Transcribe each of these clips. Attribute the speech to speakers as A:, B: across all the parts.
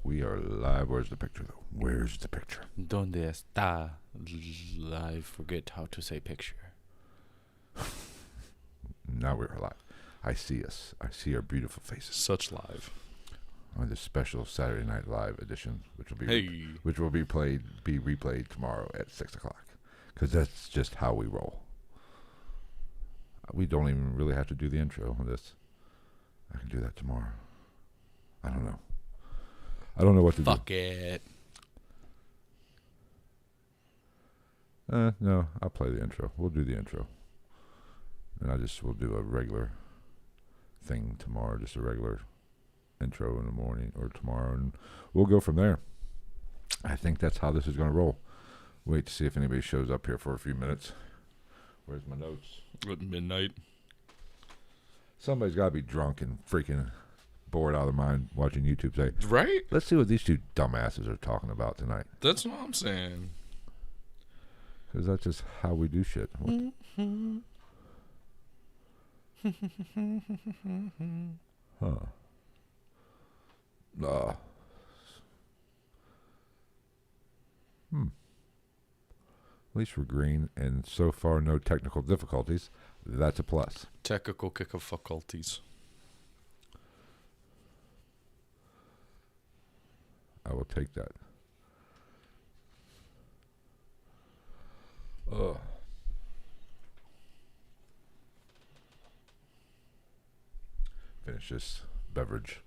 A: We are live. Where's the picture, though? Where's the picture?
B: Donde está live? Forget how to say picture.
A: Now we're live. I see us. I see our beautiful faces
B: Such live.
A: on this special Saturday Night Live edition, which will be replayed tomorrow at 6:00, because that's just how we roll. We don't even really have to do the intro on this. I can do that tomorrow. I don't know. I don't know what to do.
B: Fuck it.
A: No, I'll play the intro. We'll do the intro. And we'll do a regular thing tomorrow, just a regular intro in the morning or tomorrow, and we'll go from there. I think that's how this is going to roll. Wait to see if anybody shows up here for a few minutes. Where's my notes?
B: At midnight.
A: Somebody's got to be drunk and freaking bored out of their mind watching YouTube. Say,
B: Right?
A: let's see what these two dumbasses are talking about tonight.
B: That's what I'm saying.
A: Because that's just how we do shit. Huh. At least we're green, and so far no technical difficulties. That's a plus.
B: Technical kick of faculties.
A: I will take that. Finish this beverage,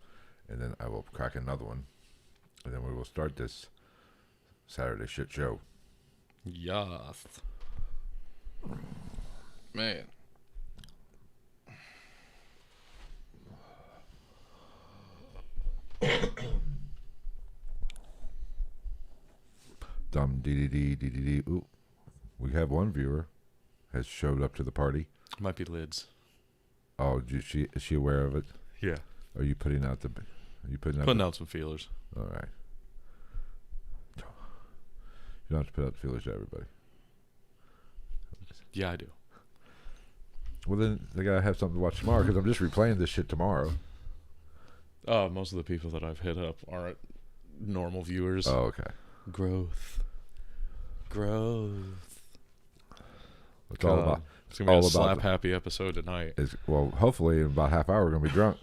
A: and then I will crack another one, and then we will start this Saturday shit show.
B: Yes. Man.
A: Dum dee dee dee dee dee. Ooh, we have one viewer has showed up to the party.
B: Might be lids.
A: Oh, is she aware of it?
B: Yeah.
A: Are you putting out the?
B: Putting out some feelers.
A: All right. You don't have to put out the feelers to everybody.
B: Yeah, I do.
A: Well, then they gotta have something to watch tomorrow, because I'm just replaying this shit tomorrow.
B: Most of the people that I've hit up aren't normal viewers.
A: Oh, okay.
B: Growth.
A: It's all about.
B: It's gonna be
A: all
B: a
A: about
B: slap
A: the-
B: happy episode tonight.
A: Well, hopefully in about half hour we're gonna be drunk.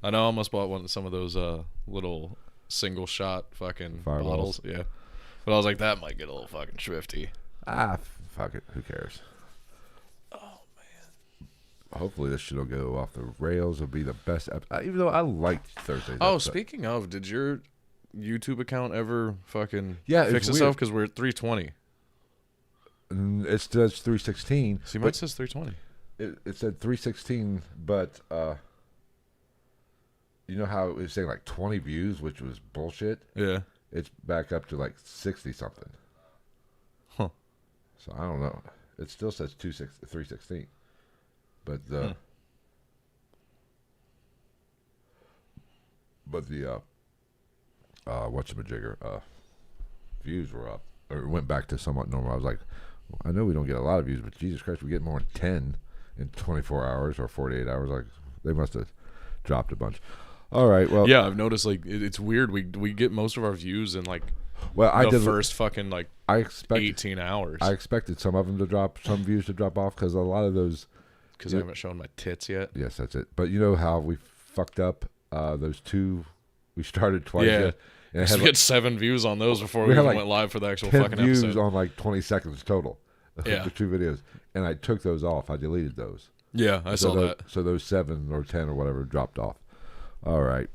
B: I know I almost bought some of those little single shot fucking
A: Fireballs.
B: bottles. Yeah. But I was like, that might get a little fucking swifty.
A: Fuck it. Who cares?
B: Oh man.
A: Hopefully this shit will go off the rails. It'll be the best. Even though I liked Thursday's
B: Oh,
A: episode.
B: speaking of, did your YouTube account ever fucking
A: it's
B: fix
A: weird.
B: itself? Because we're at 320.
A: It says 316.
B: See, mine says 320.
A: It said 316, but you know how it was saying like 20 views, which was bullshit?
B: Yeah.
A: It's back up to like 60 something.
B: Huh.
A: So I don't know. It still says 316. But the whatchamajigger, views were up, or it went back to somewhat normal. I was like, I know we don't get a lot of views, but Jesus Christ, we get more than 10 in 24 hours or 48 hours. Like, they must have dropped a bunch. All right, well,
B: Yeah, I've noticed like it's weird. We get most of our views in like
A: I
B: the
A: did
B: first fucking like
A: I expected
B: 18 hours.
A: I expected some of them to drop, some views to drop off, because a lot of those.
B: Because I haven't shown my tits yet.
A: Yes, that's it. But you know how we fucked up those two? We started twice.
B: Yeah.
A: And it
B: So
A: had
B: we had 7 views on those before we
A: had,
B: even
A: like,
B: went live for the actual
A: 10
B: fucking
A: views
B: episode.
A: on like 20 seconds total.
B: Yeah.
A: The 2 videos, and I took those off. I deleted those.
B: Yeah, I saw that.
A: So those 7 or 10 or whatever dropped off. All right.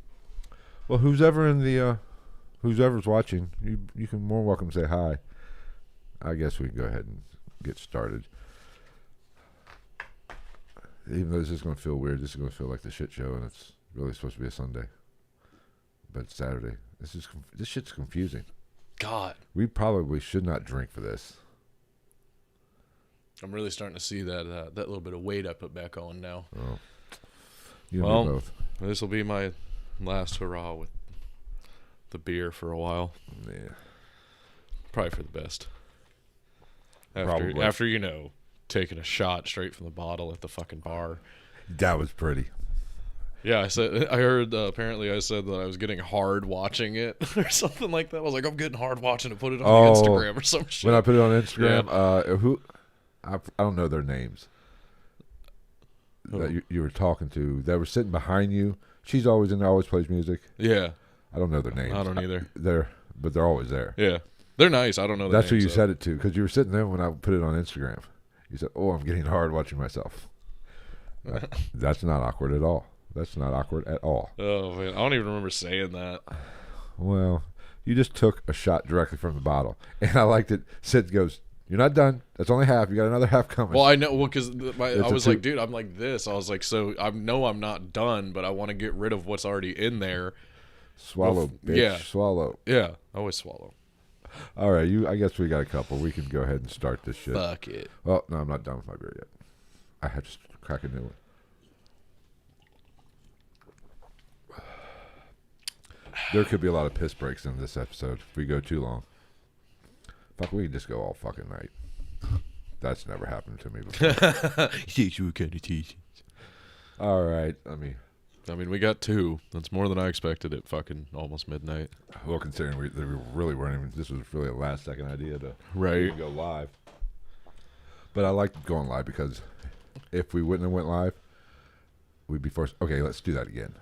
A: Well, who's ever's watching, you can more welcome to say hi. I guess we can go ahead and get started. Even though this is going to feel weird, this is going to feel like the shit show, and it's really supposed to be a Sunday, but it's Saturday. This shit's confusing.
B: God,
A: We probably should not drink for this.
B: I'm really starting to see that little bit of weight I put back on now.
A: Oh, you and me
B: Well,
A: both.
B: This will be my last hurrah with the beer for a while.
A: Yeah.
B: Probably for the best.
A: Probably.
B: After you know, taking a shot straight from the bottle at the fucking bar.
A: That was pretty.
B: Yeah, I heard, apparently I said that I was getting hard watching it or something like that. I was like, I'm getting hard watching it, put it on Instagram or some shit.
A: When I put it on Instagram, I don't know their names. That you were talking to, that were sitting behind you. She's always plays music.
B: Yeah.
A: I don't know their names.
B: I don't either.
A: But they're always there.
B: Yeah. They're nice. I don't know their
A: names. That's who you said it to, because you were sitting there when I put it on Instagram. You said, I'm getting hard watching myself. That's not awkward at all. That's not awkward at all.
B: Oh, man. I don't even remember saying that.
A: Well, you just took a shot directly from the bottle. And I liked it. Sid goes, you're not done. That's only half. You got another half coming.
B: Well, I know. Well, because I was like, dude, I'm like this. I was like, so I know I'm not done, but I want to get rid of what's already in there.
A: Swallow, bitch. Yeah. Swallow.
B: Yeah. I always swallow.
A: All right. I guess we got a couple. We can go ahead and start this shit.
B: Fuck it.
A: Well, no, I'm not done with my beer yet. I had to crack a new one. There could be a lot of piss breaks in this episode if we go too long. Fuck, we can just go all fucking night. That's never happened to me before. All right,
B: I mean, we got 2. That's more than I expected at fucking almost midnight.
A: Well, considering we really weren't even. This was really a last-second idea to go live. But I liked going live because if we wouldn't have went live, we'd be forced. Okay, let's do that again.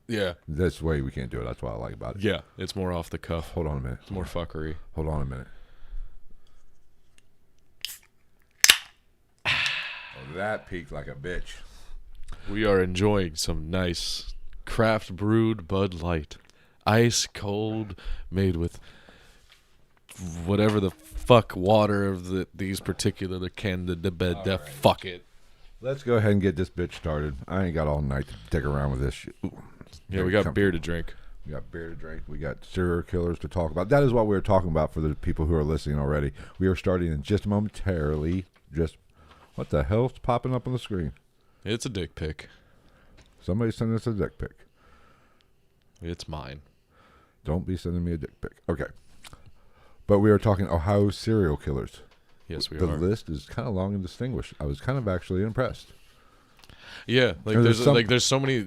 B: Yeah.
A: This way we can't do it. That's what I like about it.
B: Yeah, it's more off the cuff.
A: Hold on a minute.
B: It's more fuckery.
A: Hold on a minute. Oh, that peaked like a bitch.
B: We are enjoying some nice craft brewed Bud Light. Ice cold, made with whatever the fuck water of these particular candidate. Fuck it.
A: Let's go ahead and get this bitch started. I ain't got all night to dick around with this shit. Ooh.
B: Yeah, we got beer to drink.
A: We got beer to drink. We got serial killers to talk about. That is what we were talking about for the people who are listening already. We are starting in just momentarily. Just what the hell's popping up on the screen?
B: It's a dick pic.
A: Somebody send us a dick pic.
B: It's mine.
A: Don't be sending me a dick pic. Okay. But we are talking Ohio serial killers.
B: Yes, we
A: are.
B: The
A: list is kind of long and distinguished. I was kind of actually impressed.
B: Yeah, like there's so many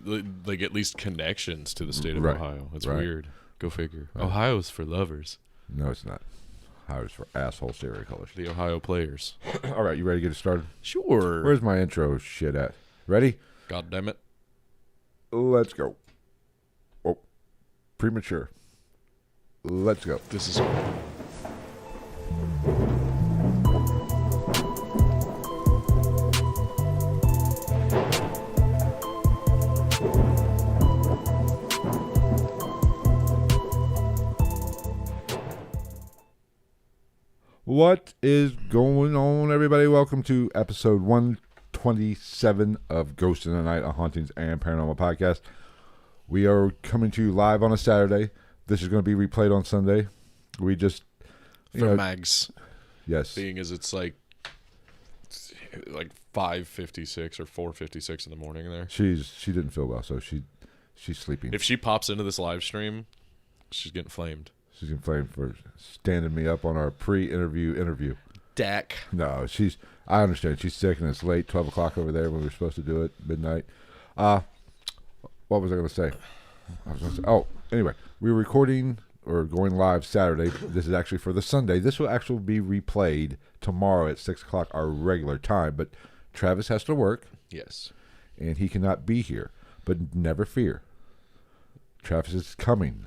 B: like at least connections to the state of Ohio. It's weird. Go figure. Right. Ohio's for lovers.
A: No, it's not. Ohio's for asshole serial killers.
B: The Ohio players.
A: All right, you ready to get it started?
B: Sure.
A: Where's my intro shit at? Ready?
B: God damn it.
A: Let's go. Oh, premature. Let's go.
B: This is.
A: What is going on, everybody? Welcome to episode 127 of Ghost in the Night, a Hauntings and Paranormal podcast. We are coming to you live on a Saturday. This is going to be replayed on Sunday. We just...
B: For Mags.
A: Yes.
B: Being as it's like 5:56 or 4:56 in the morning there.
A: She didn't feel well, so she's sleeping.
B: If she pops into this live stream, she's getting flamed.
A: She's getting flamed for standing me up on our pre-interview.
B: Dak.
A: No, I understand. She's sick and it's late, 12 o'clock over there when we were supposed to do it, midnight. What was I going to say? Anyway, we were recording or going live Saturday. This is actually for the Sunday. This will actually be replayed tomorrow at 6 o'clock, our regular time. But Travis has to work.
B: Yes.
A: And he cannot be here. But never fear. Travis is coming.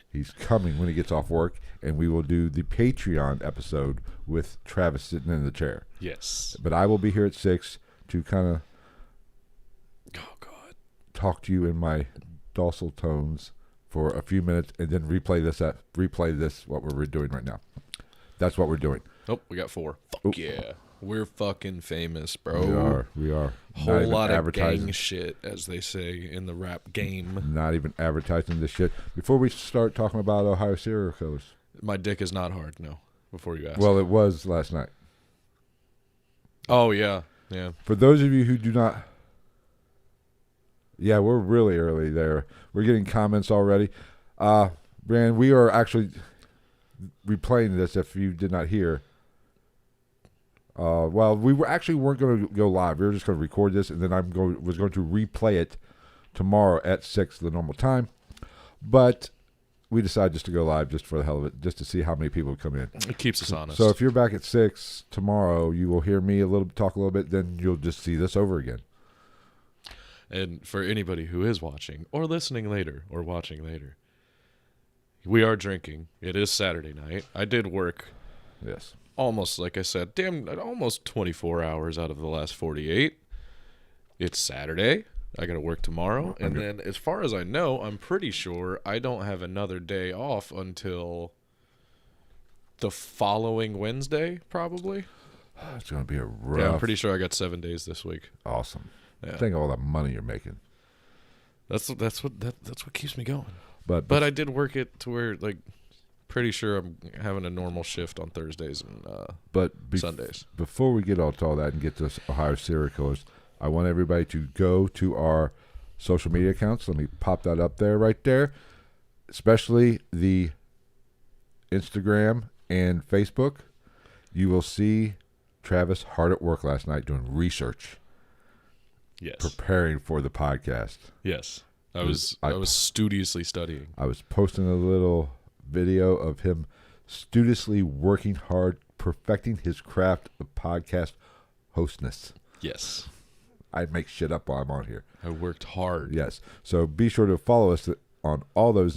A: He's coming when he gets off work, and we will do the Patreon episode with Travis sitting in the chair.
B: Yes.
A: But I will be here at 6 to kind of talk to you in my docile tones for a few minutes, and then replay this what we're doing right now. That's what we're doing.
B: Oh, we got 4. Fuck yeah. We're fucking famous,
A: bro. We are.
B: Whole lot of gang shit, as they say in the rap game.
A: Not even advertising this shit. Before we start talking about Ohio serial killers.
B: My dick is not hard, no. Before you ask.
A: Well, it was last night.
B: Oh, yeah. Yeah.
A: For those of you who do not... Yeah, we're really early there. We're getting comments already. Brand, we are actually replaying this if you did not hear. Well, we weren't going to go live. We were just going to record this, and then was going to replay it tomorrow at 6, the normal time. But we decided just to go live just for the hell of it, just to see how many people would come in.
B: It keeps us honest.
A: So if you're back at 6 tomorrow, you will hear me talk a little bit. Then you'll just see this over again.
B: And for anybody who is watching or listening later or watching later, we are drinking. It is Saturday night. I did work.
A: Yes.
B: Almost, like I said, almost 24 hours out of the last 48. It's Saturday. I got to work tomorrow. And then, as far as I know, I'm pretty sure I don't have another day off until the following Wednesday, probably.
A: It's going to be a rough.
B: Yeah, I'm pretty sure I got 7 days this week.
A: Awesome.
B: Yeah.
A: Think of all that money you're making.
B: That's what keeps me going.
A: But
B: I did work it to where, like, pretty sure I'm having a normal shift on Thursdays and Sundays.
A: Before we get to all that and get to Ohio serial killers, I want everybody to go to our social media accounts. Let me pop that up there, right there. Especially the Instagram and Facebook. You will see Travis hard at work last night doing research.
B: Yes.
A: Preparing for the podcast.
B: Yes. I was studiously studying.
A: I was posting a little video of him studiously working hard, perfecting his craft of podcast hostness.
B: Yes.
A: I make shit up while I'm on here.
B: I worked hard.
A: Yes. So be sure to follow us on all those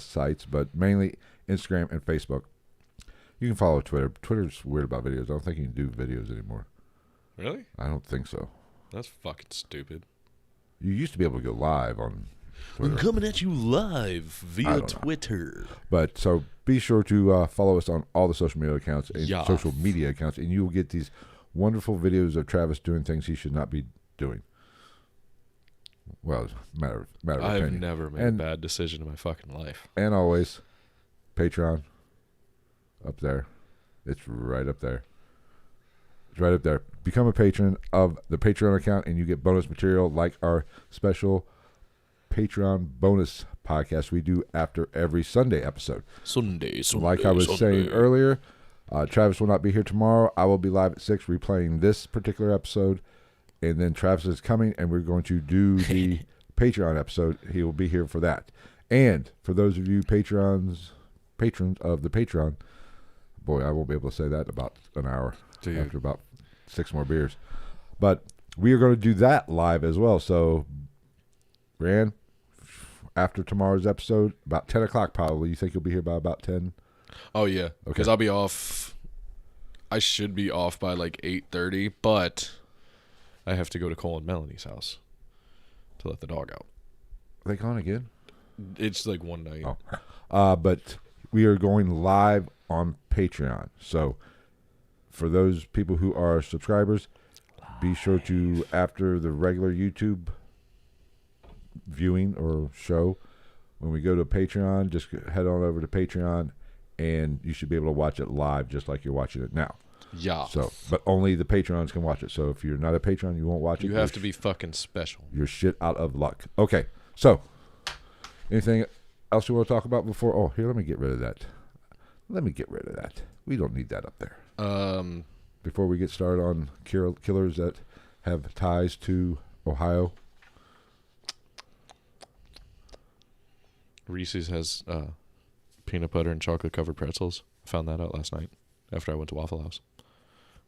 A: sites, but mainly Instagram and Facebook. You can follow Twitter. Twitter's weird about videos. I don't think you can do videos anymore.
B: Really?
A: I don't think so.
B: That's fucking stupid.
A: You used to be able to go live on Twitter.
B: I'm coming at you live via Twitter.
A: But so be sure to follow us on all the social media accounts and you will get these wonderful videos of Travis doing things he should not be doing. Well, it's a matter of opinion.
B: I've never made a bad decision in my fucking life.
A: And always, Patreon, up there. It's right up there. It's right up there. Become a patron of the Patreon account, and you get bonus material like our special Patreon bonus podcast we do after every Sunday episode.
B: Sunday.
A: Like I was saying earlier, Travis will not be here tomorrow. I will be live at 6 replaying this particular episode. And then Travis is coming, and we're going to do the Patreon episode. He will be here for that. And for those of you patrons of the Patreon, boy, I won't be able to say that in about an hour. After about 6 more beers. But we are going to do that live as well. So, Rand, after tomorrow's episode, about 10 o'clock probably. You think you'll be here by about 10?
B: Oh, yeah. Because I'll be off. I should be off by like 8:30, but I have to go to Cole and Melanie's house to let the dog out.
A: Are they gone again?
B: It's like one night.
A: But we are going live on Patreon. So, for those people who are subscribers, be sure to, after the regular YouTube viewing or show, when we go to Patreon, just head on over to Patreon, and you should be able to watch it live just like you're watching it now.
B: Yeah.
A: So, but only the Patrons can watch it. So if you're not a Patreon, you won't watch it.
B: You have to be fucking special.
A: You're shit out of luck. Okay. So, anything else you want to talk about before? Oh, here, let me get rid of that. We don't need that up there. Before we get started on killers that have ties to Ohio.
B: Reese's has peanut butter and chocolate covered pretzels. I found that out last night after I went to Waffle House,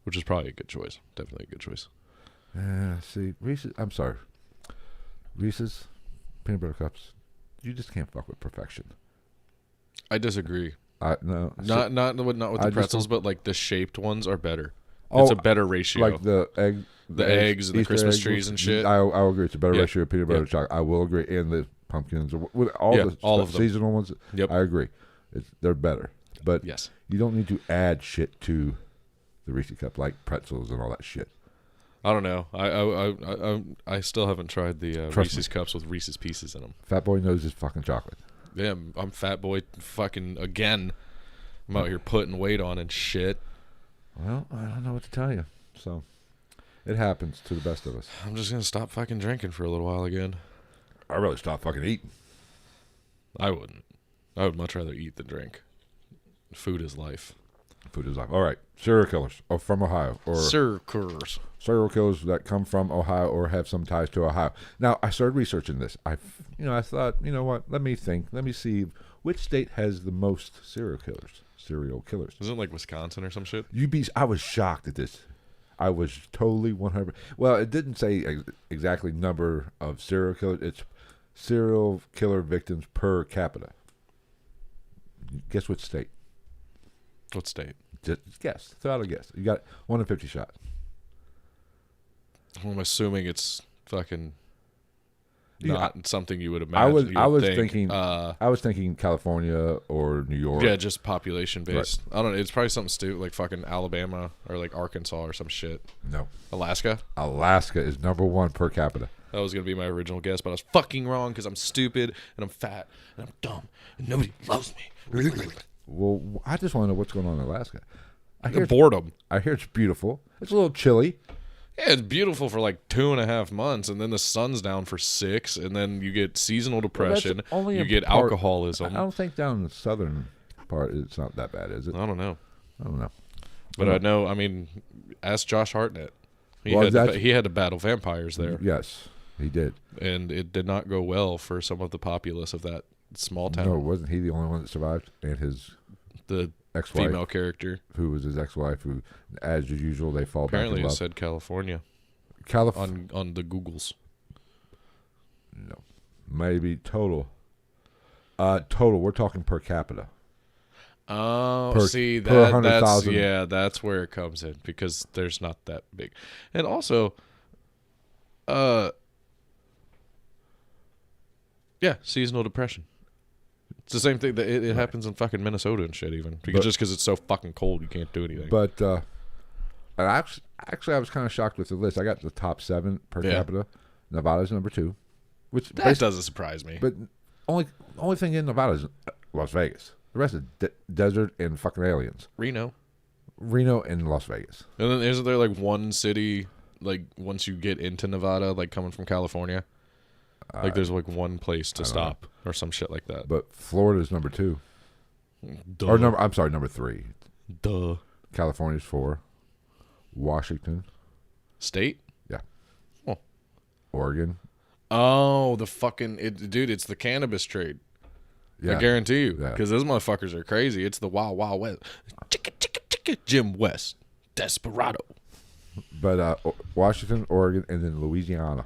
B: which is probably a good choice. Definitely a good choice.
A: See, Reese's. I'm sorry, Reese's peanut butter cups. You just can't fuck with perfection.
B: I disagree.
A: No,
B: not with the pretzels, but like the shaped ones are better. It's a better ratio.
A: Like the
B: eggs and the Christmas
A: eggs,
B: trees and shit.
A: I will agree. It's a better ratio of peanut butter to chocolate. I will agree. And the pumpkins, with all of them. Seasonal ones.
B: Yep.
A: I agree. They're better. But
B: yes,
A: you don't need to add shit to the Reese's cup like pretzels and all that shit.
B: I don't know. I still haven't tried the Reese's cups with Reese's Pieces in them.
A: Fat boy knows his fucking chocolate.
B: Yeah, I'm fat boy fucking again. I'm out here putting weight on and shit.
A: Well, I don't know what to tell you. So, it happens to the best of us.
B: I'm just going to stop fucking drinking for a little while again.
A: I'd rather stop fucking eating.
B: I wouldn't. I would much rather eat than drink. Food is life.
A: Food is life. All right. Serial killers from Ohio. Or
B: serial killers
A: that come from Ohio or have some ties to Ohio. Now, I started researching this. I thought, you know what? Let me think. Let me see which state has the most serial killers.
B: Isn't it like Wisconsin or some shit?
A: I was shocked at this. I was totally 100%. Well, it didn't say exactly number of serial killers. It's serial killer victims per capita. Guess which state?
B: What state?
A: Just guess. Throw out a guess. You got 1 in 50 shot.
B: I'm assuming it's fucking not something you would imagine.
A: I was thinking California or New York.
B: Yeah, just population based. Right. I don't know. It's probably something stupid like fucking Alabama or like Arkansas or some shit.
A: No.
B: Alaska?
A: Alaska is number 1 per capita.
B: That was going to be my original guess, but I was fucking wrong because I'm stupid and I'm fat and I'm dumb and nobody loves me.
A: Well, I just want to know what's going on in Alaska.
B: Boredom.
A: I hear it's beautiful. It's a little chilly.
B: Yeah, it's beautiful for like 2.5 months, and then the sun's down for 6, and then you get seasonal depression. You get alcoholism.
A: I don't think down in the southern part it's not that bad, is it?
B: I don't know.
A: But
B: I know. I mean, ask Josh Hartnett. He had to battle vampires there.
A: Yes, he did,
B: and it did not go well for some of the populace of that small town.
A: No, wasn't he the only one that survived? And
B: the
A: ex-wife,
B: female character,
A: who was his ex-wife, who, as usual, they fall
B: apparently
A: back in love.
B: It said California. On the Googles.
A: No, maybe total. Total. We're talking per capita.
B: Oh,
A: per
B: that's where it comes in because there's not that big, and also, seasonal depression. It's the same thing that it happens in fucking Minnesota and shit, even because it's so fucking cold, you can't do anything.
A: But actually, I was kind of shocked with the list. I got the top 7 per capita. Nevada's number 2, which
B: doesn't surprise me.
A: But only thing in Nevada is Las Vegas. The rest is desert and fucking aliens.
B: Reno
A: and Las Vegas.
B: And then isn't there like one city, like once you get into Nevada, like coming from California, like there's like one place to stop or some shit like that.
A: But Florida's number 2.
B: Duh.
A: Or number 3.
B: Duh.
A: California's 4. Washington.
B: State?
A: Yeah.
B: Oh.
A: Oregon.
B: Oh, the fucking dude! It's the cannabis trade. Yeah. I guarantee you, because those motherfuckers are crazy. It's the Wild Wild West. Jim West, Desperado.
A: But Washington, Oregon, and then Louisiana.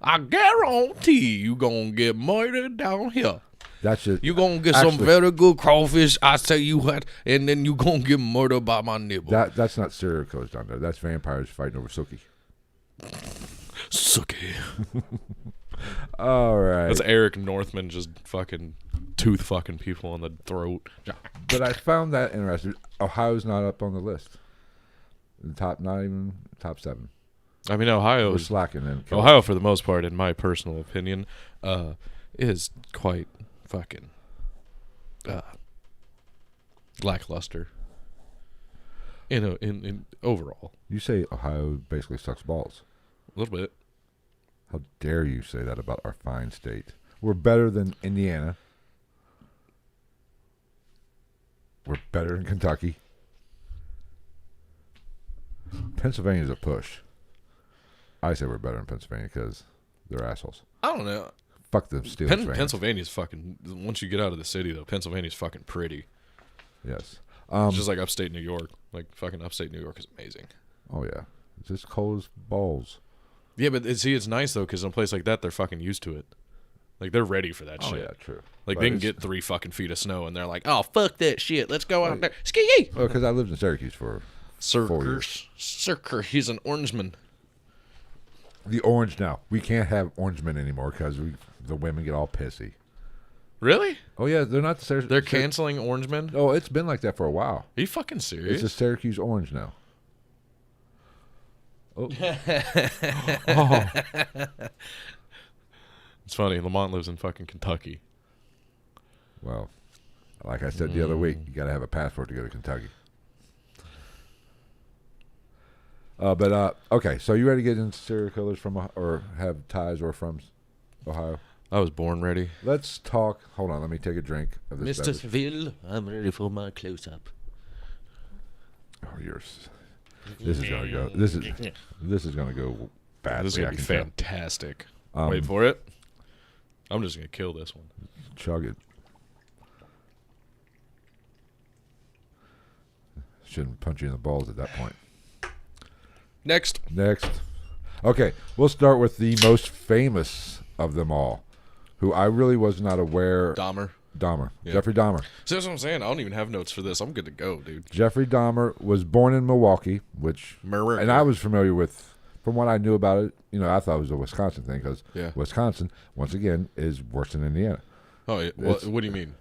B: I guarantee you gonna get murdered down here.
A: That's just
B: you gonna get some very good crawfish. I tell you what, and then you gonna get murdered by my nibble.
A: That's not serial killers down there. That's vampires fighting over Sookie. All right.
B: That's Eric Northman just fucking tooth fucking people on the throat.
A: But I found that interesting. Ohio's not up on the list. Not even top 7.
B: I mean, Ohio
A: slacking.
B: Ohio, for the most part, in my personal opinion, is quite fucking lackluster. In overall.
A: You say Ohio basically sucks balls.
B: A little bit.
A: How dare you say that about our fine state? We're better than Indiana. We're better than Kentucky. Pennsylvania's a push. I say we're better than Pennsylvania because they're assholes.
B: I don't know.
A: Fuck them Steelers fans.
B: Pennsylvania's fucking... Once you get out of the city, though, Pennsylvania's fucking pretty.
A: Yes.
B: It's just like upstate New York. Like, fucking upstate New York is amazing.
A: Oh, yeah. It's just cold as balls.
B: Yeah, but it's nice, though, because in a place like that, they're fucking used to it. Like, they're ready for that shit.
A: Oh, yeah, true.
B: Like, they can get 3 fucking feet of snow, and they're like, oh, fuck that shit. Let's go out there. Ski!
A: Well, because I lived in Syracuse for 4 years.
B: Circus. He's an orangeman.
A: The orange now. We can't have orangemen anymore because the women get all pissy.
B: Really?
A: Oh, yeah. They're not the Syracuse.
B: They're canceling orangemen?
A: Oh, it's been like that for a while.
B: Are you fucking serious?
A: It's a Syracuse orange now. Oh.
B: It's funny. Lamont lives in fucking Kentucky.
A: Well, like I said the other week, you got to have a passport to go to Kentucky. Okay, so you ready to get into serial killers from or have ties or from Ohio?
B: I was born ready.
A: Let's talk. Hold on, let me take a drink of this.
C: Mr. Seville, I'm ready for my close-up.
A: yours. This is gonna go. This is gonna go badly.
B: This is gonna be fantastic. Wait for it. I'm just gonna kill this one.
A: Chug it. Shouldn't punch you in the balls at that point.
B: Next.
A: Okay, we'll start with the most famous of them all, who I really was not aware.
B: Dahmer.
A: Yeah. Jeffrey Dahmer.
B: See, that's what I'm saying. I don't even have notes for this. I'm good to go, dude.
A: Jeffrey Dahmer was born in Milwaukee, and I was familiar with, from what I knew about it, I thought it was a Wisconsin thing, because Wisconsin, once again, is worse than Indiana.
B: Oh, yeah. What do you mean?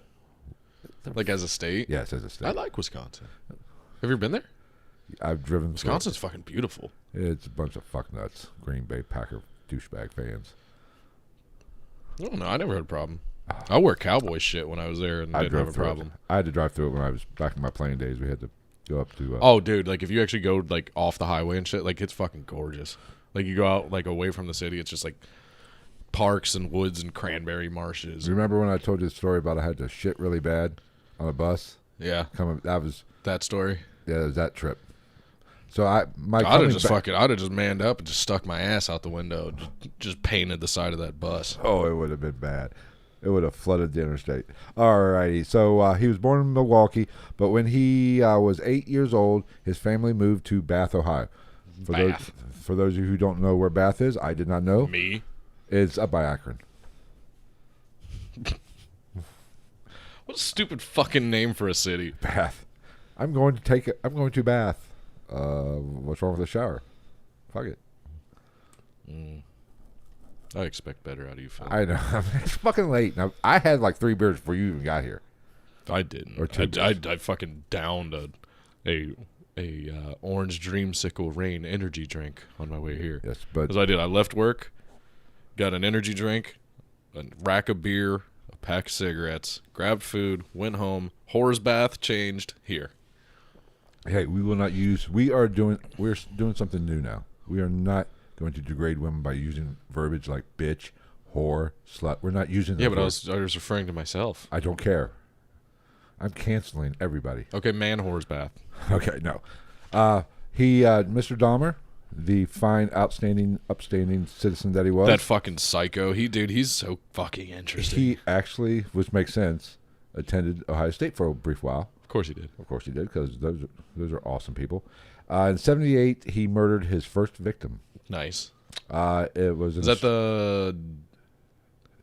B: Like as a state?
A: Yes, as a state.
B: I like Wisconsin. Have you ever been there?
A: I've driven.
B: Wisconsin's fucking beautiful.
A: It's a bunch of fucknuts. Green Bay Packer douchebag fans.
B: I don't know. I never had a problem. I wear cowboy shit when I was there and didn't have a problem.
A: I had to drive through it when I was back in my playing days. We had to go up to.
B: Oh, dude! Like if you actually go like off the highway and shit, like it's fucking gorgeous. Like you go out like away from the city, it's just like parks and woods and cranberry marshes.
A: Remember when I told you the story about I had to shit really bad on a bus?
B: Yeah.
A: That
B: story.
A: Yeah, it was that trip. So I'd have
B: just manned up and just stuck my ass out the window, just painted the side of that bus.
A: Oh, it would have been bad. It would have flooded the interstate. Alrighty, so he was born in Milwaukee, but when he was 8 years old, his family moved to Bath, Ohio. For those of you who don't know where Bath is, I did not know.
B: Me?
A: It's up by Akron.
B: What a stupid fucking name for a city.
A: Bath. I'm going to Bath. What's wrong with the shower? Fuck it.
B: I expect better out of you, Phil.
A: I know. It's fucking late. Now, I had like 3 beers before you even got here.
B: I didn't.
A: Or 2 beers.
B: I fucking downed a orange dreamsicle rain energy drink on my way here.
A: Yes, but
B: as I did, I left work, got an energy drink, a rack of beer, a pack of cigarettes, grabbed food, went home, whore's bath, changed, here.
A: Hey, we're doing something new now. We are not going to degrade women by using verbiage like bitch, whore, slut. We're not using.
B: Yeah, but I was referring to myself.
A: I don't care. I'm canceling everybody.
B: Okay, man, whore's bath.
A: Okay, no. Mr. Dahmer, the fine, upstanding citizen that he was.
B: That fucking psycho. He's so fucking interesting.
A: He actually, which makes sense, attended Ohio State for a brief while.
B: Of course he did.
A: Because those are awesome people. In 1978, he murdered his first victim.
B: Nice.
A: It was.
B: Is that the?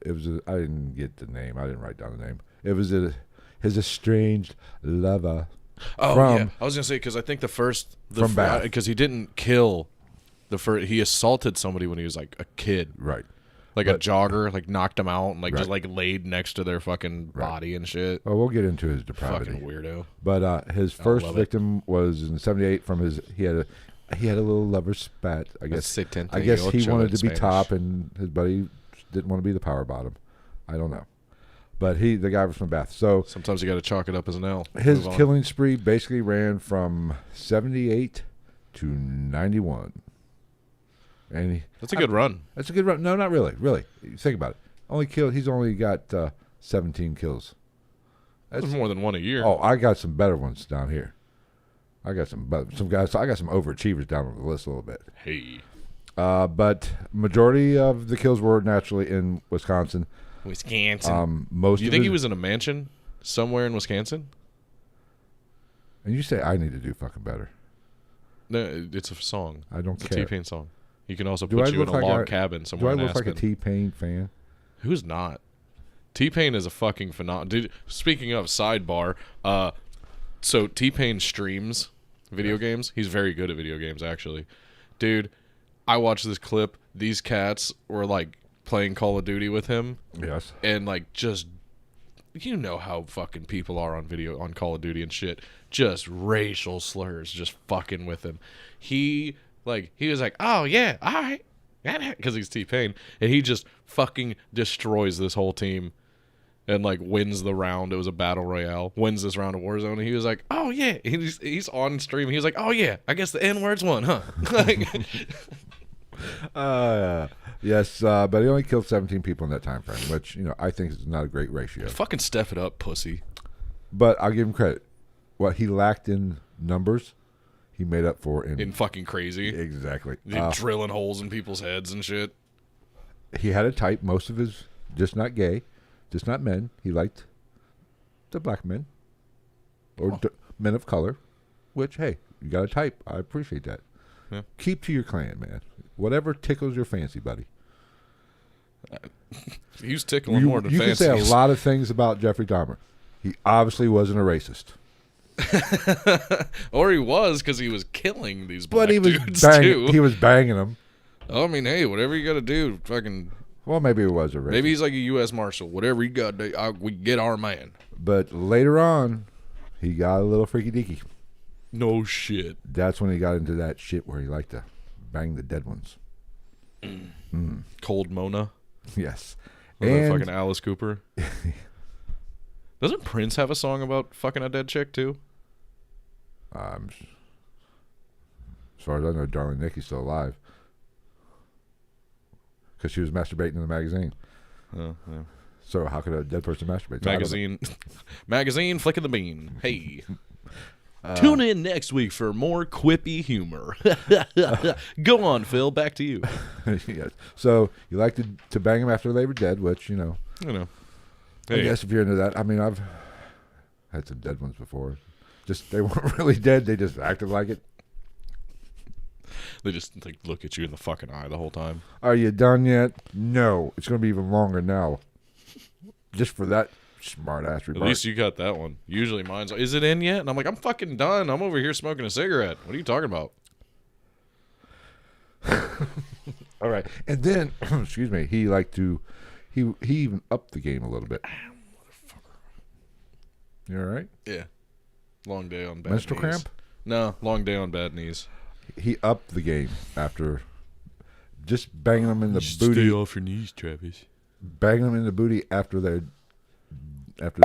A: It was. I didn't get the name. I didn't write down the name. It was his estranged lover.
B: Oh yeah, I was gonna say because I think from Bath, because he didn't kill the first. He assaulted somebody when he was like a kid.
A: Right.
B: Like a jogger, like knocked him out and like just like laid next to their fucking body and shit.
A: Oh, we'll get into his depravity.
B: Fucking weirdo.
A: But his first victim was in 1978 from his. He had a little lover spat. I guess he wanted to be top, and his buddy didn't want to be the power bottom. I don't know. But the guy was from Bath. So
B: sometimes you got to chalk it up as an L.
A: His killing spree basically ran from 1978 to 1991. And
B: that's a good run.
A: That's a good run. No, not really. Really, think about it. He's only got 17 kills.
B: That's more than one a year.
A: Oh, I got some better ones down here. I got some guys. I got some overachievers down on the list a little bit.
B: Hey.
A: But majority of the kills were naturally in Wisconsin.
B: Do you think he was in a mansion somewhere in Wisconsin?
A: And you say I need to do fucking better.
B: No, it's a song.
A: I don't
B: care.
A: It's
B: a T-Pain song. He can also put you in a log cabin somewhere in Aspen.
A: Do I look like a T-Pain fan?
B: Who's not? T-Pain is a fucking phenomenon. Speaking of sidebar, so T-Pain streams video games. He's very good at video games, actually. Dude, I watched this clip. These cats were like playing Call of Duty with him.
A: Yes.
B: And like just, you know how fucking people are on Call of Duty and shit. Just racial slurs, just fucking with him. He was like, oh yeah, all right, because he's T-Pain, and he just fucking destroys this whole team, and like wins the round. It was a battle royale. Wins this round of Warzone, and he was like, oh yeah, he's on stream. He was like, oh yeah, I guess the N-word's won, huh?
A: Yes, but he only killed 17 people in that time frame, which I think is not a great ratio.
B: Fucking step it up, pussy.
A: But I'll give him credit. What he lacked in numbers, he made up for
B: in fucking crazy.
A: Exactly.
B: Drilling holes in people's heads and shit.
A: He had a type. Most of his, just not gay, just not men. He liked the black men or men of color, which, hey, you got a type. I appreciate that.
B: Yeah.
A: Keep to your clan, man. Whatever tickles your fancy, buddy.
B: He was tickling more than
A: fancy. You can say a lot of things about Jeffrey Dahmer. He obviously wasn't a racist.
B: Or he was, because he was killing these black dudes
A: too. He was banging them.
B: I mean, hey, whatever you got to do, fucking.
A: Well, maybe it was a racist.
B: Maybe he's like a U.S. Marshal. Whatever you got to do, we get our man.
A: But later on, he got a little freaky deaky.
B: No shit.
A: That's when he got into that shit where he liked to bang the dead ones.
B: Cold Mona.
A: Yes.
B: And fucking Alice Cooper. Doesn't Prince have a song about fucking a dead chick too?
A: As far as I know, Darling Nikki's still alive. Because she was masturbating in the magazine.
B: Oh, yeah.
A: So how could a dead person masturbate?
B: Magazine flicking the bean. Hey. Tune in next week for more quippy humor. Go on, Phil. Back to you.
A: Yes. So you like to bang them after they were dead, which, you know.
B: Hey.
A: I guess if you're into that. I mean, I've had some dead ones before. Just they weren't really dead. They just acted like it.
B: They just look at you in the fucking eye the whole time.
A: Are you done yet? No. It's going to be even longer now. Just for that smart ass remark.
B: At least you got that one. Usually mine's like, is it in yet? And I'm like, I'm fucking done. I'm over here smoking a cigarette. What are you talking about?
A: All right. And then, excuse me, he even upped the game a little bit. You all right?
B: Yeah. Long day on bad
A: menstrual
B: knees.
A: Cramp?
B: No, long day on bad knees.
A: He upped the game after just banging them in the booty.
B: Stay off your knees, Travis.
A: Banging them in the booty after they're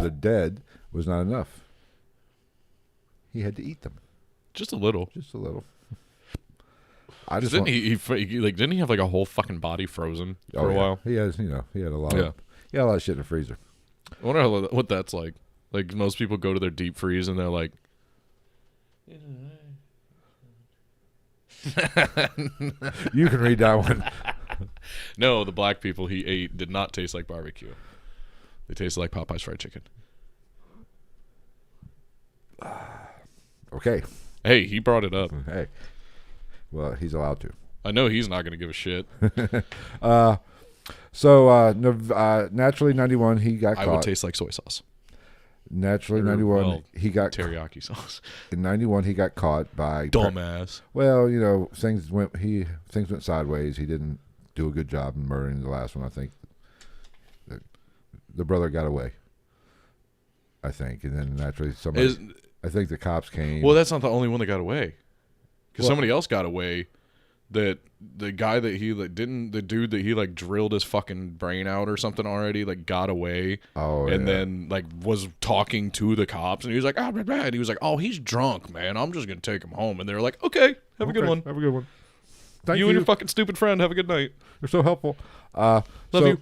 A: dead was not enough. He had to eat them.
B: Just a little.
A: Just a little.
B: Didn't he have like a whole fucking body frozen for a while?
A: He has, he had a lot of shit in the freezer.
B: I wonder what that's like. Like most people go to their deep freeze and they're like,
A: you can read that one.
B: No, the black people he ate did not taste like barbecue. They tasted like Popeye's fried chicken.
A: Okay.
B: Hey, he brought it up.
A: Hey. Well, he's allowed to.
B: I know he's not going to give a shit.
A: Naturally 91, he got caught.
B: I would taste like soy sauce.
A: Naturally 91, he got
B: teriyaki sauce.
A: In 91, he got caught by
B: dumbass.
A: Well, things went sideways. He didn't do a good job in murdering the last one. I think the brother got away. I think, and then naturally I think the cops came.
B: Well, that's not the only one that got away, because somebody else got away. That the guy that he the dude that he drilled his fucking brain out or something already got away. And then was talking to the cops, and he was like, ah, blah, blah. And he was like, oh, he's drunk, man. I'm just gonna take him home. And they were like, okay, have a good one.
A: Have a good one. Thank
B: you and your fucking stupid friend. Have a good night.
A: You're so helpful.
B: Love you.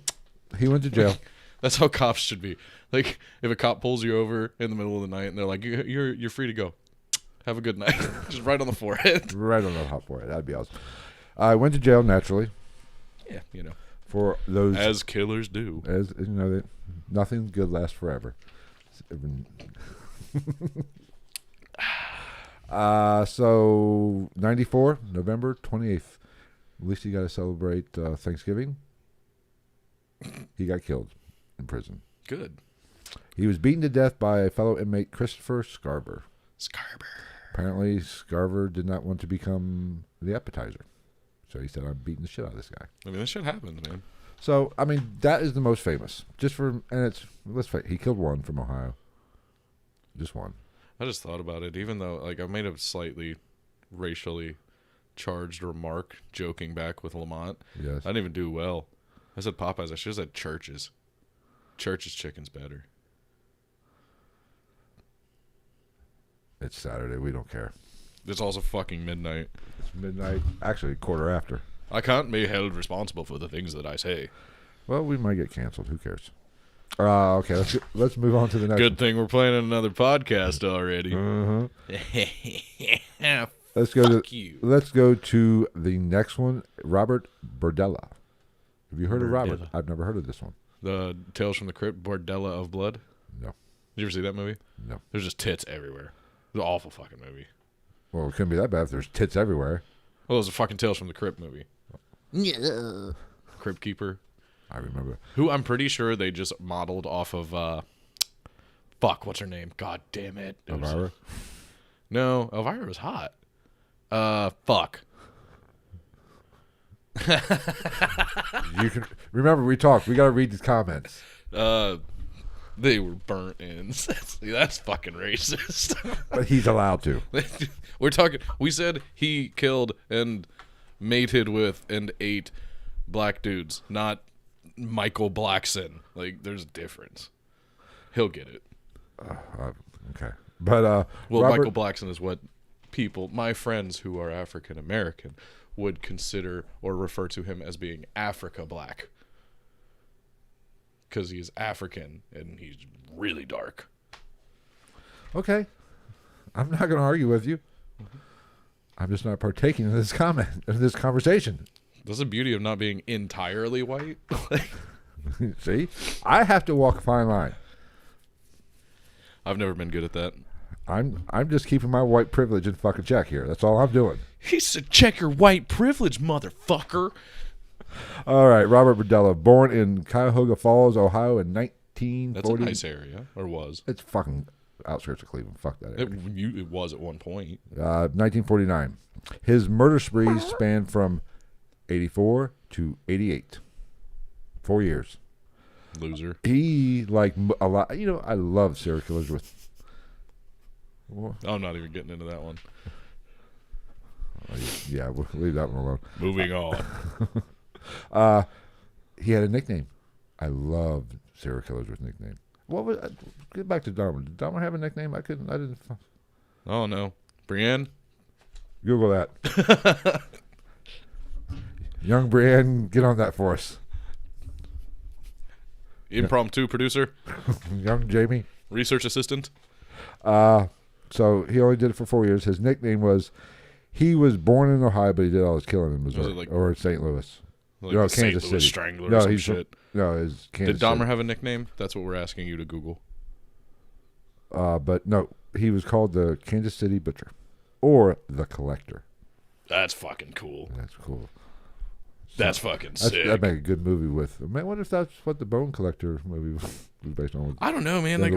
A: He went to jail.
B: That's how cops should be. Like if a cop pulls you over in the middle of the night and they're like, you're free to go. Have a good night. Just right on the forehead.
A: Right on the hot forehead. That'd be awesome. I went to jail naturally.
B: Yeah,
A: for those
B: as killers do.
A: As nothing good lasts forever. So 94, November 28th. At least he got to celebrate Thanksgiving. He got killed in prison.
B: Good.
A: He was beaten to death by a fellow inmate, Christopher Scarver. Apparently, Scarver did not want to become the appetizer. So he said, I'm beating the shit out of this guy.
B: I mean, this shit happens, man.
A: So, I mean, that is the most famous. Let's face it, he killed one from Ohio. Just one.
B: I just thought about it, even though, I made a slightly racially charged remark joking back with Lamont.
A: Yes.
B: I didn't even do well. I said Popeyes. I should have said Church's. Church's chicken's better.
A: It's Saturday. We don't care.
B: It's also fucking midnight.
A: It's midnight. Actually, a quarter after.
B: I can't be held responsible for the things that I say.
A: Well, we might get canceled. Who cares? Okay, let's move on to the next
B: Good thing we're playing another podcast already.
A: Let's go Let's go to the next one. Robert Bordella. Have you heard of Robert? I've never heard of this one.
B: The Tales from the Crypt, Bordella of Blood?
A: No.
B: Did you ever see that movie?
A: No.
B: There's just tits everywhere. It was an awful fucking movie.
A: Well, it couldn't be that bad if there's tits everywhere.
B: Well, it was a fucking Tales from the Crypt movie. Yeah. Crypt Keeper.
A: I remember.
B: Who I'm pretty sure they just modeled off of, what's her name? God damn it.
A: Elvira?
B: No, Elvira was hot. Fuck.
A: You can remember we talked. We got to read these comments.
B: They were burnt ends. See, that's fucking racist.
A: But he's allowed to.
B: We're talking. We said he killed and mated with and ate black dudes, not Michael Blackson. Like, there's a difference. He'll get it.
A: Okay, but
B: well,
A: Robert,
B: Michael Blackson is what people, my friends who are African American, would consider or refer to him as being Africa Black. Because he's African and he's really dark.
A: Okay. I'm not going to argue with you. I'm just not partaking in this conversation.
B: That's the beauty of not being entirely white.
A: See? I have to walk a fine line.
B: I've never been good at that.
A: I'm just keeping my white privilege in fucking check here. That's all I'm doing.
B: He said, check your white privilege, motherfucker.
A: All right, Robert Bordella, born in Cuyahoga Falls, Ohio in 1940.
B: That's a nice area, or was.
A: It's fucking outskirts of Cleveland. Fuck that area.
B: It was at one point.
A: 1949. His murder sprees spanned from 84 to 88. 4 years.
B: Loser.
A: He, like a lot, I love serial killers with.
B: I'm not even getting into that one.
A: Yeah, we'll leave that one alone.
B: Moving on.
A: He had a nickname. I love serial killers with nicknames. What was? Get back to Dahmer. Did Dahmer have a nickname? I didn't.
B: Oh no, Brienne.
A: Google that. Young Brienne, get on that for us.
B: Impromptu producer.
A: Young Jamie.
B: Research assistant.
A: So he only did it for 4 years. His nickname he was born in Ohio, but he did all his killing in Missouri or St. Louis.
B: Like no, Kansas St. Louis City. Strangler or some shit.
A: No, his Kansas
B: Did Dahmer
A: City.
B: have a nickname? That's what we're asking you to Google.
A: But no, he was called the Kansas City Butcher or the Collector.
B: That's fucking cool.
A: That's cool.
B: That's fucking sick.
A: That'd make a good movie with. Man, I wonder if that's what the Bone Collector movie was based on.
B: I don't know, man. Like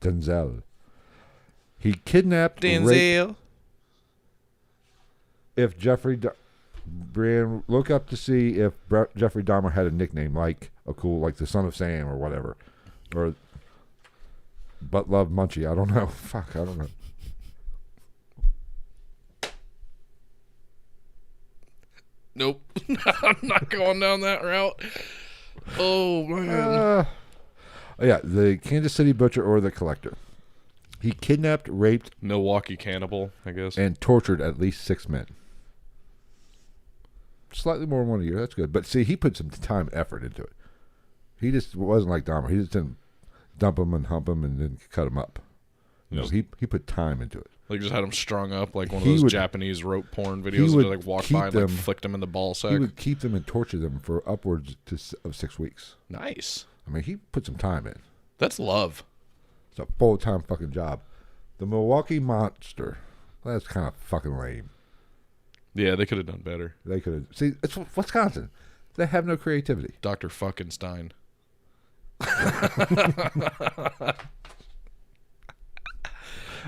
A: Denzel. He kidnapped
B: Denzel.
A: If Brian, look up to see if Jeffrey Dahmer had a nickname like the Son of Sam or whatever, or Butt Love Munchie. I don't know. Fuck, I don't know.
B: Nope. I'm not going down that route. Oh, man.
A: Yeah, the Kansas City Butcher or the Collector. He kidnapped, raped...
B: Milwaukee Cannibal, I guess.
A: And tortured at least 6 men. Slightly more than 1 a year. That's good. But see, he put some time and effort into it. He just wasn't like Dahmer. He just didn't dump them and hump them and then cut them up. No, he put time into it.
B: Like, just had them strung up like one of those Japanese rope porn videos where they like walk by and like flicked them in the ball sack.
A: He would keep them and torture them for upwards of 6 weeks.
B: Nice.
A: I mean, he put some time in.
B: That's love.
A: It's a full-time fucking job. The Milwaukee Monster. That's kind of fucking lame.
B: Yeah, they could have done better.
A: They could have. See, it's Wisconsin. They have no creativity.
B: Dr. fucking Stein.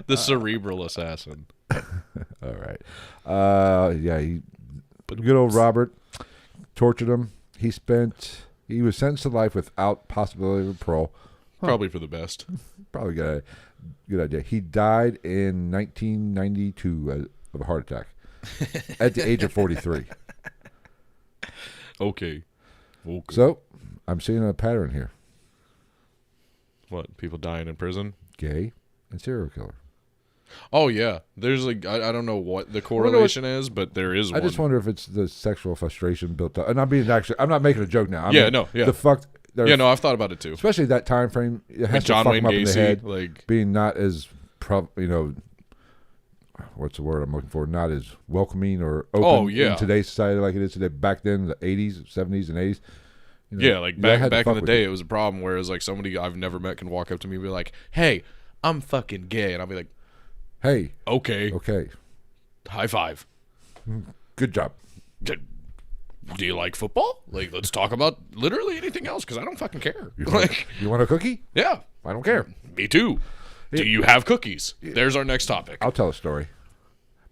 B: The cerebral assassin.
A: All right. Yeah, good old Robert tortured him. He was sentenced to life without possibility of parole.
B: Probably for the best.
A: Probably good idea. He died in 1992 of a heart attack at the age of 43.
B: Okay.
A: So, I'm seeing a pattern here.
B: What? People dying in prison?
A: Gay and serial killer.
B: Oh, yeah. There's like, I don't know what the correlation is, but there is one.
A: I just wonder if it's the sexual frustration built up. And I'm not making a joke now. The fuck.
B: Yeah, no, I've thought about it too.
A: Especially that time frame. It has
B: like
A: to
B: John
A: fuck
B: Wayne
A: him up
B: Gacy,
A: in the head,
B: like
A: being not as, what's the word I'm looking for? Not as welcoming or open in today's society like it is today. Back then, the 80s, 70s, and 80s. You know,
B: yeah, like back in the day, it was a problem. Whereas like somebody I've never met can walk up to me and be like, "Hey, I'm fucking gay," and I'll be like,
A: "Hey,
B: okay, high five,
A: good job."
B: Do you like football? Like, let's talk about literally anything else because I don't fucking care.
A: You want a cookie?
B: Yeah,
A: I don't care.
B: Me too. Do you have cookies? There's our next topic.
A: I'll tell a story.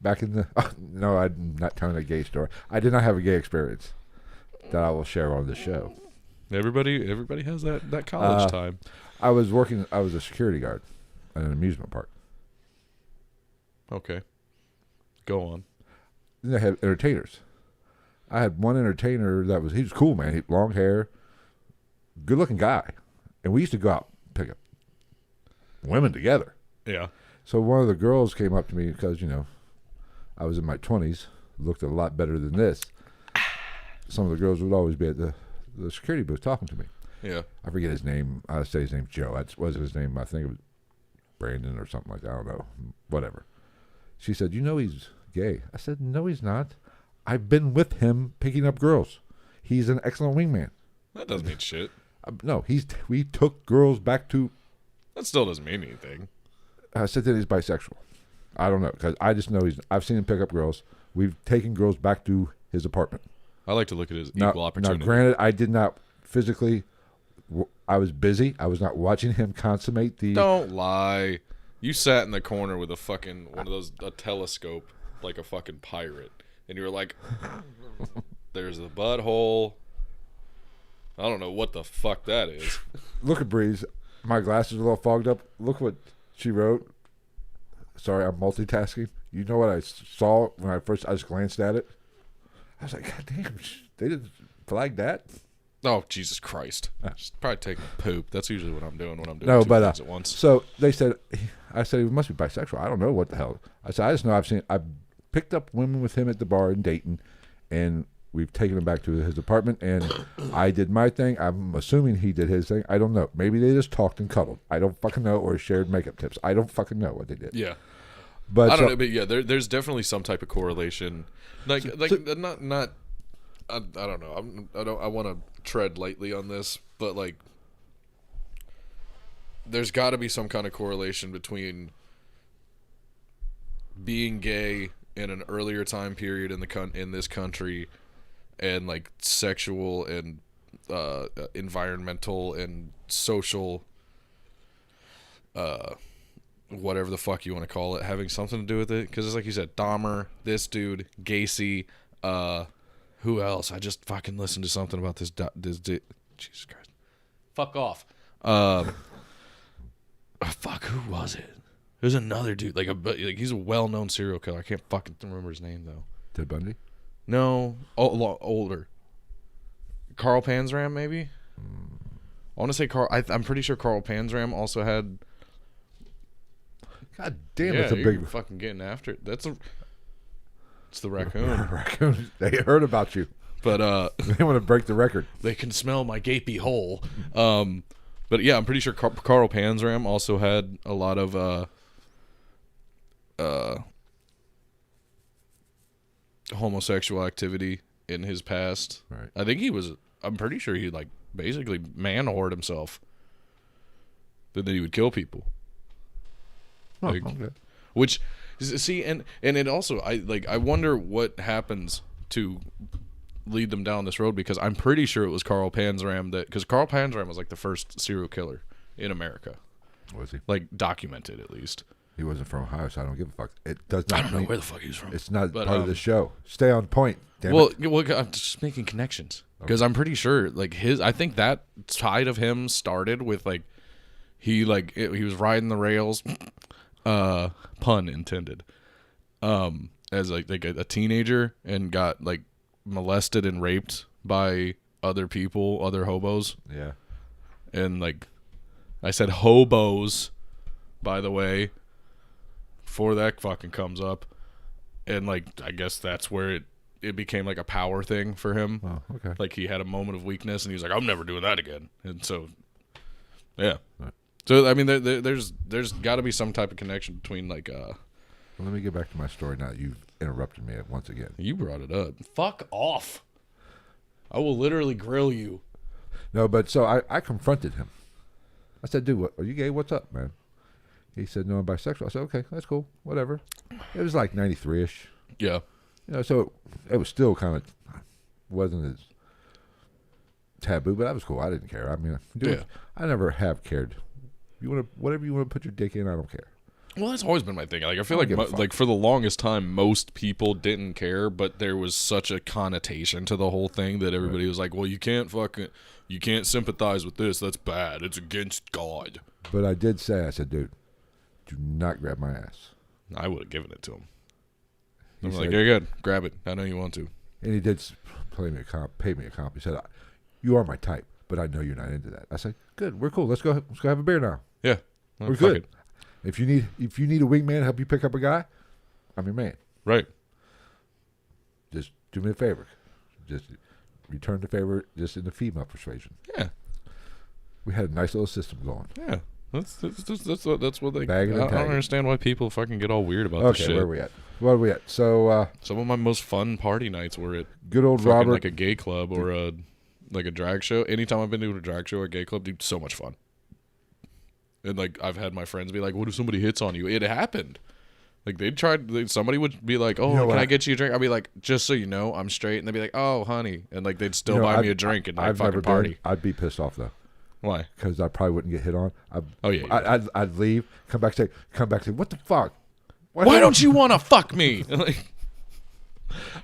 A: Back in the no, I'm not telling a gay story. I did not have a gay experience that I will share on the show.
B: Everybody has that college time.
A: I was a security guard at an amusement park.
B: Okay. Go on.
A: Then they had entertainers. I had one entertainer he was cool, man. He had long hair, good looking guy. And we used to go out and pick up women together.
B: Yeah.
A: So one of the girls came up to me because, I was in my 20s, looked a lot better than this. Some of the girls would always be at the security booth talking to me.
B: Yeah.
A: I forget his name. I say his name's Joe. That was his name. I think it was Brandon or something like that. I don't know. Whatever. She said, he's gay. I said, no, he's not. I've been with him picking up girls. He's an excellent wingman.
B: That doesn't mean shit.
A: No, we took girls back to...
B: That still doesn't mean anything.
A: I said that he's bisexual. I don't know, because I just know I've seen him pick up girls. We've taken girls back to his apartment.
B: I like to look at his equal opportunity.
A: Now, granted, I did not physically... I was busy. I was not watching him consummate the...
B: Don't lie. You sat in the corner with a telescope, like a fucking pirate. And you were like, there's the butthole. I don't know what the fuck that is.
A: Look at Breeze. My glasses are a little fogged up. Look what she wrote. Sorry, I'm multitasking. You know what I saw when I just glanced at it? I was like, God damn, they didn't flag that?
B: Oh, Jesus Christ. Just probably taking a poop. That's usually what I'm doing when I'm doing two things at once.
A: So I said, he must be bisexual. I don't know what the hell. I said, I just know I've picked up women with him at the bar in Dayton, and we've taken him back to his apartment, and I did my thing. I'm assuming he did his thing. I don't know. Maybe they just talked and cuddled. I don't fucking know, or shared makeup tips. I don't fucking know what they did.
B: Yeah. But I don't know, but yeah, there's definitely some type of correlation. Not I don't know. I want to tread lightly on this, but like there's got to be some kind of correlation between being gay in an earlier time period in this country and like sexual and environmental and social whatever the fuck you want to call it, having something to do with it. Because it's like you said, Dahmer, this dude, Gacy, who else? I just fucking listened to something about this Jesus Christ. Fuck off. Fuck, who was it? There's another dude, like he's a well-known serial killer. I can't fucking remember his name though.
A: Ted Bundy?
B: No, older. Carl Panzram, maybe. I want to say Carl. I'm pretty sure Carl Panzram also had.
A: God damn, that's a big.
B: Fucking getting after it. It's the raccoon.
A: Raccoon. They heard about you,
B: but
A: they want to break the record.
B: They can smell my gapy hole. But yeah, I'm pretty sure Carl Panzram also had a lot of homosexual activity in his past.
A: Right.
B: I think I'm pretty sure he like basically man-whored himself. Then he would kill people.
A: Oh, okay.
B: Which, see, and it also, I wonder what happens to lead them down this road, because I'm pretty sure it was Carl Panzram because Carl Panzram was like the first serial killer in America.
A: Was he?
B: Like documented at least.
A: He wasn't from Ohio, so I don't give a fuck. It does not.
B: I don't know where the fuck he was from.
A: It's not part of the show. Stay on point. Damn
B: well,
A: it.
B: I'm just making connections because I'm pretty sure like I think that side of him started with like he was riding the rails, pun intended, as like a teenager and got like molested and raped by other people, other hobos.
A: Yeah.
B: And like I said hobos, by the way, before that fucking comes up. And like I guess that's where it became like a power thing for him.
A: Oh, okay.
B: Like he had a moment of weakness and he was like, I'm never doing that again. And so yeah.
A: Right.
B: So I mean there's got to be some type of connection between like
A: Well, let me get back to my story now that you've interrupted me once again.
B: You brought it up. Fuck off. I will literally grill you.
A: No, but so I confronted him. I said, dude, are you gay? What's up, man? He said, no, I'm bisexual. I said, okay, that's cool. Whatever. It was like 93-ish.
B: Yeah.
A: So it was still kind of, wasn't as taboo, but that was cool. I didn't care. I mean, dude, I never have cared. Whatever you want to put your dick in, I don't care.
B: Well, that's always been my thing. Like, I feel like for the longest time, most people didn't care, but there was such a connotation to the whole thing that everybody was like, well, you can't sympathize with this. That's bad. It's against God.
A: But I did say, I said, dude, do not grab my ass.
B: I would have given it to him. I'm like, you're good. Grab it. I know you want to.
A: And he did pay me a comp. He said, you are my type, but I know you're not into that. I said, good. We're cool. Let's go have a beer now.
B: Yeah.
A: We're good. It. If you need a wingman to help you pick up a guy, I'm your man.
B: Right.
A: Just do me a favor. Just return the favor just in the female persuasion.
B: Yeah.
A: We had a nice little system going.
B: Yeah. That's what they.
A: I don't
B: understand why people fucking get all weird about this shit.
A: Okay, where are we at? So
B: some of my most fun party nights were at
A: good old Robert,
B: like a gay club or a drag show. Anytime I've been to a drag show or a gay club, dude, so much fun. And like I've had my friends be like, "What if somebody hits on you?" It happened. Like somebody would be like, "Oh, can I get you a drink?" I'd be like, "Just so you know, I'm straight." And they'd be like, "Oh, honey," and like they'd still buy me a drink and I'd fucking party.
A: I'd be pissed off though.
B: Why?
A: Because I probably wouldn't get hit on.
B: I'd
A: leave, come back, say, what the fuck?
B: Why don't you want to fuck me?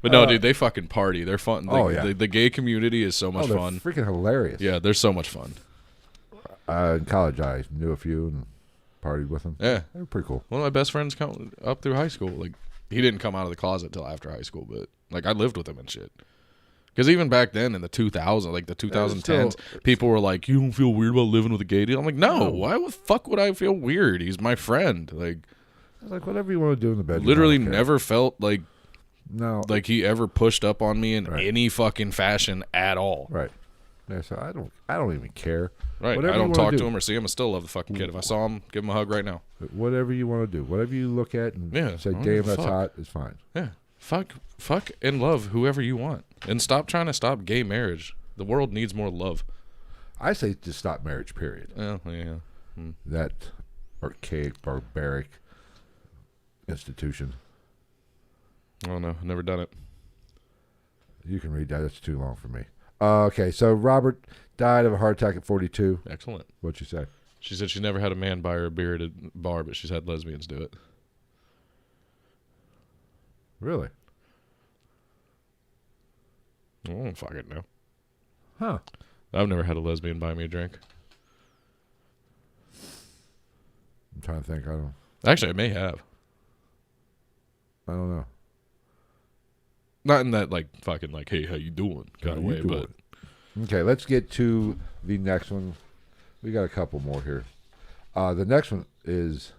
B: But no, dude, they fucking party. They're fun. Like, the gay community is so much fun.
A: Freaking hilarious.
B: Yeah, they're so much fun.
A: In college, I knew a few and partied with them.
B: Yeah,
A: they were pretty cool.
B: One of my best friends come up through high school. Like, he didn't come out of the closet till after high school, but like I lived with him and shit. Because even back then in the 2000s, like the 2010s, people were like, "You don't feel weird about living with a gay dude?" I'm like, "No, why the fuck would I feel weird? He's my friend." Like,
A: I was like, whatever you want to do in the bedroom.
B: Literally never felt like he ever pushed up on me in any fucking fashion at all.
A: Right. Yeah, so I don't even care.
B: Right.
A: Whatever
B: I don't talk to him or see him. I still love the fucking kid. If I saw him, give him a hug right now.
A: Whatever you want to do. Whatever you look at and say, damn, that's hot, it's fine.
B: Yeah. Fuck and love whoever you want. And stop trying to stop gay marriage. The world needs more love.
A: I say just stop marriage, period.
B: Yeah.
A: That archaic, barbaric institution.
B: Oh, no. I've never done it.
A: You can read that. That's too long for me. Okay, so Robert died of a heart attack at 42.
B: Excellent.
A: What'd she say?
B: She said she's never had a man buy her a beer at a bar, but she's had lesbians do it.
A: Really?
B: I don't fucking know.
A: Huh.
B: I've never had a lesbian buy me a drink.
A: I'm trying to think.
B: Actually, I may have.
A: I don't know.
B: Not in that, like, fucking, like, hey, how you doing kind of way, but...
A: Okay, let's get to the next one. We got a couple more here. The next one is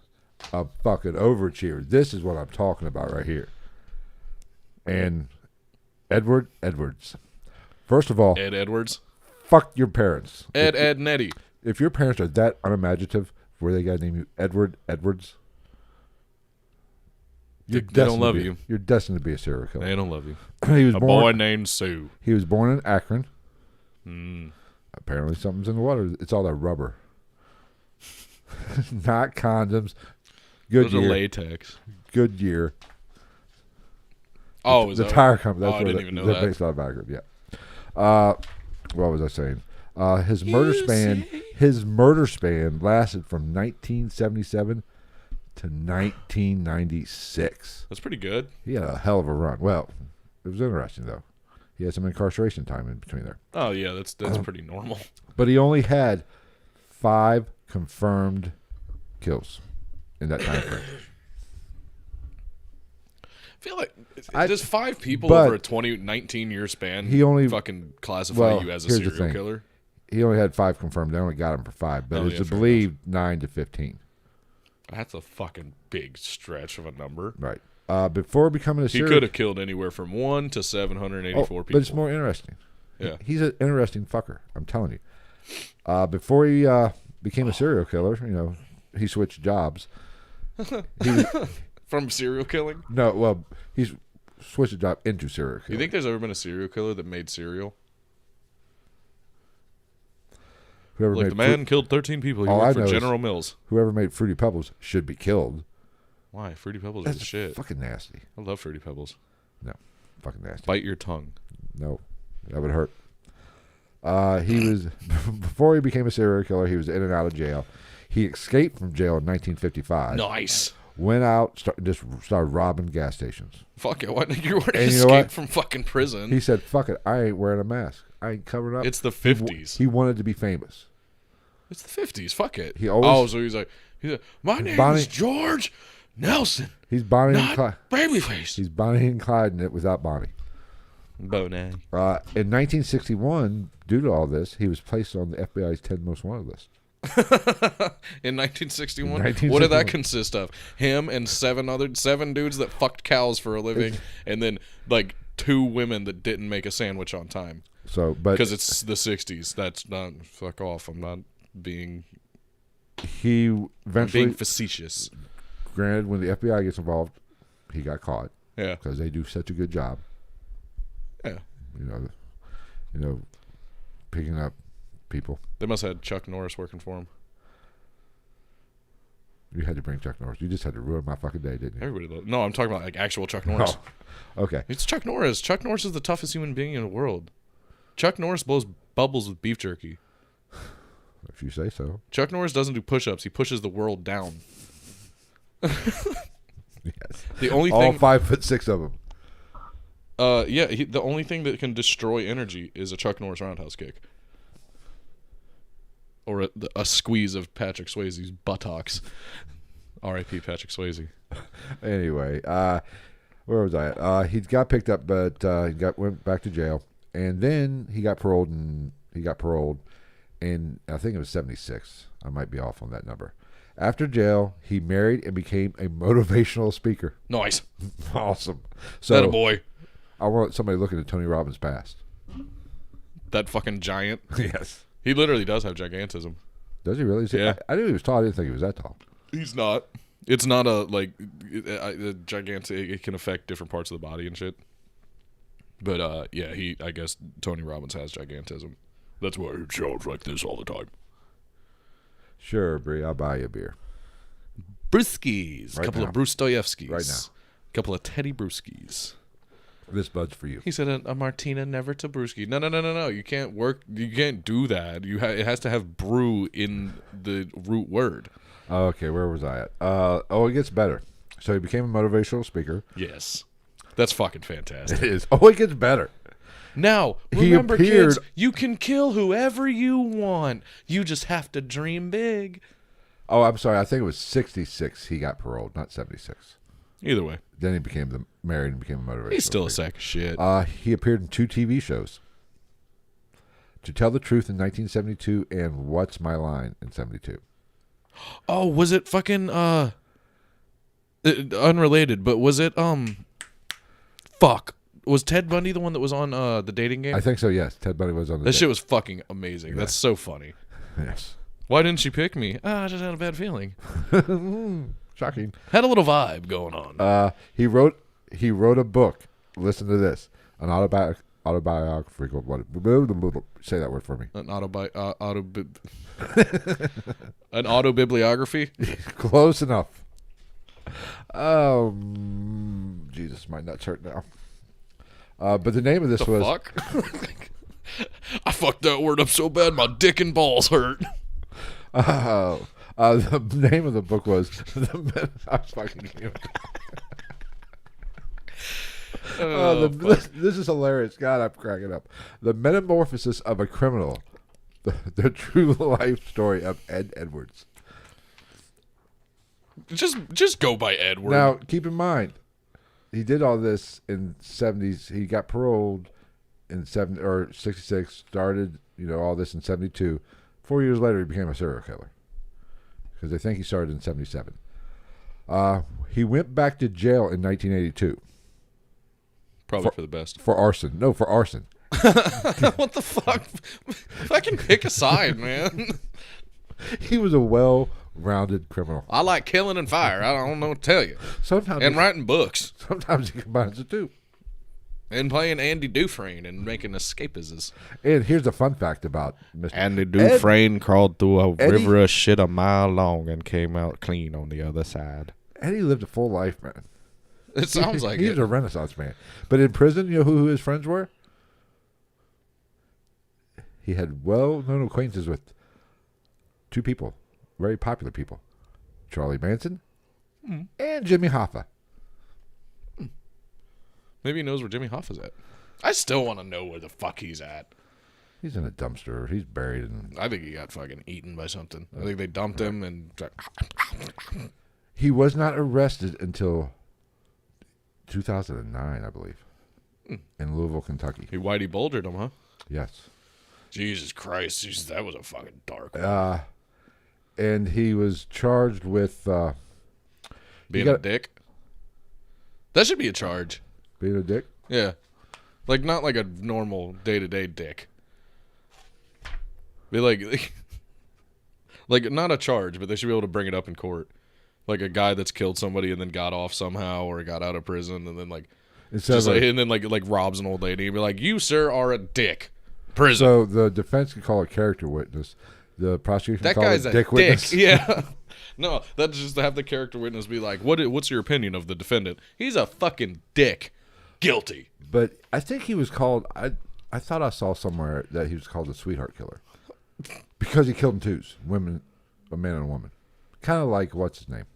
A: a fucking overachiever. This is what I'm talking about right here. And Edward Edwards. First of all...
B: Ed Edwards?
A: Fuck your parents.
B: Ed and Eddie.
A: If your parents are that unimaginative where they got to name you Edward Edwards...
B: They don't love you.
A: You're destined to be a serial killer.
B: They don't love you.
A: He was
B: a boy named Sue.
A: He was born in Akron.
B: Mm.
A: Apparently something's in the water. It's all that rubber. Not condoms. Good year.
B: Latex.
A: Good year.
B: Oh,
A: the tire company. That's
B: I didn't even know that.
A: Based out of Akron, yeah. What was I saying? His murder span lasted from 1977 to 1996.
B: That's pretty good.
A: He had a hell of a run. Well, it was interesting though. He had some incarceration time in between there.
B: Oh yeah, that's pretty normal.
A: But he only had 5 confirmed kills in that time frame.
B: I feel like just 5 people over a 19-year span.
A: He only
B: fucking classify you as a serial killer.
A: He only had 5 confirmed. They only got him for 5, but it's believed 9 to 15.
B: That's a fucking big stretch of a number.
A: Right. Before becoming a serial...
B: He could have killed anywhere from 1 to 784 people.
A: But it's more interesting.
B: Yeah.
A: He's an interesting fucker, I'm telling you. Before he became a serial killer, he switched jobs.
B: From serial killing?
A: No, well, he's switched the job into serial killing.
B: You think there's ever been a serial killer that made cereal? Like the man killed 13 people. He worked for General Mills.
A: Whoever made Fruity Pebbles should be killed.
B: Why? Fruity Pebbles
A: That's
B: is shit.
A: Fucking nasty.
B: I love Fruity Pebbles.
A: No, fucking nasty.
B: Bite your tongue.
A: No, that would hurt. He was before he became a serial killer. He was in and out of jail. He escaped from jail in 1955.
B: Nice.
A: Went out, just started robbing gas stations.
B: Fuck it. Why did you escape from fucking prison?
A: He said, "Fuck it. I ain't wearing a mask. I ain't covering up."
B: It's the 50s.
A: He wanted to be famous.
B: It's the 50s. Fuck it.
A: So
B: he's like, my name is George Nelson.
A: He's Bonnie and
B: not
A: Clyde.
B: Babyface.
A: He's Bonnie and Clyde in it without Bonnie.
B: Bonnie.
A: In 1961, due to all this, he was placed on the FBI's 10 most wanted list.
B: In 1961? What did that consist of? Him and seven dudes that fucked cows for a living, and then like 2 women that didn't make a sandwich on time.
A: So, but
B: because it's the 60s, that's not fuck off. I'm not being.
A: He eventually
B: being facetious.
A: Granted, when the FBI gets involved, he got caught.
B: Yeah,
A: because they do such a good job.
B: Yeah,
A: you know, picking up people.
B: They must have had Chuck Norris working for him.
A: You had to bring Chuck Norris. You just had to ruin my fucking day, didn't you?
B: Everybody loves. No, I'm talking about like actual Chuck Norris.
A: Oh, okay.
B: It's Chuck Norris. Chuck Norris is the toughest human being in the world. Chuck Norris blows bubbles with beef jerky.
A: If you say so.
B: Chuck Norris doesn't do push-ups. He pushes the world down.
A: Yes.
B: The only
A: all
B: thing,
A: 5'6" of them.
B: Yeah. The only thing that can destroy energy is a Chuck Norris roundhouse kick, or a squeeze of Patrick Swayze's buttocks. R.I.P. Patrick Swayze.
A: Anyway, where was I at? He got picked up, but went back to jail, and then he got paroled, and I think it was 76. I might be off on that number. After jail, he married and became a motivational speaker.
B: Nice.
A: Awesome. So,
B: that a boy.
A: I want somebody looking at Tony Robbins' past.
B: That fucking giant.
A: Yes.
B: He literally does have gigantism.
A: Does he really?
B: Yeah.
A: I knew he was tall. I didn't think he was that tall.
B: He's not. It's not a gigantic. It can affect different parts of the body and shit. But yeah, I guess Tony Robbins has gigantism. That's why he sounds like this all the time.
A: Sure, Bree, I'll buy you a beer.
B: Brewskis. A couple of Bruce Dostoevskis.
A: Right now.
B: A couple of Teddy Brewskis.
A: This bud's for you.
B: He said a Martina, never to brewski. No. You can't do that. It has to have brew in the root word.
A: Okay, where was I at? It gets better. So he became a motivational speaker.
B: Yes. That's fucking fantastic.
A: It is. Oh, it gets better.
B: Now, remember, kids, you can kill whoever you want. You just have to dream big.
A: Oh, I'm sorry. I think it was 66 he got paroled, not 76.
B: Either way.
A: Then he became married and became a motivational
B: He's still
A: speaker.
B: a sack of shit.
A: He appeared in 2 TV shows. To Tell the Truth in 1972 and What's My Line in 72.
B: Oh, was it fucking unrelated, but was it fuck. Was Ted Bundy the one that was on the dating game?
A: I think so, yes. Ted Bundy was on the
B: That shit was fucking amazing. Yeah. That's so funny.
A: Yes.
B: Why didn't she pick me? I just had a bad feeling.
A: Shocking.
B: Had a little vibe going on.
A: He wrote a book. Listen to this. An autobiographical. Say that word for me.
B: An an autobibliography?
A: Close enough. Oh, Jesus, my nuts hurt now. But the name of this was...
B: Fuck? I fucked that word up so bad my dick and balls hurt.
A: The name of the book was... I fucking can't. This is hilarious. God, I'm cracking up. The Metamorphosis of a Criminal. The true life story of Ed Edwards.
B: Just go by Edward.
A: Now, keep in mind, he did all this in 70s. He got paroled in 66, started, all this in 72. 4 years later, he became a serial killer. Because they think he started in 77. He went back to jail in 1982.
B: Probably for the best.
A: For arson. No, for arson.
B: What the fuck? Fucking pick a side, man.
A: He was a rounded criminal.
B: I like killing and fire. I don't know what to tell you.
A: Sometimes
B: and writing books.
A: Sometimes he combines the two.
B: And playing Andy Dufresne and making escapisms.
A: And here's a fun fact about Mr.
B: Andy Dufresne crawled through a river of shit a mile long and came out clean on the other side.
A: Eddie lived a full life, man.
B: It sounds like
A: He's a Renaissance man. But in prison, you know who his friends were? He had well-known acquaintances with two people, very popular people. Charlie Manson and Jimmy Hoffa.
B: Maybe he knows where Jimmy Hoffa's at. I still want to know where the fuck he's at.
A: He's in a dumpster. He's buried in...
B: I think he got fucking eaten by something. I think they dumped him and...
A: He was not arrested until 2009, I believe, in Louisville, Kentucky.
B: He Whitey Bulgered him, huh?
A: Yes.
B: Jesus Christ. Jesus, that was a fucking dark
A: one. And he was charged with...
B: being a dick? That should be a charge.
A: Being a dick?
B: Yeah. Like, not like a normal day-to-day dick. Be like... like, not a charge, but they should be able to bring it up in court. Like a guy that's killed somebody and then got off somehow or got out of prison and then, like... and then, like robs an old lady and be like, you, sir, are a dick. Prison.
A: So the defense can call a character witness. The prosecution can call it a dick witness.
B: Yeah. No, that's just to have the character witness be like, what's your opinion of the defendant? He's a fucking dick. Guilty.
A: But I think he was called... I thought I saw somewhere that he was called the sweetheart killer. Because he killed in twos. Women, a man and a woman. Kind of like, what's his name?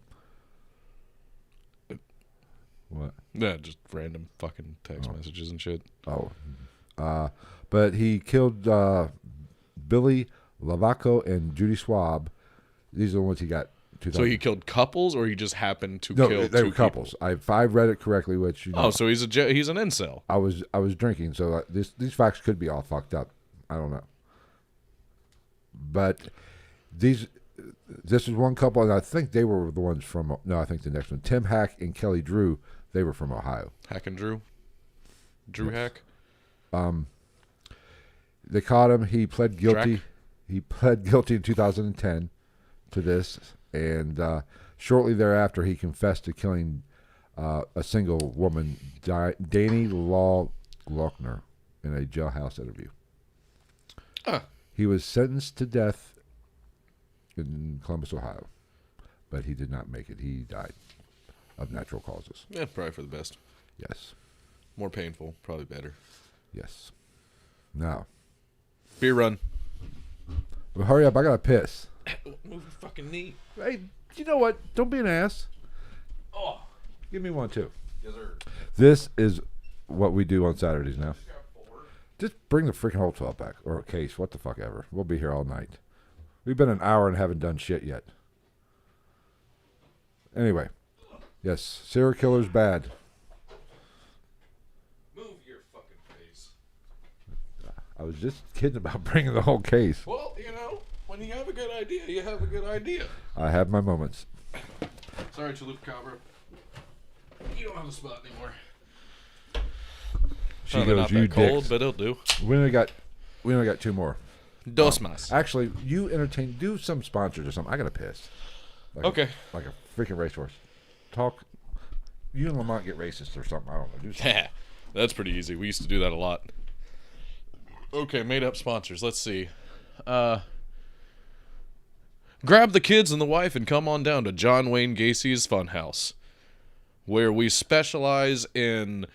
A: What?
B: Yeah, just random fucking text messages and shit.
A: Oh. But he killed Billy Lavaco and Judy Schwab. These are the ones he got.
B: So he killed couples, or he just happened to kill two
A: they were couples.
B: People?
A: If I read it correctly, which you know,
B: so he's an incel.
A: I was drinking, so these facts could be all fucked up. I don't know. But this is one couple, and I think they were the ones from. No, I think the next one, Tim Hack and Kelly Drew, they were from Ohio.
B: Hack and Drew. Drew Hack.
A: They caught him. He pled guilty. Drac? He pled guilty in 2010 to this, and shortly thereafter, he confessed to killing a single woman, Danny Law Glockner, in a jailhouse interview. He was sentenced to death in Columbus, Ohio, but he did not make it. He died of natural causes.
B: Yeah, probably for the best.
A: Yes.
B: More painful, probably better.
A: Yes. Now.
B: Beer run.
A: Well, hurry up. I got to piss.
B: Move your fucking knee.
A: Hey, you know what? Don't be an ass.
B: Oh.
A: Give me one, too.
B: Yes, sir.
A: This is what we do on Saturdays now. Just bring the freaking whole 12 back. Or a case. What the fuck ever. We'll be here all night. We've been an hour and haven't done shit yet. Anyway. Yes. Serial killer's bad.
B: Move your fucking face.
A: I was just kidding about bringing the whole case.
B: Well, you know, when you have a good idea, you have a good idea.
A: I have my moments.
B: Sorry, Chupacabra. You don't have a spot anymore.
A: She goes,
B: not
A: you
B: that cold,
A: dicks.
B: but it'll do.
A: We only got two more.
B: Dos más.
A: Actually, you entertain. Do some sponsors or something. I got to piss.
B: Okay.
A: Like a freaking racehorse. Talk. You and Lamont get racist or something. I don't know. Do something.
B: Yeah, that's pretty easy. We used to do that a lot. Okay, made up sponsors. Let's see. Grab the kids and the wife and come on down to John Wayne Gacy's Funhouse, where we specialize in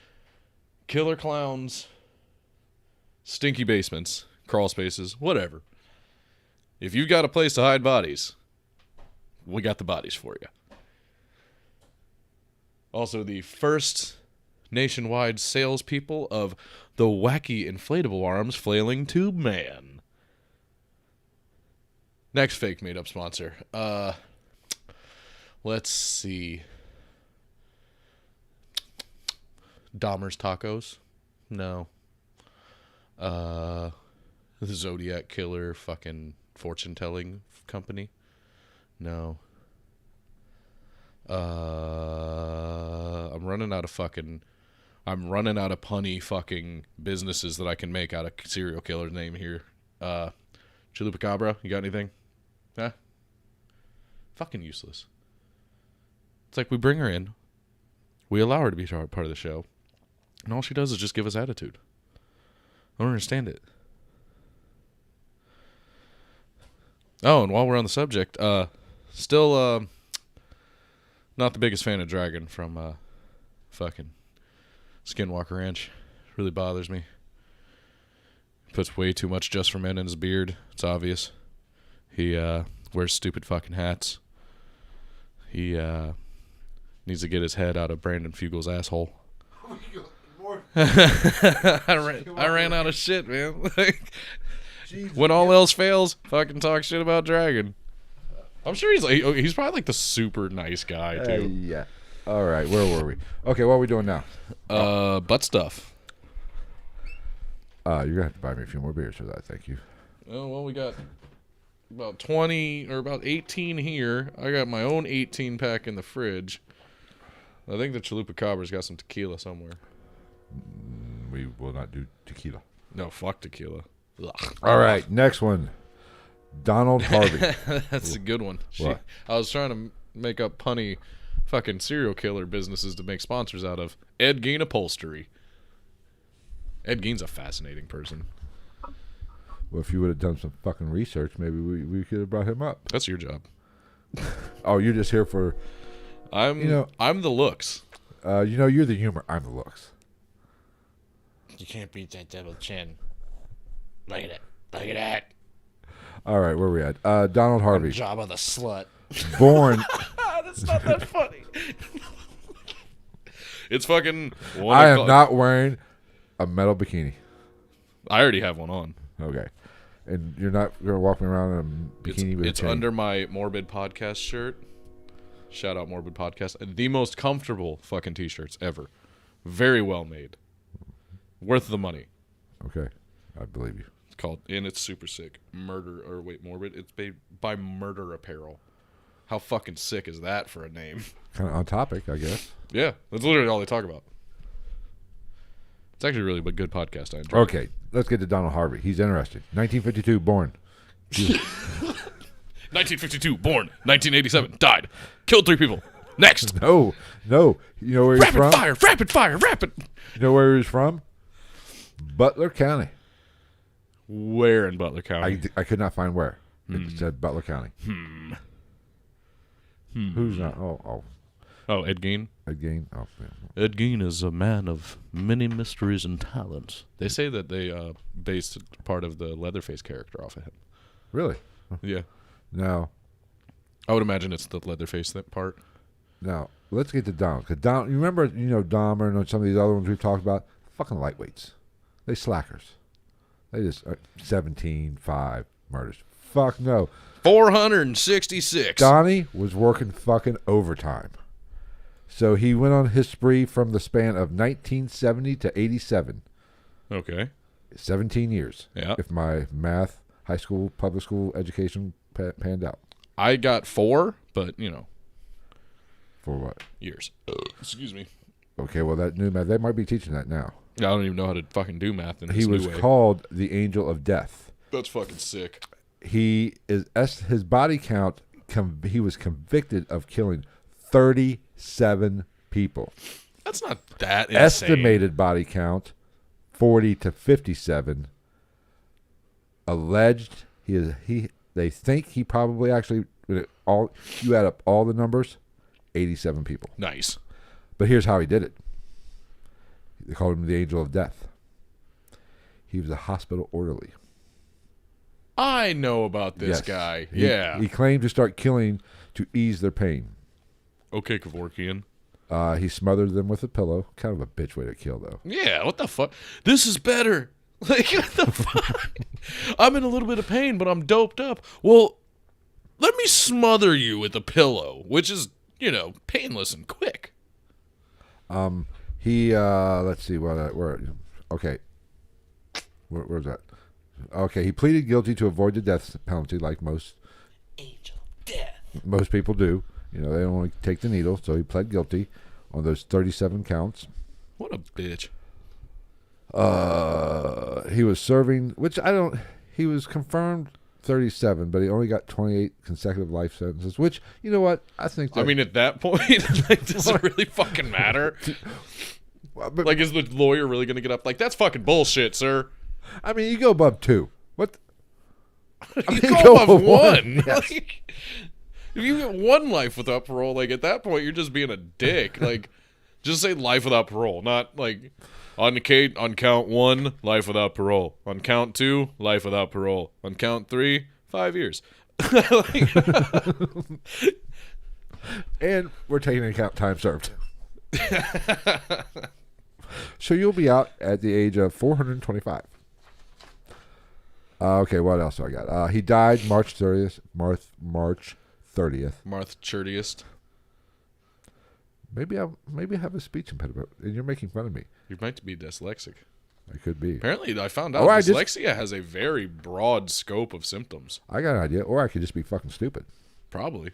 B: killer clowns, stinky basements, crawl spaces, whatever. If you got a place to hide bodies, we got the bodies for you. Also, the first nationwide salespeople of the wacky inflatable arms flailing tube man. Next fake made-up sponsor. Let's see. Dahmer's Tacos? No. The Zodiac Killer fucking fortune-telling company? No. I'm running out of punny fucking businesses that I can make out of serial killer's name here. Chupacabra, you got anything? Huh? Fucking useless. It's like we bring her in, we allow her to be part of the show, and all she does is just give us attitude. I don't understand it. Oh, and while we're on the subject, still not the biggest fan of Dragon from fucking Skinwalker Ranch. Really bothers me. Puts way too much Just for Men in his beard. It's obvious. He wears stupid fucking hats. He needs to get his head out of Brandon Fugel's asshole. I ran out of shit, man. When all else fails, fucking talk shit about Dragon. I'm sure he's probably like the super nice guy too.
A: Yeah. All right, where were we? Okay, what are we doing now?
B: Butt stuff.
A: You're gonna have to buy me a few more beers for that. Thank you.
B: Oh well, we got about 20 or about 18 here. I got my own 18 pack in the fridge. I think the Chalupa Cabra's got some tequila somewhere.
A: We will not do tequila.
B: No, fuck tequila. Ugh.
A: All right, next one. Donald Harvey.
B: That's a good one.
A: What?
B: I was trying to make up punny fucking serial killer businesses to make sponsors out of. Ed Gein Upholstery. Ed Gein's a fascinating person.
A: Well, if you would have done some fucking research, maybe we could have brought him up.
B: That's your job.
A: Oh, you're just here for...
B: I'm the looks.
A: You're the humor. I'm the looks.
B: You can't beat that double chin. Look at it. Look at that.
A: All right, where are we at? Donald Harvey.
B: Job of the slut.
A: Born.
B: That's not that funny. It's fucking...
A: I am not wearing a metal bikini.
B: I already have one on.
A: Okay. And you're not going to walk me around in a bikini with a
B: It's
A: chain?
B: under my Morbid Podcast shirt. Shout out Morbid Podcast. The most comfortable fucking t-shirts ever. Very well made. Worth the money.
A: Okay. I believe you.
B: It's called, and it's super sick. Morbid. It's made by Murder Apparel. How fucking sick is that for a name?
A: Kind of on topic, I guess.
B: Yeah. That's literally all they talk about. It's actually a really good podcast. I enjoy.
A: Okay. Let's get to Donald Harvey. He's interesting. 1952, born.
B: 1952, born. 1987, died. Killed 3 people. Next.
A: No. You know where he's from?
B: Rapid fire.
A: You know where he's from? Butler County.
B: Where in Butler County?
A: I could not find where. It said Butler County. Who's not?
B: Oh, Ed Gein?
A: Ed Gein? Oh, yeah.
B: Ed Gein is a man of many mysteries and talents. They say that they based part of the Leatherface character off of him.
A: Really?
B: Yeah.
A: Now,
B: I would imagine it's the Leatherface part.
A: Now, let's get to Donald. Because Donald, you remember, Dahmer and some of these other ones we've talked about? Fucking lightweights. They slackers. They just 17, 5 murders. Fuck no.
B: 466.
A: Donnie was working fucking overtime. So he went on his spree from the span of 1970 to 87.
B: Okay.
A: 17 years.
B: Yeah.
A: If my math, high school, public school education panned out.
B: I got 4, but,
A: For what?
B: years. Excuse me.
A: Okay, well, that new math, they might be teaching that now.
B: I don't even know how to fucking do math in this
A: He
B: new
A: was
B: way.
A: called the Angel of Death.
B: That's fucking sick.
A: His body count, he was convicted of killing 37 people.
B: That's not that insane.
A: Estimated body count, 40 to 57. Alleged, they think he probably actually, you add up all the numbers, 87 people.
B: Nice.
A: But here's how he did it. They called him the Angel of Death. He was a hospital orderly.
B: I know about this guy. Yeah.
A: He claimed to start killing to ease their pain.
B: Okay, Kevorkian.
A: He smothered them with a pillow. Kind of a bitch way to kill, though.
B: Yeah, what the fuck? This is better. Like, what the fuck? I'm in a little bit of pain, but I'm doped up. Well, let me smother you with a pillow, which is, painless and quick.
A: Let's see, okay. Where's that? Okay, he pleaded guilty to avoid the death penalty like most
B: Angel death.
A: Most people do. They don't want to take the needle, so he pled guilty on those 37 counts.
B: What a bitch.
A: He was serving, he was confirmed 37, but he only got 28 consecutive life sentences, which, you know what? I think that...
B: I mean, at that point, like, does it really fucking matter?
A: But,
B: like, is the lawyer really going to get up? Like, that's fucking bullshit, sir.
A: I mean, you go above 2. What?
B: You go above 1.
A: Yes.
B: Like, if you get 1 life without parole, like, at that point, you're just being a dick. Like, just say life without parole, not, like, on count 1, life without parole. On count 2, life without parole. On count 3, 5 years.
A: And we're taking into account time served. So you'll be out at the age of 425. Okay, what else do I got? He died March 30th. March 30th.
B: Marth Churtiest.
A: Maybe I have a speech impediment, and you're making fun of me.
B: You might be dyslexic.
A: I could be.
B: Apparently, I found out dyslexia has a very broad scope of symptoms.
A: I got an idea, or I could just be fucking stupid.
B: Probably.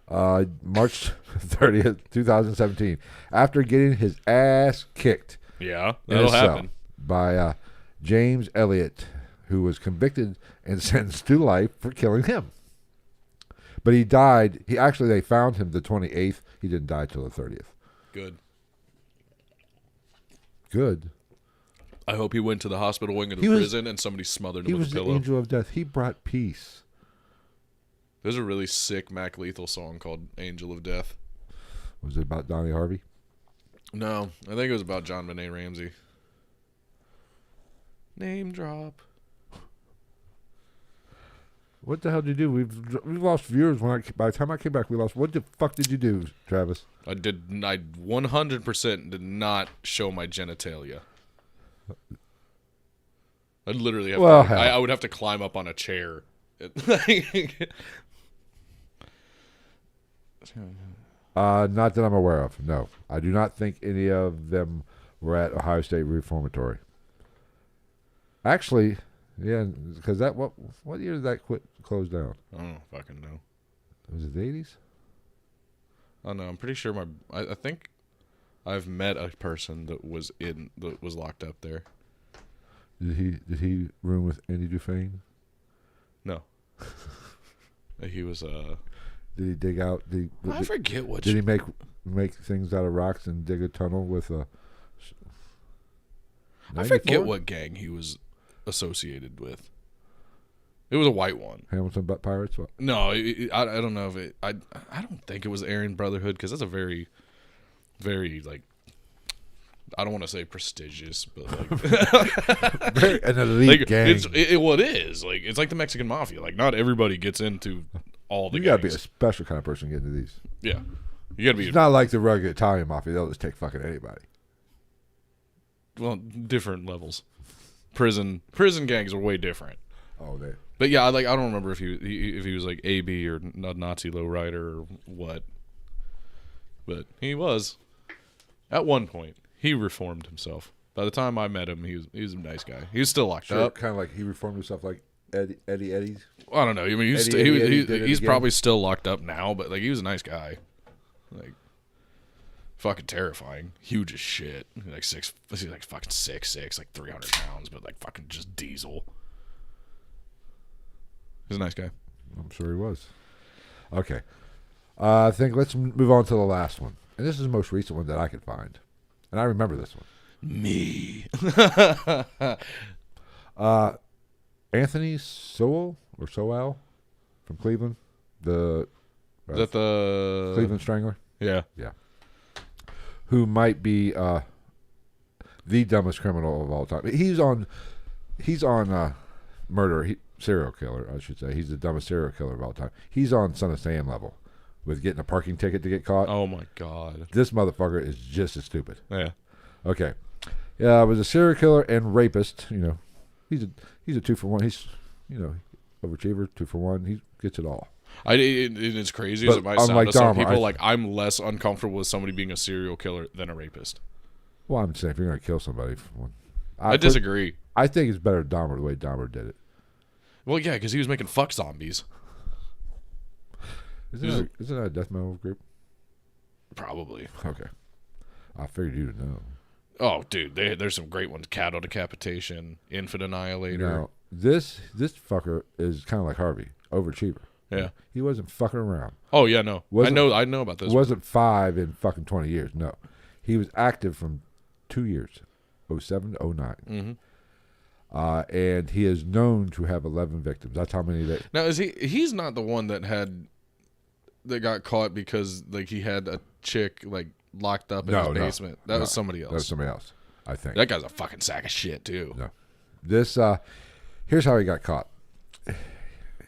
A: March 30th, 2017. After getting his ass kicked.
B: Yeah, that'll happen.
A: By James Elliott, who was convicted and sentenced to life for killing him. But he died. They found him the 28th. He didn't die till the 30th. Good.
B: I hope he went to the hospital wing of the prison and somebody smothered him with a pillow.
A: He was the angel of death. He brought peace.
B: There's a really sick Mac Lethal song called Angel of Death.
A: Was it about Donnie Harvey?
B: No, I think it was about John Benet Ramsey. Name drop.
A: What the hell did you do? We've lost viewers. By the time I came back, we lost. What the fuck did you do, Travis?
B: I 100% did not show my genitalia. I'd literally have I would have to climb up on a chair.
A: Not that I'm aware of. No, I do not think any of them were at Ohio State Reformatory. Actually, yeah, because what year did that close down?
B: I don't fucking know.
A: Was it the 80s?
B: Oh no, I'm pretty sure I think I've met a person that was locked up there.
A: Did he room with Andy Dufresne?
B: No. He was
A: Did he dig out the?
B: I forget what.
A: Did he make things out of rocks and dig a tunnel with a? 94?
B: I forget what gang he was associated with. It was a white one.
A: Hamilton Butt Pirates? What?
B: No, I don't know if it. I don't think it was Aryan Brotherhood because that's a very, very like. I don't want to say prestigious, but like
A: an elite gang.
B: It is like it's like the Mexican mafia. Like not everybody gets into all the.
A: You gotta be a special kind of person to get into these.
B: Yeah, you gotta be.
A: It's not like the rugged Italian mafia; they'll just take fucking anybody.
B: Well, different levels. Prison gangs are way different.
A: Oh, they.
B: But yeah, I don't remember if he was like AB or a Nazi lowrider or what. But he was at one point. He reformed himself. By the time I met him, he was a nice guy. He was still locked up.
A: Kind of like he reformed himself like Eddie's.
B: I don't know. I mean, he's probably still locked up now, but like he was a nice guy. Like fucking terrifying. Huge as shit. He's like fucking 6'6", like 300 pounds, but like fucking just diesel. He's a nice guy.
A: I'm sure he was. Okay. I think let's move on to the last one. And this is the most recent one that I could find. And I remember this one.
B: Me.
A: Anthony Sowell from Cleveland. Is
B: that the
A: Cleveland Strangler?
B: Yeah.
A: Yeah. Who might be the dumbest criminal of all time. He's on murder. Serial killer, I should say. He's the dumbest serial killer of all time. He's on Son of Sam level with getting a parking ticket to get caught.
B: Oh my God.
A: This motherfucker is just as stupid.
B: Yeah.
A: Okay. Yeah, I was a serial killer and rapist. You know, he's a 2-for-1. He's overachiever, 2-for-1. He gets it all.
B: It's crazy as it might sound to some people. Like I'm less uncomfortable with somebody being a serial killer than a rapist.
A: Well, I'm saying if you're gonna kill somebody,
B: I disagree.
A: I think it's better Dahmer the way Dahmer did it.
B: Well, yeah, because he was making fuck zombies.
A: Isn't that a death metal group?
B: Probably.
A: Okay. I figured you'd know.
B: Oh, dude, there's some great ones. Cattle Decapitation, Infant Annihilator.
A: Now, This fucker is kind of like Harvey, overachiever.
B: Yeah.
A: He wasn't fucking around.
B: Oh yeah, no. I know about this.
A: Wasn't 5 in fucking 20 years. No, he was active from 2 years, 07 to 09.
B: Mm-hmm.
A: And he is known to have 11 victims. That's how many they.
B: Now is he's not the one that got caught because like he had a chick like locked up in his basement. That was somebody else.
A: That was somebody else, I think.
B: That guy's a fucking sack of shit too.
A: No. This here's how he got caught.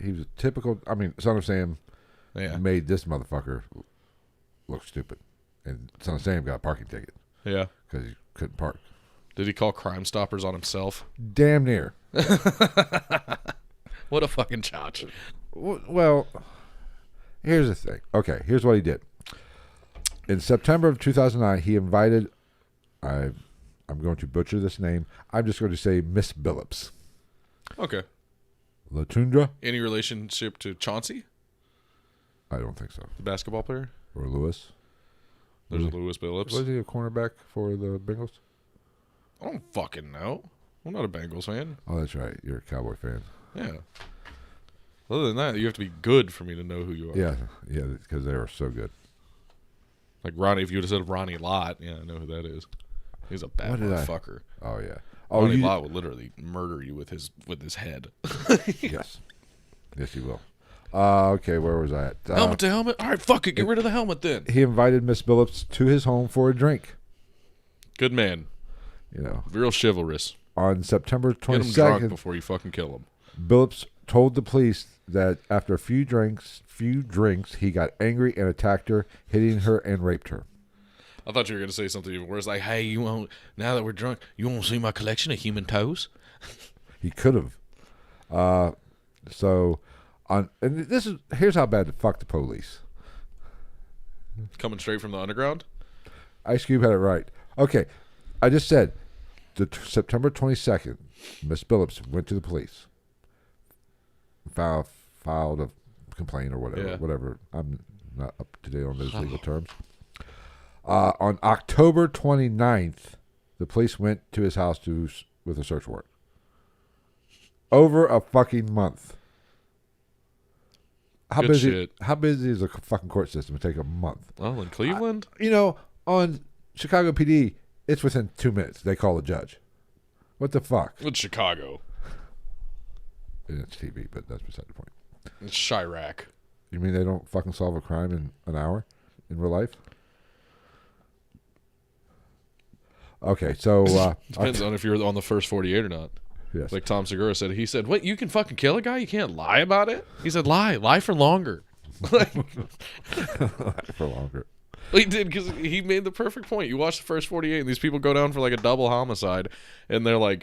A: He was a typical. I mean, Son of Sam made this motherfucker look stupid, and Son of Sam got a parking ticket.
B: Yeah,
A: because he couldn't park.
B: Did he call Crime Stoppers on himself?
A: Damn near.
B: What a fucking chotch.
A: Well, here's the thing. Okay, here's what he did. In September of 2009, he invited. I'm going to butcher this name. I'm just going to say Miss Billups.
B: Okay.
A: Latundra?
B: Any relationship to Chauncey?
A: I don't think so.
B: The basketball player?
A: Or Lewis?
B: There's a Lewis Billups.
A: Was he a cornerback for the Bengals?
B: I don't fucking know. I'm not a Bengals fan.
A: Oh, that's right. You're a Cowboy fan.
B: Yeah. Other than that, you have to be good for me to know who you are.
A: Yeah, because they were so good.
B: Like Ronnie, if you would have said Ronnie Lott, yeah, I know who that is. He's a bad motherfucker.
A: Oh, yeah.
B: Ronnie Lott would literally murder you with his head.
A: Yes. Yes, he will. Okay, where was I at?
B: Helmet to helmet? All right, fuck it. Get rid of the helmet then.
A: He invited Miss Billups to his home for a drink.
B: Good man.
A: You know.
B: Real chivalrous.
A: On September 22nd.
B: Get him drunk before you fucking kill him.
A: Billups told the police that after a few drinks, he got angry and attacked her, hitting her and raped her.
B: I thought you were going to say something even worse, like, hey, now that we're drunk, you want to see my collection of human toes?
A: He could have. Here's how bad the fuck the police.
B: Coming straight from the underground?
A: Ice Cube had it right. Okay, I just said, September 22nd, Miss Billups went to the police. Filed a complaint or whatever.
B: Yeah.
A: Whatever. I'm not up to date on those legal terms. On October 29th, the police went to his house with a search warrant. Over a fucking month. How busy is a fucking court system? It take a month.
B: Well, in Cleveland?
A: On Chicago PD, it's within 2 minutes. They call the judge. What the fuck?
B: It's Chicago.
A: And it's TV, but that's beside the point.
B: It's Chirac.
A: You mean they don't fucking solve a crime in an hour in real life? Okay, so
B: depends on if you're on the first 48 or not.
A: Yes.
B: Like Tom Segura said. He said, "What? You can fucking kill a guy? You can't lie about it?" He said, "Lie for longer."
A: For longer.
B: He did, because he made the perfect point. You watch the first 48, and these people go down for like a double homicide, and they'll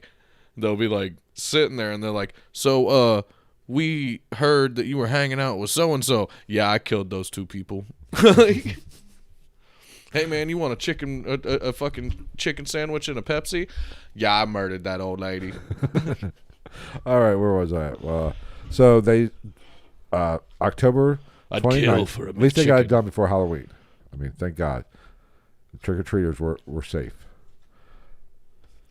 B: be like sitting there, and they're like, "So, we heard that you were hanging out with so and so." Yeah, I killed those two people. Hey man, you want a fucking chicken sandwich and a Pepsi? Yeah, I murdered that old lady.
A: All right, where was I at? So they October 29th. At least they got it done before Halloween. I mean, thank God. The trick-or-treaters were safe.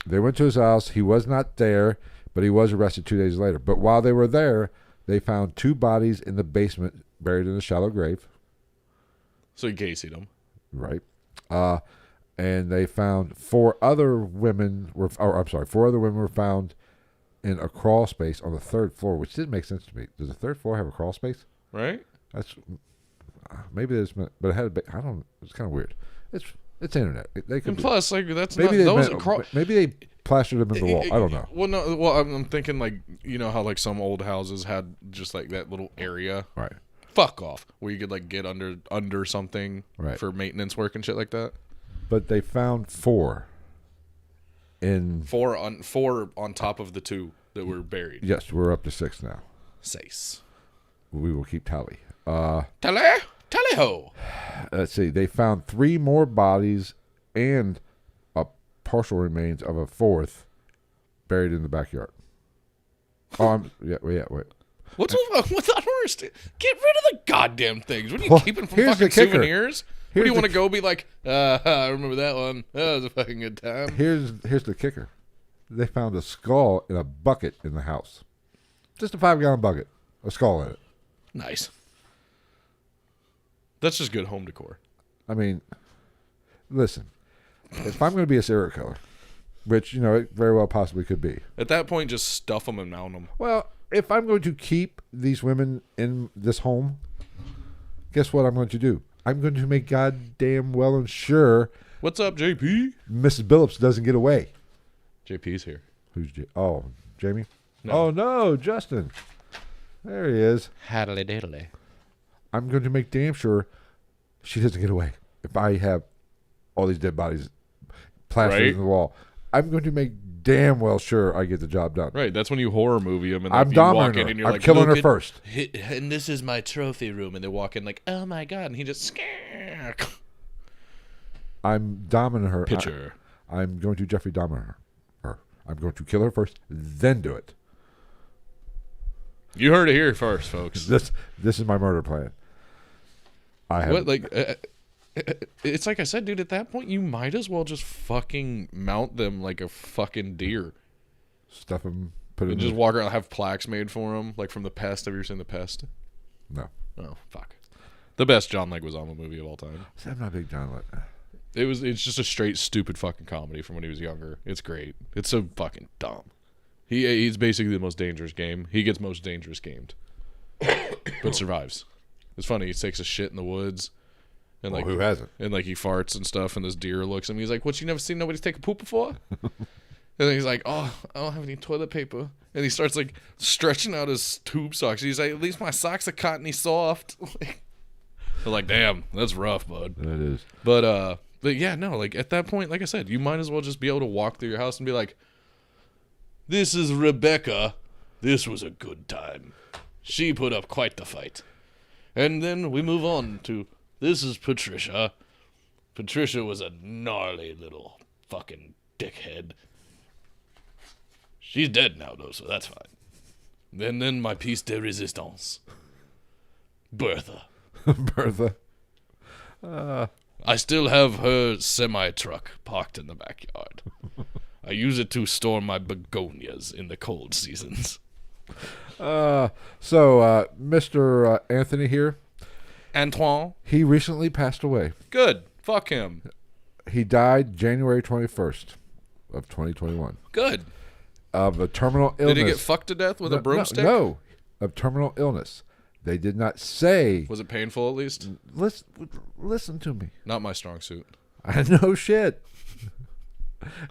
A: They went to his house. He was not there, but he was arrested 2 days later. But while they were there, they found 2 bodies in the basement buried in a shallow grave.
B: So he Casey'd them.
A: Right. And they found 4 other women were found in a crawl space on the 3rd floor, which didn't make sense to me. Does the 3rd floor have a crawl space?
B: Right.
A: That's maybe there's, but it had I don't. It's kind of weird. It's internet. They could.
B: And plus, like that's
A: maybe
B: not
A: maybe they plastered them in the wall. I don't know.
B: Well, no. Well, I'm thinking like how like some old houses had just like that little area.
A: Right.
B: Fuck off, where you could like get under something for maintenance work and shit like that.
A: But they found 4.
B: Four on top of the 2 that were buried.
A: Yes, we're up to 6 now.
B: 6.
A: We will keep tally.
B: Tally ho.
A: Let's see. They found 3 more bodies and a partial remains of a 4th buried in the backyard. Wait.
B: What's I don't understand. Get rid of the goddamn things. What are you keeping from fucking souvenirs? What do you want to go be like, I remember that one. That was a fucking good time.
A: Here's the kicker. They found a skull in a bucket in the house. Just a 5-gallon bucket. A skull in it.
B: Nice. That's just good home decor.
A: I mean, listen. If I'm going to be a serial killer, which, it very well possibly could be.
B: At that point, just stuff them and mount them.
A: Well, if I'm going to keep these women in this home, guess what I'm going to do? I'm going to make goddamn well and sure.
B: What's up, JP?
A: Mrs. Billups doesn't get away.
B: JP's here.
A: Who's Jamie?
B: No.
A: Oh, no, Justin. There he is.
B: Haddly diddly.
A: I'm going to make damn sure she doesn't get away. If I have all these dead bodies plastered in the wall, I'm going to make damn well sure I get the job done.
B: Right, that's when you horror movie them and
A: I'm
B: you walk
A: her.
B: in and you're
A: I'm
B: like,
A: killing her first.
B: And this is my trophy room, and they walk in like, oh my god, and he just
A: I'm dominating her.
B: Picture.
A: I'm going to Jeffrey Dahmer her. I'm going to kill her first, then do it.
B: You heard it here first, folks.
A: This is my murder plan.
B: It's like I said, dude, at that point, you might as well just fucking mount them like a fucking deer.
A: Stuff them, put it in.
B: And just walk around, have plaques made for them, like from The Pest. Have you ever seen The Pest?
A: No.
B: Oh, fuck. The best John Leguizamo movie of all time.
A: I'm not a big John Leguizamo.
B: It's just a straight stupid fucking comedy from when he was younger. It's great. It's so fucking dumb. He's basically the most dangerous game. He gets most dangerous gamed. But survives. It's funny. He takes a shit in the woods. And
A: who hasn't?
B: And like he farts and stuff, and this deer looks at him. He's like, "What? You never seen nobody take a poop before?" And then he's like, "Oh, I don't have any toilet paper." And he starts like stretching out his tube socks. He's like, "At least my socks are cottony soft." They're like, "Damn, that's rough, bud."
A: It is.
B: But yeah, no. Like at that point, like I said, you might as well just be able to walk through your house and be like, "This is Rebecca. This was a good time. She put up quite the fight." And then we move on to, this is Patricia. Patricia was a gnarly little fucking dickhead. She's dead now, though, so that's fine. And then my piece de resistance. Bertha.
A: Bertha.
B: I still have her semi-truck parked in the backyard. I use it to store my begonias in the cold seasons.
A: So Mr. Anthony here.
B: Antoine.
A: He recently passed away.
B: Good. Fuck him.
A: He died January 21st of 2021.
B: Good.
A: Of a terminal illness.
B: Did he get fucked to death with a broomstick?
A: No, of terminal illness. They did not say.
B: Was it painful at least?
A: Listen to me.
B: Not my strong suit.
A: I know shit.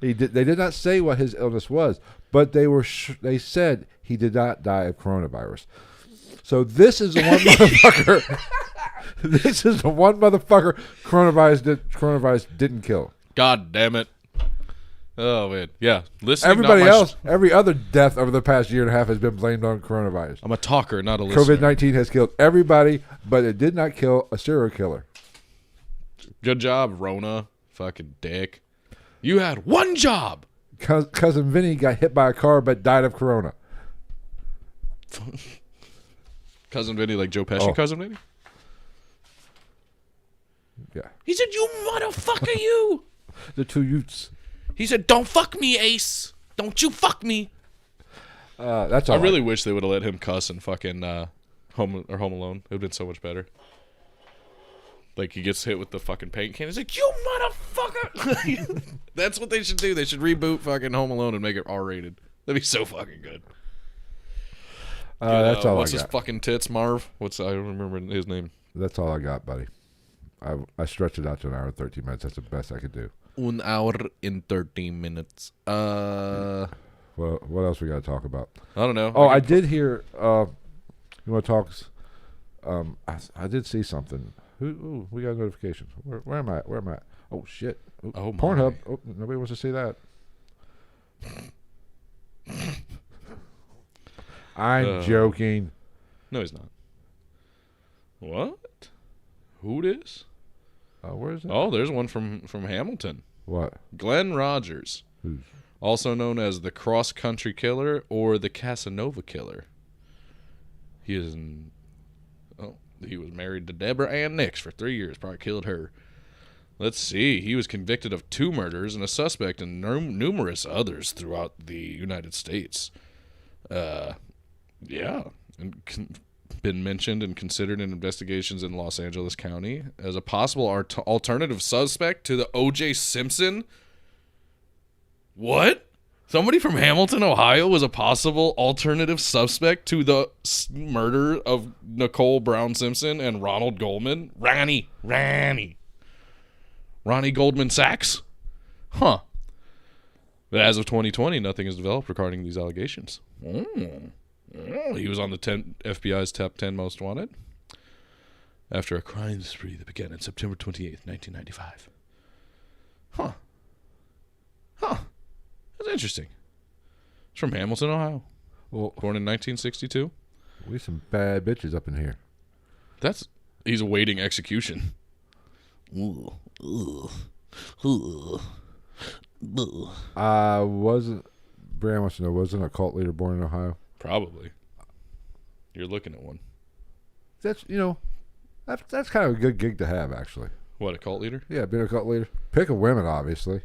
A: They did not say what his illness was, but they said he did not die of coronavirus. So this is the one motherfucker. This is the one motherfucker coronavirus didn't kill.
B: God damn it. Oh man, yeah. Listen.
A: Everybody else, every other death over the past year and a half has been blamed on coronavirus.
B: I'm a talker, not a listener.
A: COVID-19 has killed everybody, but it did not kill a serial killer.
B: Good job, Rona. Fucking dick. You had one job.
A: Cousin Vinny got hit by a car but died of corona.
B: Cousin Vinny, like Joe Pesci. Cousin Vinny.
A: Yeah.
B: He said, "You motherfucker, you."
A: The two youths.
B: He said, "Don't fuck me, Ace. Don't you fuck me."
A: That's all.
B: I really wish they would have let him cuss in fucking Home Alone. It would have been so much better. Like he gets hit with the fucking paint can. He's like, "You motherfucker." That's what they should do. They should reboot fucking Home Alone and make it R-rated. That'd be so fucking good.
A: That's all I got.
B: What's his fucking tits, Marv? I don't remember his name.
A: That's all I got, buddy. I stretched it out to an hour and 13 minutes. That's the best I could do.
B: 1 hour and 13 minutes.
A: Well, what else we got to talk about?
B: I don't know.
A: I did hear. You want to talk? I did see something. Ooh, we got a notification. Where am I? Where am I? Oh shit! Ooh,
B: oh,
A: Pornhub. Oh, nobody wants to see that. I'm joking.
B: No, he's not. What? Who this?
A: Where is it?
B: Oh, there's one from Hamilton.
A: What?
B: Glenn Rogers,
A: Who's?
B: also known as the Cross Country Killer or the Casanova Killer. He was married to Deborah Ann Nix for 3 years. Probably killed her. Let's see. He was convicted of 2 murders and a suspect in numerous others throughout the United States. Yeah, and been mentioned and considered in investigations in Los Angeles County as a possible alternative suspect to the O.J. Simpson. What? Somebody from Hamilton, Ohio was a possible alternative suspect to the murder of Nicole Brown Simpson and Ronald Goldman? Ronnie Goldman Sachs? Huh. But as of 2020, nothing has developed regarding these allegations. He was on the FBI's top 10 most wanted after a crime spree that began on September 28th, 1995. Huh. That's interesting. He's from Hamilton, Ohio.
A: Well,
B: born in 1962.
A: We some bad bitches up in here.
B: He's awaiting execution.
A: Wasn't Bram wants to know, wasn't a cult leader born in Ohio?
B: Probably. You're looking at one.
A: That's that's kind of a good gig to have, actually.
B: What, a cult leader?
A: Yeah, being a cult leader. Pick a women, obviously.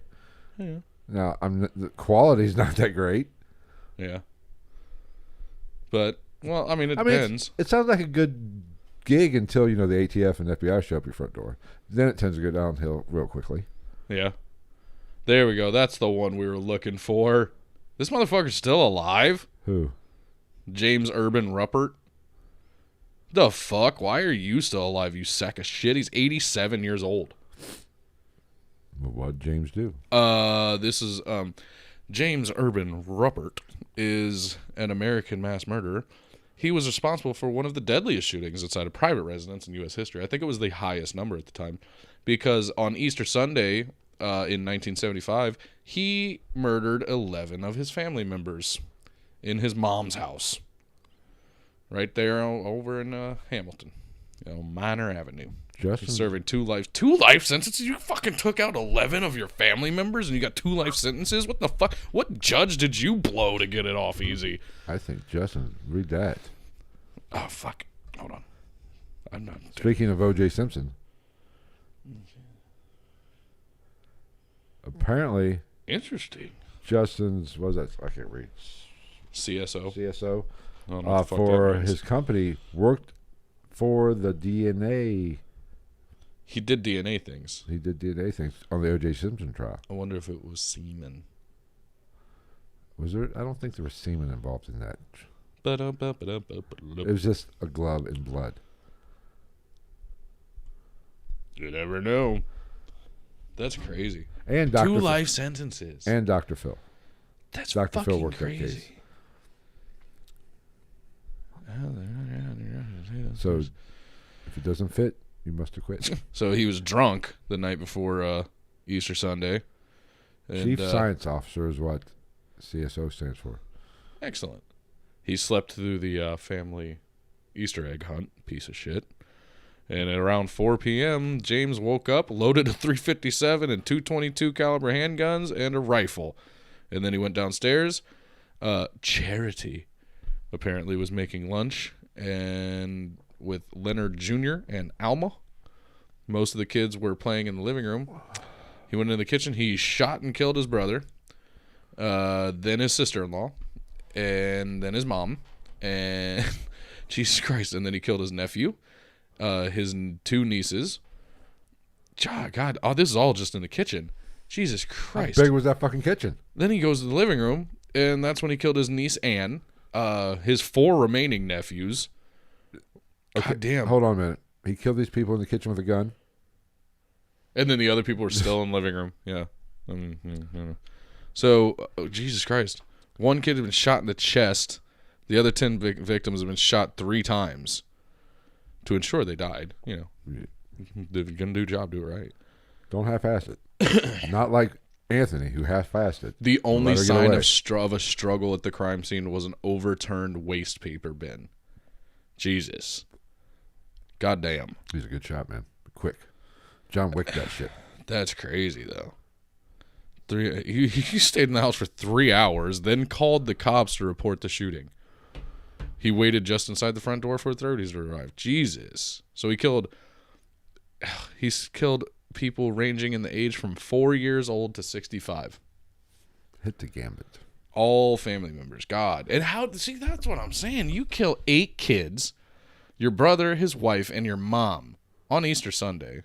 B: Yeah.
A: Now, the quality's not that great.
B: Yeah. But, well, I mean, it depends.
A: It sounds like a good gig until, the ATF and FBI show up your front door. Then it tends to go downhill real quickly.
B: Yeah. There we go. That's the one we were looking for. This motherfucker's still alive?
A: Who?
B: James Urban Ruppert. The fuck? Why are you still alive, you sack of shit? He's 87 years old.
A: Well, what'd James do?
B: This is James Urban Ruppert is an American mass murderer. He was responsible for one of the deadliest shootings inside a private residence in U.S. history. I think it was the highest number at the time, because on Easter Sunday in 1975, he murdered 11 of his family members in his mom's house, right there over in Hamilton, Minor Avenue.
A: Justin?
B: He's serving 2 life sentences? You fucking took out 11 of your family members and you got 2 life sentences? What the fuck? What judge did you blow to get it off easy?
A: I think Justin, read that.
B: Oh, fuck. Hold on. I'm not...
A: Speaking of O.J. Simpson. Apparently...
B: Interesting.
A: Justin's... What was that? I can't read.
B: CSO.
A: For his company, worked for the DNA...
B: He did DNA things.
A: He did DNA things on the O.J. Simpson trial.
B: I wonder if it was semen.
A: Was there? I don't think there was semen involved in that.
B: It
A: was just a glove and blood.
B: You never know. That's crazy.
A: And Dr.
B: 2 life sentences.
A: And Dr. Phil.
B: That's
A: Dr.
B: fucking
A: Phil worked
B: crazy.
A: That case. So, if it doesn't fit, you must have quit.
B: So he was drunk the night before Easter Sunday. And,
A: Chief Science Officer is what CSO stands for.
B: Excellent. He slept through the family Easter egg hunt, piece of shit. And at around 4 p.m., James woke up, loaded a .357 and 222 caliber handguns and a rifle. And then he went downstairs. Charity apparently was making lunch and with Leonard Jr. and Alma. Most of the kids were playing in the living room. He went into the kitchen. He shot and killed his brother, then his sister-in-law, and then his mom, and Jesus Christ, and then he killed his nephew, his 2 nieces. God, this is all just in the kitchen. Jesus Christ.
A: How big was that fucking kitchen?
B: Then he goes to the living room, and that's when he killed his niece Anne, his 4 remaining nephews.
A: Okay,
B: God damn.
A: Hold on a minute. He killed these people in the kitchen with a gun?
B: And then the other people were still in the living room. Yeah. So, Jesus Christ. 1 kid had been shot in the chest. The other 10 victims have been shot 3 times to ensure they died. If you're going to do a job, do it right.
A: Don't half-ass it. Not like Anthony, who half-assed it.
B: The only sign of a struggle at the crime scene was an overturned waste paper bin. Jesus. Goddamn.
A: He's a good shot, man. Quick. John Wick that shit.
B: That's crazy, though. He stayed in the house for 3 hours, then called the cops to report the shooting. He waited just inside the front door for authorities to arrive. Jesus. So he's killed people ranging in the age from 4 years old to 65.
A: Hit the gambit.
B: All family members. God. And see, that's what I'm saying. You kill 8 kids, your brother, his wife, and your mom on Easter Sunday,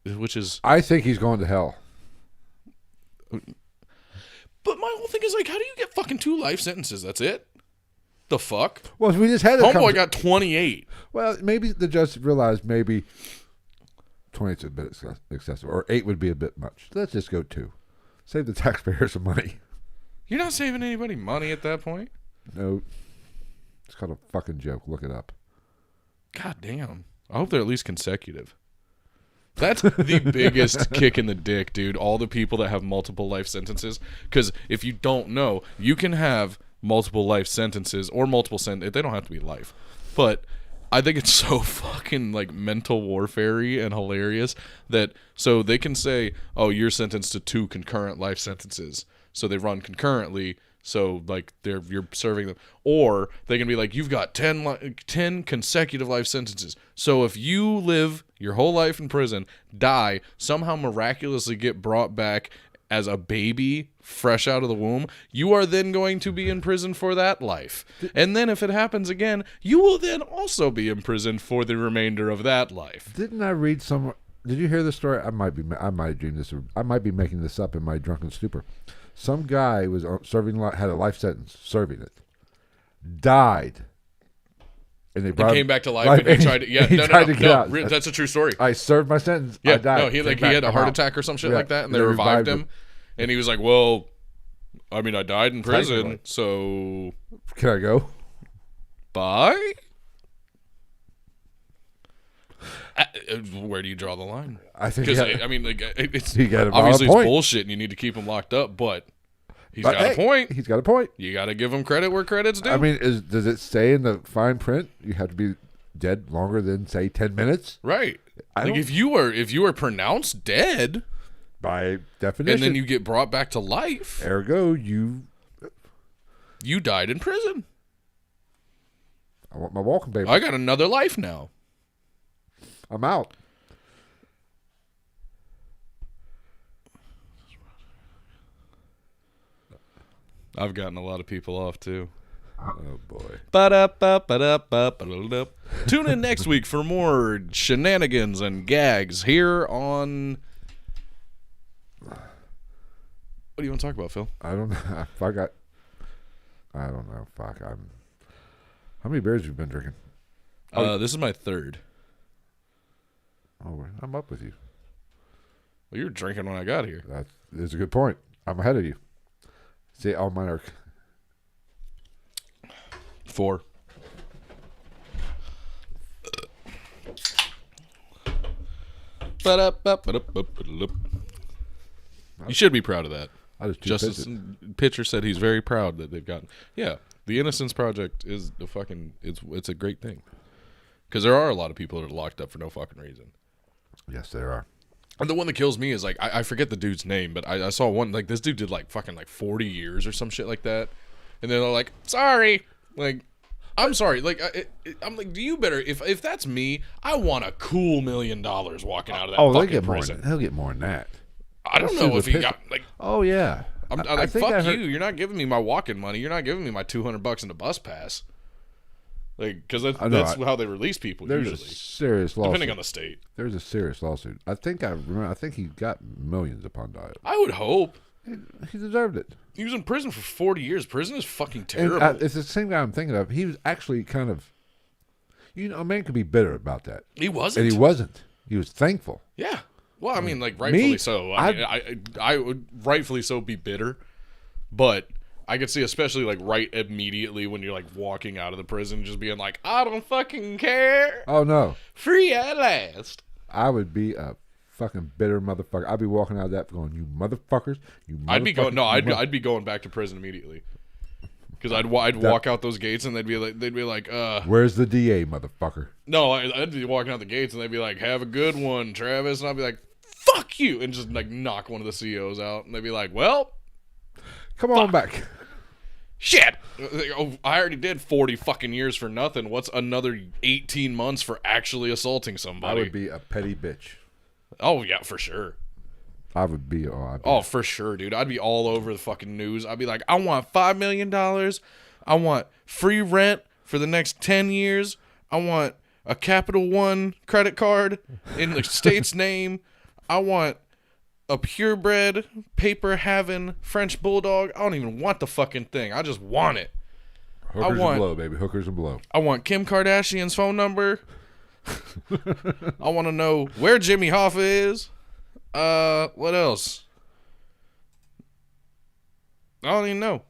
B: which is...
A: I think he's going to hell.
B: But my whole thing is, like, how do you get fucking 2 life sentences? That's it? The fuck?
A: Well, we just had
B: Homeboy got 28.
A: Well, maybe the judge realized maybe 20 is a bit excessive, or 8 would be a bit much. Let's just go 2. Save the taxpayers some money.
B: You're not saving anybody money at that point?
A: No. It's called a fucking joke. Look it up.
B: God damn. I hope they're at least consecutive. That's the biggest kick in the dick, dude. All the people that have multiple life sentences. Because if you don't know, you can have multiple life sentences or multiple sentences. They don't have to be life. But I think it's so fucking like mental warfare-y and hilarious that so they can say, oh, you're sentenced to 2 concurrent life sentences. So they run concurrently. So like you're serving them. Or they can be like, you've got 10 consecutive life sentences. So if you live your whole life in prison, die, somehow miraculously get brought back as a baby fresh out of the womb, you are then going to be in prison for that life. And then if it happens again, you will then also be in prison for the remainder of that life.
A: Didn't I read somewhere? Did you hear the story? I might have dreamed this. I might be making this up in my drunken stupor. Some guy was serving, had a life sentence, serving it, died, and they
B: came back to life and he tried to. Yeah, no, that's a true story.
A: I served my sentence.
B: Yeah,
A: I died.
B: No, he had a heart attack or some shit like that, and they revived him. And he was like, "Well, I mean, I died in prison, so
A: can I go?
B: Bye." Where do you draw the line?
A: I think
B: because I mean, like, it's
A: obviously
B: it's bullshit, and you need to keep him locked up. But he's got a point.
A: He's got a point.
B: You got to give him credit where credit's due.
A: I mean, does it say in the fine print you have to be dead longer than say 10 minutes?
B: Right. Like if you are pronounced dead
A: by definition,
B: and then you get brought back to life,
A: ergo you
B: died in prison.
A: I want my walking paper.
B: I got another life now.
A: I'm out.
B: I've gotten a lot of people off too.
A: Oh boy.
B: Tune in next week for more shenanigans and gags here on. What do you want to talk about, Phil?
A: I don't know. I don't know. Fuck. How many beers have you been drinking?
B: This is my 3rd.
A: Oh, I'm up with you.
B: Well, you were drinking when I got here.
A: That is a good point. I'm ahead of you. See, all mine are
B: 4. You should be proud of that. Justice Pitcher said he's very proud that they've gotten. Yeah, the Innocence Project is it's a great thing because there are a lot of people that are locked up for no fucking reason.
A: Yes, there are.
B: And the one that kills me is like I forget the dude's name, but I saw one like this dude did like fucking like 40 years or some shit like that, and then they're like, sorry, like I'm sorry, like I'm like, do you better if that's me, I want a cool $1 million walking out of that fucking prison.
A: He'll get more than that.
B: I don't know if he got like.
A: Oh yeah.
B: I'm like, fuck you. You're not giving me my walking money. You're not giving me my $200 in the bus pass. Like, because that's how they release people.
A: There's
B: usually.
A: A serious lawsuit.
B: Depending on the state.
A: There's a serious lawsuit. I think he got millions upon diet.
B: I would hope.
A: He deserved it.
B: He was in prison for 40 years. Prison is fucking terrible.
A: And, it's the same guy I'm thinking of. He was actually kind of, a man could be bitter about that.
B: He wasn't.
A: And he wasn't. He was thankful.
B: Yeah. Well, I mean, like, rightfully so. I would rightfully so be bitter, but I could see, especially like right immediately when you're like walking out of the prison, just being like, I don't fucking care.
A: Oh no,
B: free at last.
A: I would be a fucking bitter motherfucker. I'd be walking out of that going, you motherfuckers, you.
B: I'd be going. No, I'd be going back to prison immediately. Because I'd walk out those gates and they'd be like,
A: where's the DA, motherfucker?
B: No, I'd be walking out the gates and they'd be like, have a good one, Travis, and I'd be like, fuck you, and just like knock one of the CEOs out, and they'd be like, well,
A: come on back.
B: Shit! Oh, I already did 40 fucking years for nothing. What's another 18 months for actually assaulting somebody?
A: I would be a petty bitch.
B: Oh, yeah, for sure.
A: I would be.
B: Oh, for sure, dude. I'd be all over the fucking news. I'd be like, I want $5 million. I want free rent for the next 10 years. I want a Capital One credit card in the state's name. I want a purebred, paper-having French bulldog. I don't even want the fucking thing. I just want it.
A: Hookers and blow, baby. Hookers and blow.
B: I want Kim Kardashian's phone number. I want to know where Jimmy Hoffa is. What else? I don't even know.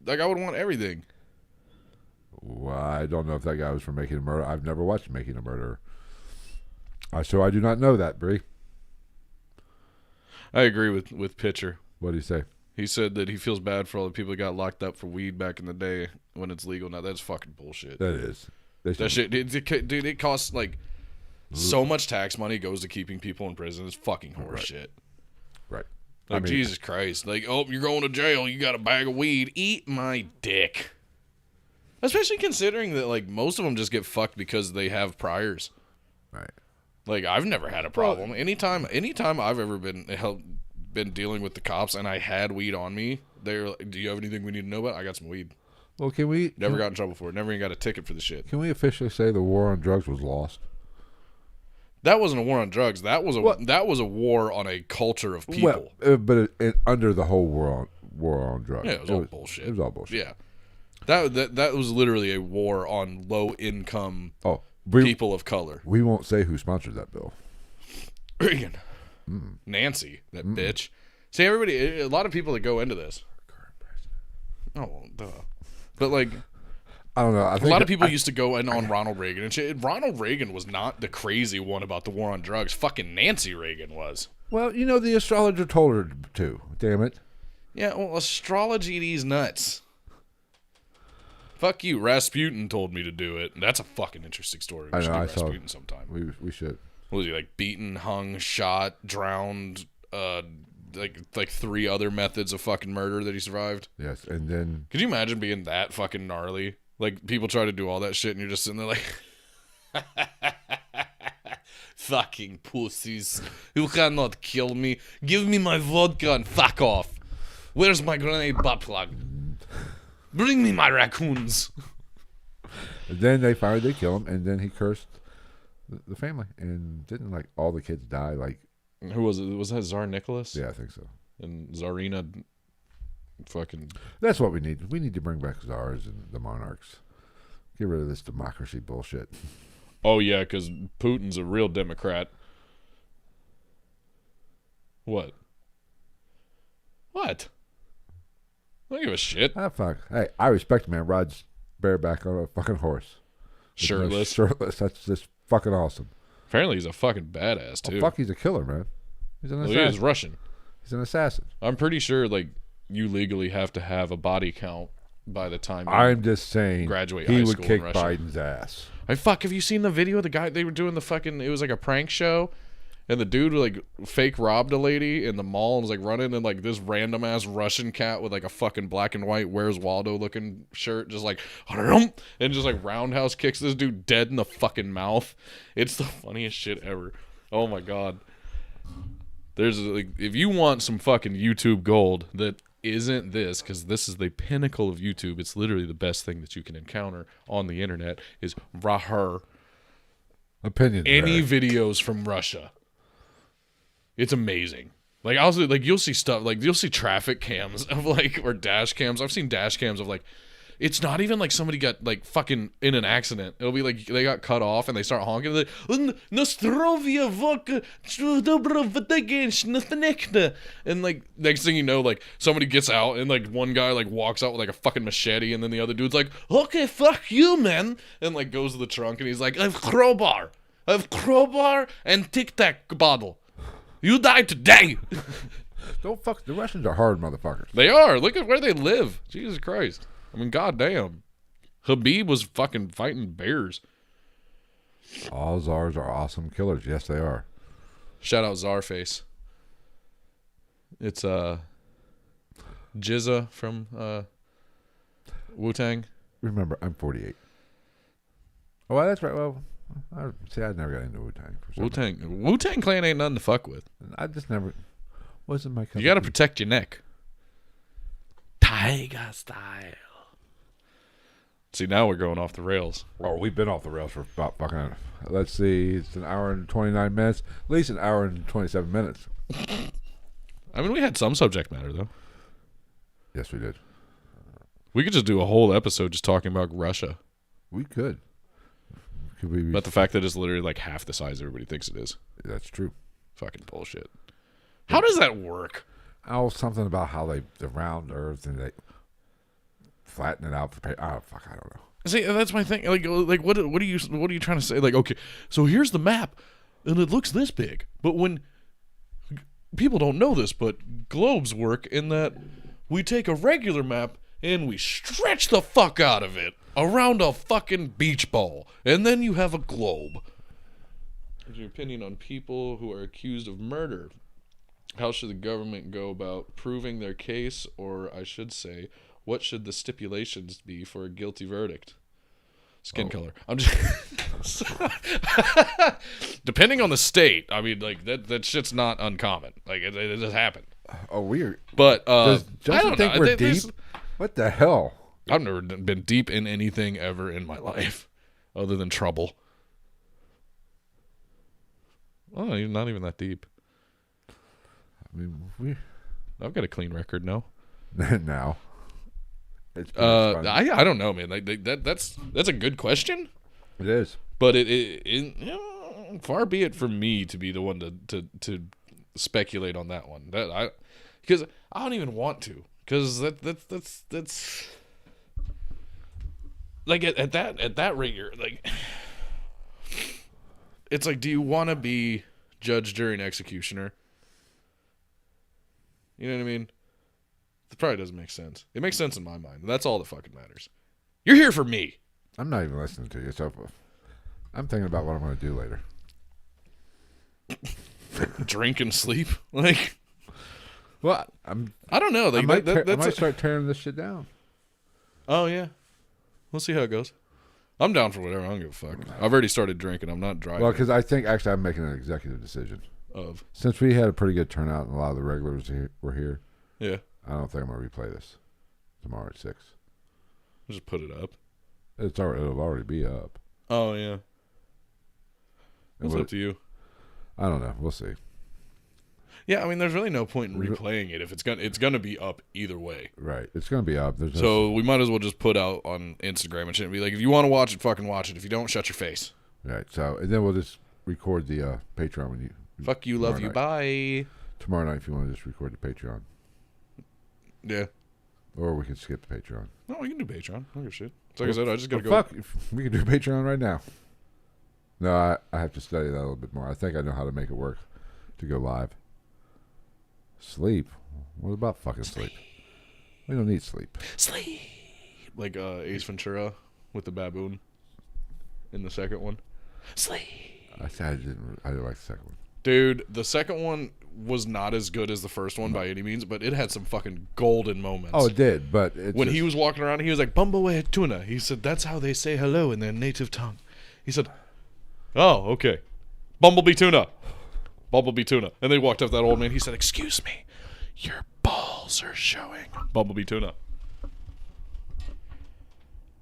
B: Like, I would want everything.
A: Well, I don't know if that guy was from Making a Murderer. I've never watched Making a Murderer. So I do not know that, Bree.
B: I agree with Pitcher.
A: What did he say?
B: He said that he feels bad for all the people that got locked up for weed back in the day when it's legal now. That's fucking bullshit.
A: That is.
B: That shit, dude, it costs like so much tax money goes to keeping people in prison. It's fucking horse shit.
A: Right.
B: Like, Jesus Christ. Like, oh, you're going to jail. You got a bag of weed. Eat my dick. Especially considering that, like, most of them just get fucked because they have priors.
A: Right.
B: Like, I've never had a problem. Anytime I've ever been dealing with the cops and I had weed on me, they're like, do you have anything we need to know about? I got some weed.
A: Well, can we...
B: Never got in trouble for it. Never even got a ticket for the shit.
A: Can we officially say the war on drugs was lost?
B: That wasn't a war on drugs. That was a war on a culture of people.
A: Well, but under the whole war on drugs.
B: Yeah, it was all bullshit.
A: It was all bullshit.
B: Yeah. That was literally a war on low-income people of color.
A: We won't say who sponsored that bill.
B: Reagan. Nancy, that bitch. See, a lot of people that go into this.
A: Current president.
B: Oh, duh. But, like,
A: I don't know.
B: A lot of people used to go in on Ronald Reagan and shit. Ronald Reagan was not the crazy one about the war on drugs. Fucking Nancy Reagan was.
A: Well, you know, the astrologer told her to. Damn it.
B: Yeah, well, astrology these nuts. Fuck you. Rasputin told me to do it. That's a fucking interesting story. We should do Rasputin sometime.
A: We should.
B: What was he, like, beaten, hung, shot, drowned, like 3 other methods of fucking murder that he survived?
A: Yes, and then...
B: Could you imagine being that fucking gnarly? Like, people try to do all that shit and you're just sitting there like... Fucking pussies. You cannot kill me. Give me my vodka and fuck off. Where's my grenade butt plug? Bring me my raccoons.
A: And then they finally did kill him, and then he cursed the family. And didn't, like, all the kids die? Like,
B: who was it? Was that Tsar Nicholas?
A: Yeah, I think so.
B: And Tsarina fucking...
A: That's what we need. We need to bring back czars and the monarchs. Get rid of this democracy bullshit.
B: Oh, yeah, because Putin's a real Democrat. What? What? I don't give a shit.
A: Ah, fuck. Hey, I respect a man rides bareback on a fucking horse.
B: Shirtless.
A: Shirtless. That's just fucking awesome.
B: Apparently he's a fucking badass, too.
A: Oh, fuck, he's a killer, man. He's an assassin.
B: He is Russian.
A: He's an assassin.
B: I'm pretty sure, like, you legally have to have a body count by the time you
A: I'm just saying
B: graduate
A: he
B: high
A: would
B: school
A: kick
B: in Russia.
A: Biden's ass.
B: Have you seen the video of the guy? They were doing the fucking, it was like a prank show. And the dude, like, fake robbed a lady in the mall and was, like, running in, like, this random-ass Russian cat with, like, a fucking black and white Where's Waldo-looking shirt. Just, like, and just, like, roundhouse kicks this dude dead in the fucking mouth. It's the funniest shit ever. Oh, my God. There's, like, if you want some fucking YouTube gold that isn't this, because this is the pinnacle of YouTube. It's literally the best thing that you can encounter on the internet is Rahur.
A: Opinions.
B: Any videos from Russia. It's amazing. Like, also, like, you'll see stuff, like, you'll see traffic cams of, like, or dash cams. I've seen dash cams of, like, it's not even like somebody got, like, fucking in an accident. It'll be like they got cut off and they start honking. They're like, Nostrovia vodka, and, like, next thing you know, like, somebody gets out and, like, one guy, like, walks out with, like, a fucking machete, and then the other dude's like, okay, fuck you, man, and, like, goes to the trunk and he's like, I have crowbar and Tic Tac bottle. You die today.
A: Don't fuck. The Russians are hard motherfuckers.
B: They are. Look at where they live. Jesus Christ. I mean, goddamn. Habib was fucking fighting bears.
A: All czars are awesome killers. Yes, they are.
B: Shout out Czarface. It's Jizza from Wu-Tang.
A: Remember, I'm 48. Oh, well, that's right. Well, I never got into Wu-Tang.
B: Wu-Tang Clan ain't nothing to fuck with.
A: I just never... Wasn't my cup.
B: You got to protect your neck. Tiger style. See, now we're going off the rails.
A: Oh, we've been off the rails for about fucking... Let's see. It's an hour and 29 minutes. At least an hour and 27 minutes.
B: I mean, we had some subject matter, though.
A: Yes, we did.
B: We could just do a whole episode just talking about Russia.
A: We could.
B: But the fact that it's literally like half the size everybody thinks it is.
A: That's true.
B: Fucking bullshit. How does that work?
A: Oh, something about how the round Earth and they flatten it out. Oh, fuck, I don't know.
B: See, that's my thing. Like what are you trying to say? Like, okay, so here's the map, and it looks this big. But when people don't know this, but globes work in that we take a regular map and we stretch the fuck out of it around a fucking beach ball, and then you have a globe. What's your opinion on people who are accused of murder? How should the government go about proving their case, or I should say, what should the stipulations be for a guilty verdict? Skin color. I'm just depending on the state. I mean, like that shit's not uncommon. Like it just happened.
A: Oh, weird.
B: But
A: does
B: I don't
A: think
B: know.
A: We're deep? What the hell?
B: I've never been deep in anything ever in my life, other than trouble. Oh, not even that deep.
A: I mean,
B: I've got a clean record now.
A: Now.
B: I don't know, man. Like that's a good question.
A: It is,
B: but it far be it for me to be the one to speculate on that one. Because I don't even want to. Because that's like at that rate, you're like, it's like, do you want to be judge, jury, and executioner? You know what I mean? It probably doesn't make sense. It makes sense in my mind. That's all that fucking matters. You're here for me.
A: I'm not even listening to you. So I'm thinking about what I'm going to do later.
B: Drink and sleep? Like,
A: well,
B: I don't know. Like,
A: I might start tearing this shit down.
B: Oh, yeah. We'll see how it goes. I'm down for whatever. I don't give a fuck. I've already started drinking. I'm not driving.
A: Well, because I think actually I'm making an executive decision. Since we had a pretty good turnout and a lot of the regulars were here.
B: Yeah.
A: I don't think I'm going to replay this tomorrow at 6.
B: Just put it up.
A: It'll already be up.
B: Oh, yeah. It's up to you.
A: I don't know. We'll see.
B: Yeah, I mean, there's really no point in replaying it if it's gonna be up either way.
A: Right. It's going to be up.
B: So we might as well just put out on Instagram and shit and be like, if you want to watch it, fucking watch it. If you don't, shut your face.
A: Right. So, and then we'll just record the Patreon when you...
B: Fuck you, love you, bye.
A: Tomorrow night if you want to just record the Patreon.
B: Yeah.
A: Or we can skip the Patreon.
B: No, we can do Patreon. I don't give a shit. It's like I said, I just gotta go.
A: Fuck, we can do Patreon right now. No, I have to study that a little bit more. I think I know how to make it work to go live. Sleep? What about fucking sleep? We don't need sleep.
B: Sleep. Like Ace Ventura with the baboon in the second one. Sleep.
A: I didn't like the second one.
B: Dude, the second one was not as good as the first one by any means, but it had some fucking golden moments.
A: Oh, it did, but
B: when he was walking around, he was like, "Bumbleway tuna." He said, "That's how they say hello in their native tongue." He said, "Oh, okay, Bumblebee tuna, Bumblebee tuna." And they walked up to that old man. He said, "Excuse me, your balls are showing." Bumblebee tuna.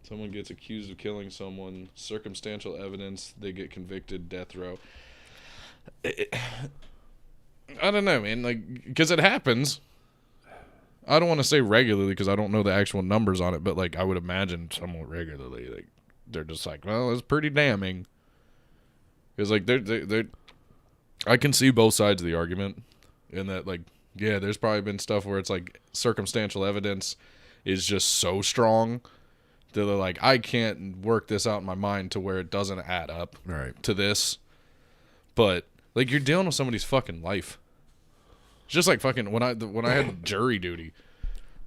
B: Someone gets accused of killing someone, circumstantial evidence, they get convicted, death row. I don't know, man. Like, because it happens. I don't want to say regularly because I don't know the actual numbers on it, but like I would imagine somewhat regularly. Like they're just like, well, it's pretty damning. Because like they're I can see both sides of the argument, in that like, yeah, there's probably been stuff where it's like circumstantial evidence is just so strong that they're like, I can't work this out in my mind to where it doesn't add up to this. But like, you're dealing with somebody's fucking life. It's just like fucking when I had jury duty.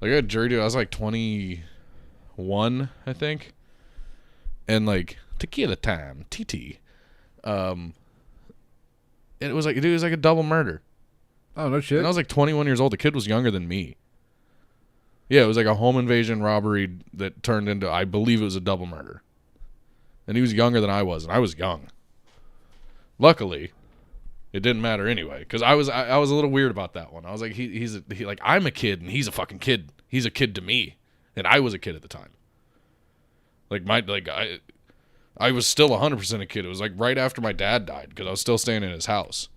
B: Like I had jury duty, I was like 21, I think. And like tequila time, TT. And it was like a double murder.
A: Oh, no shit.
B: And I was like 21 years old. The kid was younger than me. Yeah, it was like a home invasion robbery that turned into, I believe it was a double murder. And he was younger than I was, and I was young. Luckily, It didn't matter anyway, because I was a little weird about that one. I was like, he's like, I'm a kid and he's a fucking kid. He's a kid to me, and I was a kid at the time. I was still 100% a kid. It was like right after my dad died, because I was still staying in his house,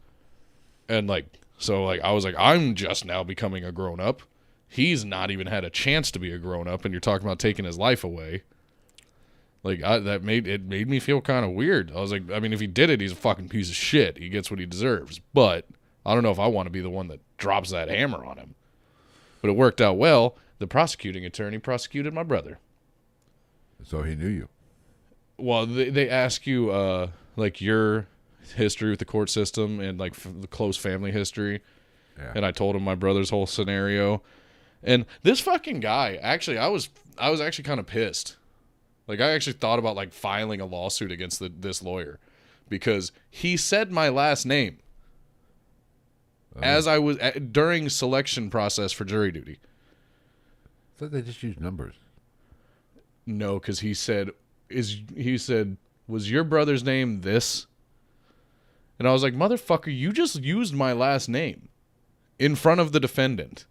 B: and so I was like, I'm just now becoming a grown up. He's not even had a chance to be a grown up, and you're talking about taking his life away. That made me feel kind of weird. I was like, I mean, if he did it, he's a fucking piece of shit. He gets what he deserves. But I don't know if I want to be the one that drops that hammer on him. But it worked out well. The prosecuting attorney prosecuted my brother.
A: So he knew you.
B: Well, they ask you your history with the court system and the close family history.
A: Yeah.
B: And I told him my brother's whole scenario. And this fucking guy, actually, I was actually kind of pissed. I actually thought about filing a lawsuit against this lawyer, because he said my last name as I was during selection process for jury duty.
A: I thought they just used numbers.
B: No, because he said, was your brother's name this? And I was like, motherfucker, you just used my last name in front of the defendant,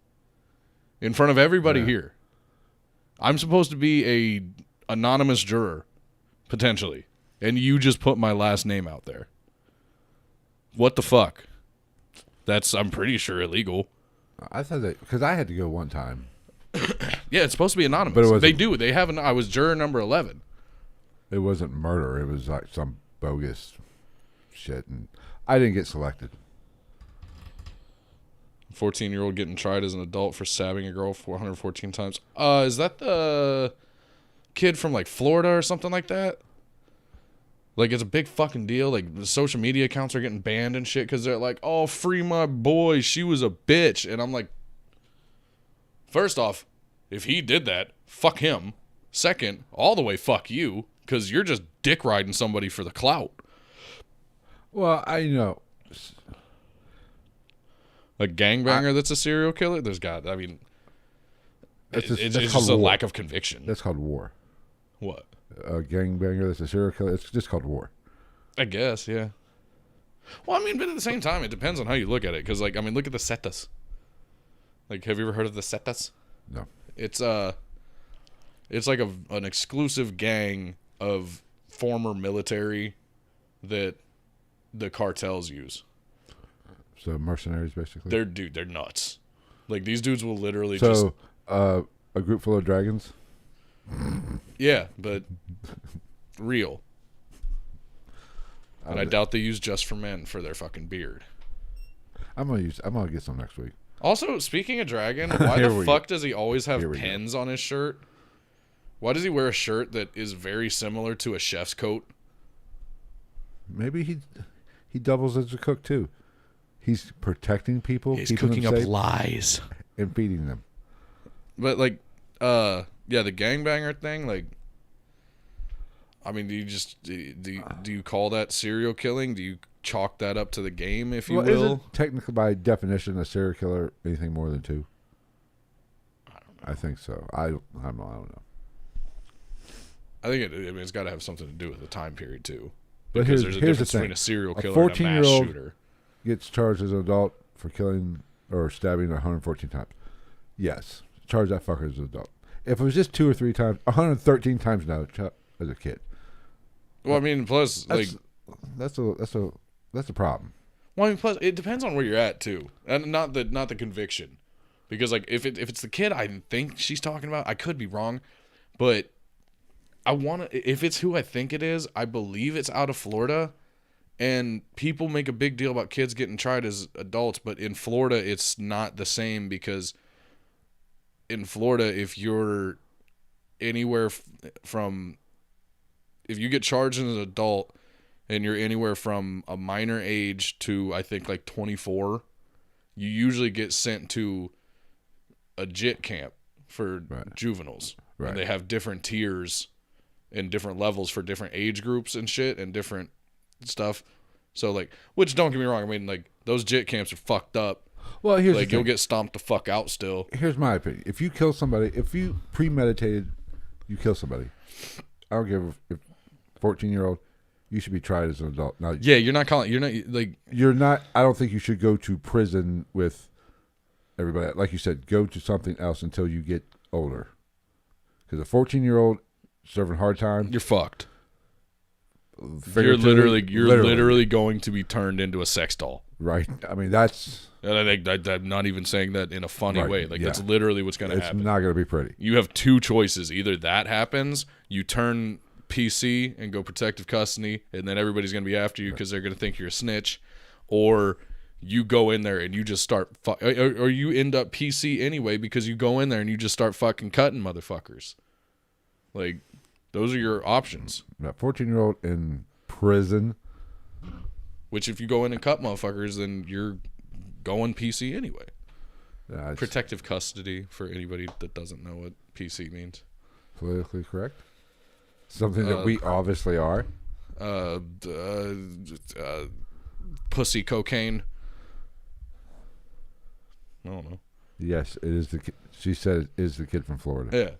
B: in front of everybody here. I'm supposed to be a anonymous juror, potentially, and you just put my last name out there. What the fuck? That's, I'm pretty sure, illegal.
A: I thought that, because I had to go one time.
B: Yeah, it's supposed to be anonymous.
A: But
B: they do. They haven't. I was juror number 11.
A: It wasn't murder. It was some bogus shit, and I didn't get selected.
B: 14-year-old getting tried as an adult for stabbing a girl 414 times. Is that the kid from Florida or something like that? It's a big fucking deal. The social media accounts are getting banned and shit because they're like, oh, free my boy, she was a bitch. And I'm like, first off, if he did that, fuck him. Second, all the way fuck you, because you're just dick riding somebody for the clout.
A: Well, I know.
B: A gangbanger that's a serial killer? It's just a lack of conviction.
A: That's called war.
B: What?
A: A gangbanger that's a serial killer, it's just called war.
B: I guess, yeah. Well, but at the same time, it depends on how you look at it. Because, look at the Zetas. Have you ever heard of the Zetas?
A: No.
B: It's an exclusive gang of former military that the cartels use.
A: So mercenaries, basically?
B: They're nuts. These dudes will literally
A: a group full of dragons?
B: Yeah, but real. And I doubt they use Just for Men for their fucking beard.
A: I'm gonna get some next week.
B: Also, speaking of dragon, why the fuck does he always have pens on his shirt? Why does he wear a shirt that is very similar to a chef's coat?
A: Maybe he doubles as a cook too. He's protecting people.
B: He's cooking up lies
A: and feeding them.
B: But the gangbanger thing, do you call that serial killing? Do you chalk that up to the game, if you will?
A: Isn't technically, by definition, a serial killer anything more than 2?
B: I don't know.
A: I think so. I don't know.
B: I think it's got to have something to do with the time period too.
A: But
B: because there's a difference between a serial killer and a mass shooter.
A: Gets charged as an adult for killing or stabbing 114 times. Yes, charge that fucker as an adult. If it was just 2 or 3 times, 113 times now as a kid.
B: Well, plus
A: that's a problem.
B: Well, plus it depends on where you're at too, and not the conviction, because if it's the kid I think she's talking about, I could be wrong, but if it's who I think it is, I believe it's out of Florida. And people make a big deal about kids getting tried as adults, but in Florida, it's not the same, because in Florida, if you're anywhere from, if you get charged as an adult and you're anywhere from a minor age to, I think, 24, you usually get sent to a JIT camp for juveniles. Right. And they have different tiers and different levels for different age groups and shit and different stuff. So which, don't get me wrong, those JIT camps are fucked up.
A: Well, here's the thing.
B: You'll get stomped the fuck out still.
A: Here's my opinion. If you kill somebody, if you premeditated, you kill somebody, I don't give if 14-year-old, you should be tried as an adult. Now,
B: yeah, you're not calling. You're not like.
A: You're not. I don't think you should go to prison with everybody. Like you said, go to something else until you get older. Because a 14-year-old serving hard time,
B: you're fucked. You're literally going to be turned into a sex doll.
A: Right. I mean, that's...
B: And I think I'm not even saying that in a funny way. Like, that's literally what's going to happen.
A: It's not going to be pretty.
B: You have two choices. Either that happens, you turn PC and go protective custody, and then everybody's going to be after you because they're going to think you're a snitch, or you go in there and you just start... or you end up PC anyway because you go in there and you just start fucking cutting motherfuckers. Like, those are your options.
A: That 14-year-old in prison...
B: Which, if you go in and cut motherfuckers, then you're going PC anyway. Protective custody, for anybody that doesn't know what PC means.
A: Politically correct? Something that we obviously are.
B: Pussy cocaine. I don't know.
A: Yes, it is she said it is the kid from Florida.
B: Yeah.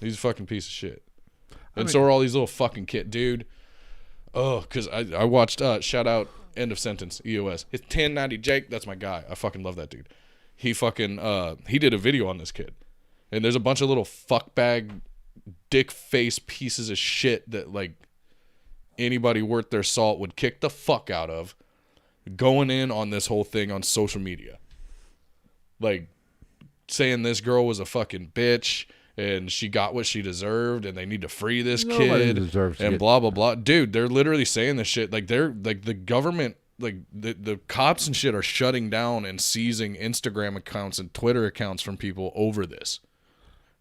B: He's a fucking piece of shit. And so are all these little fucking kids. Dude. Oh, because I watched, shout out, End of Sentence, EOS. It's 1090 Jake. That's my guy. I fucking love that dude. He fucking, he did a video on this kid. And there's a bunch of little fuckbag, dick face pieces of shit that, like, anybody worth their salt would kick the fuck out of going in on this whole thing on social media. Like, saying this girl was a fucking bitch and she got what she deserved and they need to free this kid and blah blah blah. Dude, they're literally saying this shit. Like, they're like, the government, like the cops and shit are shutting down and seizing Instagram accounts and Twitter accounts from people over this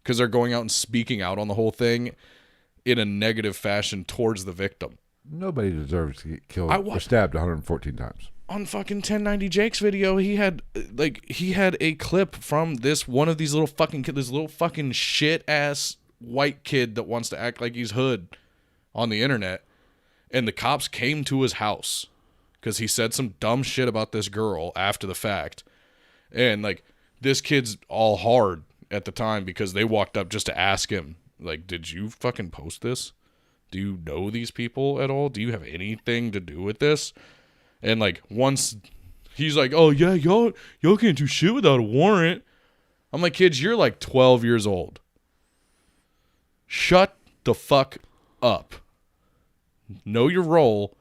B: because they're going out and speaking out on the whole thing in a negative fashion towards the victim.
A: Nobody deserves to get killed or stabbed 114 times.
B: On fucking 1090 Jake's video, he had a clip from one of these little fucking kids, this little fucking shit ass white kid that wants to act like he's hood on the internet, and the cops came to his house because he said some dumb shit about this girl after the fact, and like, this kid's all hard at the time because they walked up just to ask him, like, did you fucking post this? Do you know these people at all? Do you have anything to do with this? And like, once he's like, oh yeah, y'all can't do shit without a warrant. I'm like, kids, you're like 12 years old. Shut the fuck up. Know your role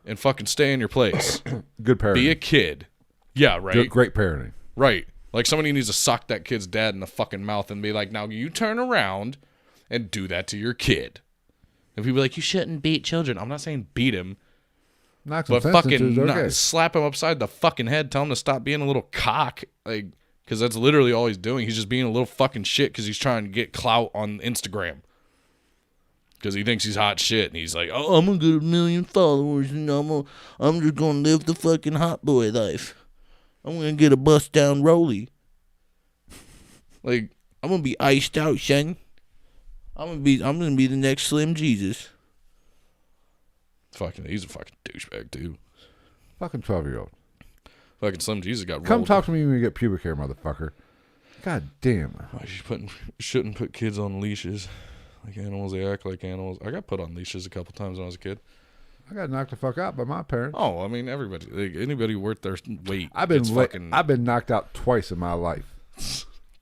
B: and fucking stay in your place.
A: Good parenting.
B: Be a kid. Yeah, right?
A: Great parenting.
B: Right. Like, somebody needs to sock that kid's dad in the fucking mouth and be like, now you turn around and do that to your kid. And people be like, you shouldn't beat children. I'm not saying beat him. But fucking slap him upside the fucking head, tell him to stop being a little cock, like, because that's literally all he's doing. He's just being a little fucking shit because he's trying to get clout on Instagram. Because he thinks he's hot shit, and he's like, oh, I'm gonna get 1 million followers, and I'm just gonna live the fucking hot boy life. I'm gonna get a bust down rollie. Like, I'm gonna be iced out, son. I'm gonna be the next Slim Jesus. Fucking, he's a fucking douchebag too.
A: Fucking 12-year-old.
B: Fucking Slim Jesus got rolled.
A: Come talk to me when you get pubic hair, motherfucker. God damn.
B: You shouldn't put kids on leashes like animals. They act like animals. I got put on leashes a couple times when I was a kid.
A: I got knocked the fuck out by my parents.
B: Oh, I mean, everybody, like, anybody worth their weight.
A: I've been knocked out twice in my life.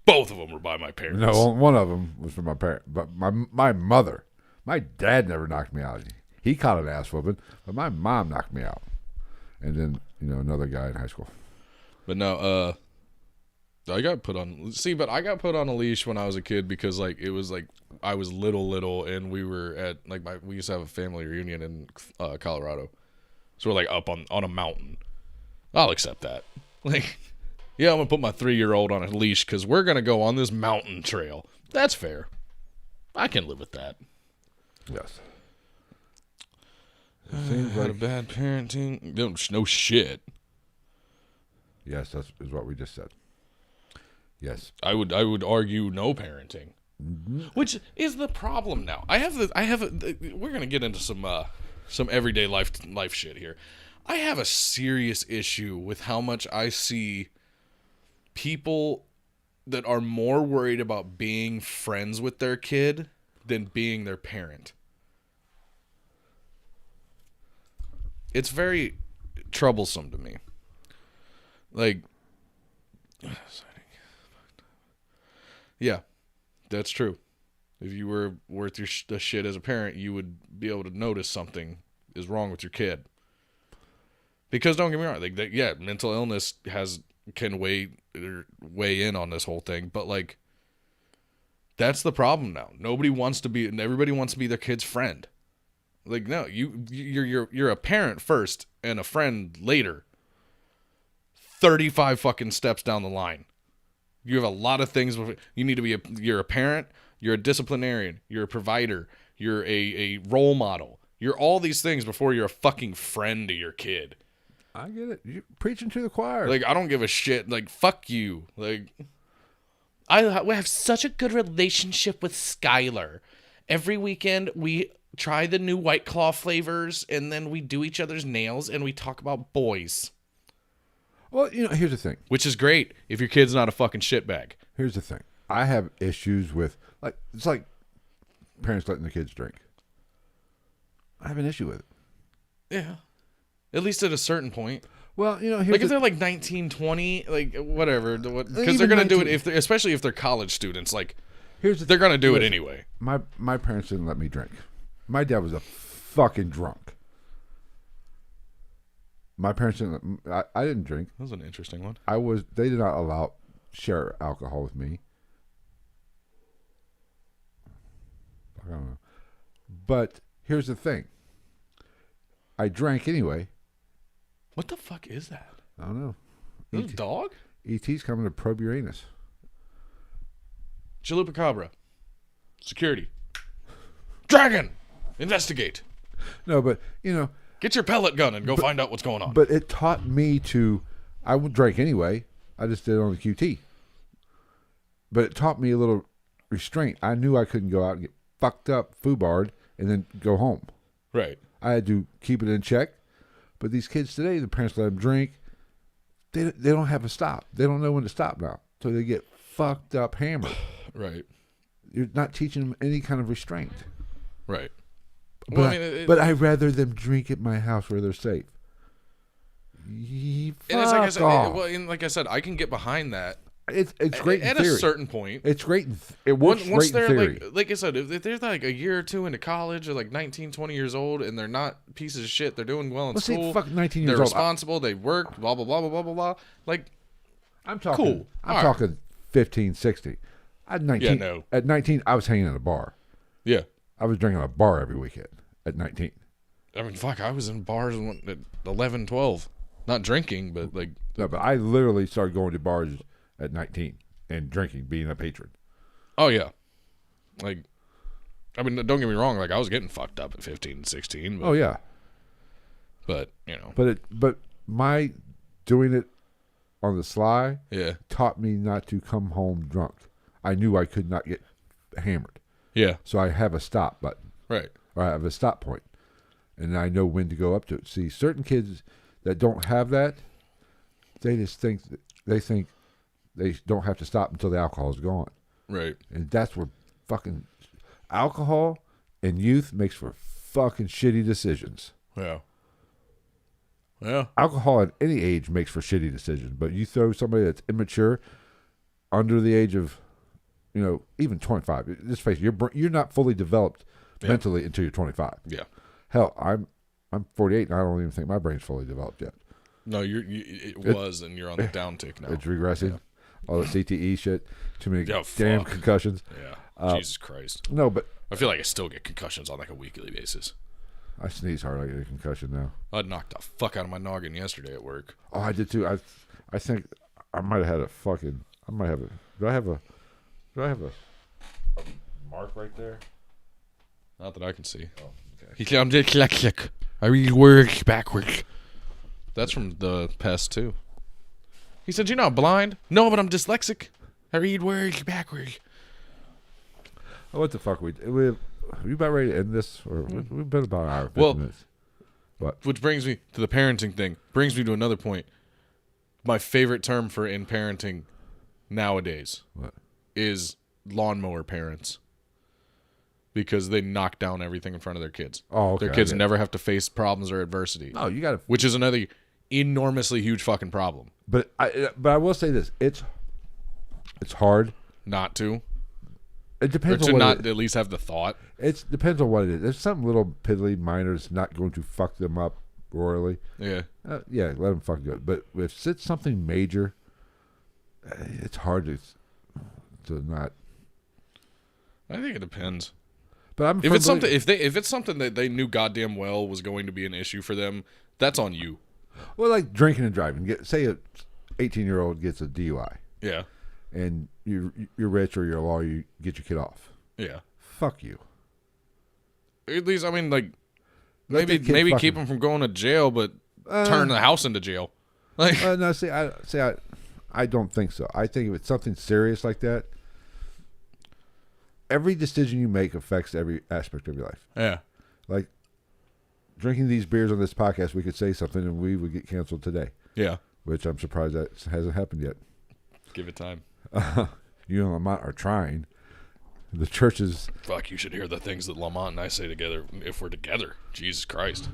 B: Both of them were by my parents.
A: No, one of them was from my parents, but my mother. My dad never knocked me out. He caught an ass whooping, but my mom knocked me out. And then, another guy in high school. But
B: no, I got put on. See, but I got put on a leash when I was a kid because, like, it was like I was little, and we were at, like, we used to have a family reunion in Colorado, so we're like up on a mountain. I'll accept that. Like, yeah, I'm gonna put my 3-year-old on a leash because we're gonna go on this mountain trail. That's fair. I can live with that.
A: Yes.
B: Seems like a bad parenting. No shit.
A: Yes, that is what we just said. Yes.
B: I would argue no parenting, which is the problem now. We're gonna get into some everyday life shit here. I have a serious issue with how much I see people that are more worried about being friends with their kid than being their parent. it's very troublesome to me. Like, yeah, that's true. If you were worth your shit as a parent, you would be able to notice something is wrong with your kid. Because don't get me wrong, like yeah, mental illness can weigh in on this whole thing, but like that's the problem now. Nobody wants to be, and everybody wants to be their kid's friend. Like no, you're a parent first and a friend later. 35 fucking steps down the line. You have a lot of things. You need to be you're a parent, you're a disciplinarian, you're a provider, you're a role model. You're all these things before you're a fucking friend to your kid.
A: I get it. You're preaching to the choir.
B: Like, I don't give a shit. Like, fuck you. Like, we have such a good relationship with Skylar. Every weekend, we try the new White Claw flavors, and then we do each other's nails, and we talk about boys.
A: Well, here's the thing.
B: Which is great if your kid's not a fucking shitbag.
A: Here's the thing. I have issues with, it's like parents letting the kids drink. I have an issue with it.
B: Yeah. At least at a certain point.
A: Well, here's
B: like if they're like 19, 20, like whatever, because they're gonna do it especially if they're college students. Like, they're gonna do it anyway.
A: My parents didn't let me drink. My dad was a fucking drunk. My parents didn't. I didn't drink.
B: That was an interesting one.
A: They did not share alcohol with me. I don't know. But here's the thing. I drank anyway.
B: What the fuck is that?
A: I don't know.
B: Is it a dog?
A: ET's coming to probe your anus.
B: Chalupacabra. Security. Dragon! Investigate.
A: No, but,
B: get your pellet gun and go find out what's going on.
A: But it taught me I would drink anyway. I just did it on the QT. But it taught me a little restraint. I knew I couldn't go out and get fucked up, foobarred, and then go home.
B: Right.
A: I had to keep it in check. But these kids today, the parents let them drink. They don't have a stop. They don't know when to stop now. So they get fucked up hammered.
B: Right.
A: You're not teaching them any kind of restraint.
B: Right.
A: But, well, but I'd rather them drink at my house where they're safe. Fuck off.
B: And like I said, I can get behind that.
A: It's great in theory.
B: At a certain point.
A: It's great. It works
B: once
A: great in theory.
B: Like I said, if they're like a year or two into college or like 19, 20 years old and they're not pieces of shit, they're doing well in school.
A: Fuck 19 years
B: they're
A: old.
B: responsible. They work. Blah blah blah blah blah blah blah. Like,
A: I'm talking.
B: Cool.
A: I'm talking 15, 16. At 19.
B: Yeah, no.
A: At 19, I was hanging in a bar.
B: Yeah.
A: I was drinking at a bar every weekend. At 19.
B: I mean, fuck. I was in bars at 11, 12. Not drinking, but like.
A: No, but I literally started going to bars at 19. And drinking, being a patron.
B: Oh, yeah. Like, I mean, don't get me wrong. Like, I was getting fucked up at 15 and 16. But,
A: oh, yeah.
B: But,
A: But my doing it on the sly
B: taught
A: me not to come home drunk. I knew I could not get hammered.
B: Yeah.
A: So I have a stop button.
B: Right.
A: Or I have a stop point. And I know when to go up to it. See, certain kids that don't have that, they just think, they don't have to stop until the alcohol is gone.
B: Right.
A: And that's where fucking alcohol and youth makes for fucking shitty decisions.
B: Yeah. Yeah.
A: Alcohol at any age makes for shitty decisions. But you throw somebody that's immature under the age of, even 25. Let's face it, you're not fully developed mentally until you're 25.
B: Yeah.
A: Hell, I'm 48 and I don't even think my brain's fully developed yet.
B: No, it was, and you're on the downtick now.
A: It's regressing. Yeah. All the CTE shit. Too many damn
B: fuck.
A: concussions.
B: Yeah. Jesus Christ.
A: No, but
B: I feel like I still get concussions on like a weekly basis.
A: I sneeze hard. I get a concussion now.
B: I knocked the fuck out of my noggin yesterday at work.
A: Oh, I did too. I think I might have had a fucking. I might have a. Do I have a mark right there?
B: Not that I can see.
A: Oh, okay.
B: He click. I read work backward. That's from the past too. He said, "You're not blind." No, but I'm dyslexic. I read words backwards.
A: Oh, what the fuck? Are we about ready to end this? Or we've been about an hour and 50 minutes. What?
B: Which brings me to the parenting thing. Brings me to another point. My favorite term for in parenting nowadays is lawnmower parents. because they knock down everything in front of their kids.
A: Oh, okay.
B: Their kids never have to face problems or adversity.
A: No, you got to.
B: Which is another enormously huge fucking problem.
A: But I will say this: it's hard
B: not to.
A: It depends
B: or to
A: on what
B: not at least have the thought.
A: It depends on what it is. If something little piddly minor is not going to fuck them up royally,
B: yeah,
A: let them fuck it. But if it's something major, it's hard to not.
B: I think it depends.
A: But
B: if it's something that they knew goddamn well was going to be an issue for them, that's on you.
A: Well, like drinking and driving. Say a 18-year-old gets a DUI.
B: Yeah.
A: And you're rich or you're a lawyer, you get your kid off.
B: Yeah.
A: Fuck you.
B: At least, I mean, like, maybe keep them from going to jail, but turn the house into jail. Like,
A: no, I don't think so. I think if it's something serious like that, every decision you make affects every aspect of your life.
B: Yeah.
A: Like, drinking these beers on this podcast, we could say something and we would get canceled today.
B: Yeah.
A: Which I'm surprised that hasn't happened yet.
B: Give it time.
A: You and Lamont are trying. The churches.
B: Fuck, you should hear the things that Lamont and I say together if we're together. Jesus Christ.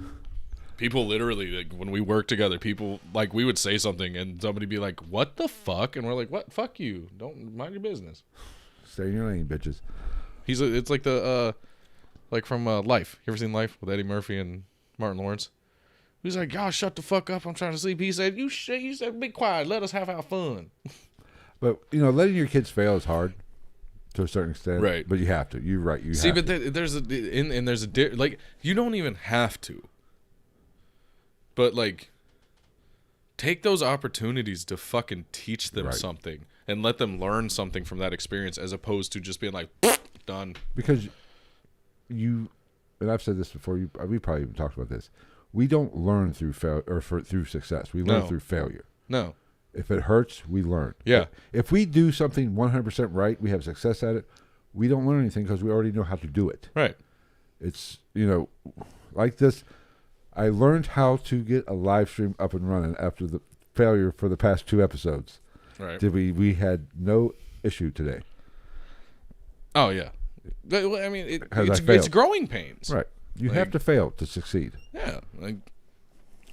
B: People literally, like, when we work together, people, like, we would say something and somebody be like, what the fuck? And we're like, what? Fuck you. Don't mind your business.
A: Stay in your lane, bitches.
B: It's like the, like from Life. You ever seen Life with Eddie Murphy and Martin Lawrence? He's like, y'all shut the fuck up. I'm trying to sleep. He said, you said, be quiet. Let us have our fun.
A: But, letting your kids fail is hard to a certain extent.
B: Right.
A: But you have to. You're right. You
B: see,
A: have
B: but
A: to.
B: there's like, you don't even have to. But, like, take those opportunities to fucking teach them something and let them learn something from that experience as opposed to just being like, done.
A: Because and I've said this before, we probably even talked about this. We don't learn through through success. We learn through failure.
B: No.
A: If it hurts, we learn.
B: Yeah.
A: If we do something 100% right, we have success at it, we don't learn anything because we already know how to do it.
B: Right.
A: It's, like this. I learned how to get a live stream up and running after the failure for the past 2 episodes.
B: Right.
A: We had no issue today.
B: Oh, yeah. I mean, it's growing pains.
A: Right. You have to fail to succeed.
B: Yeah. Like,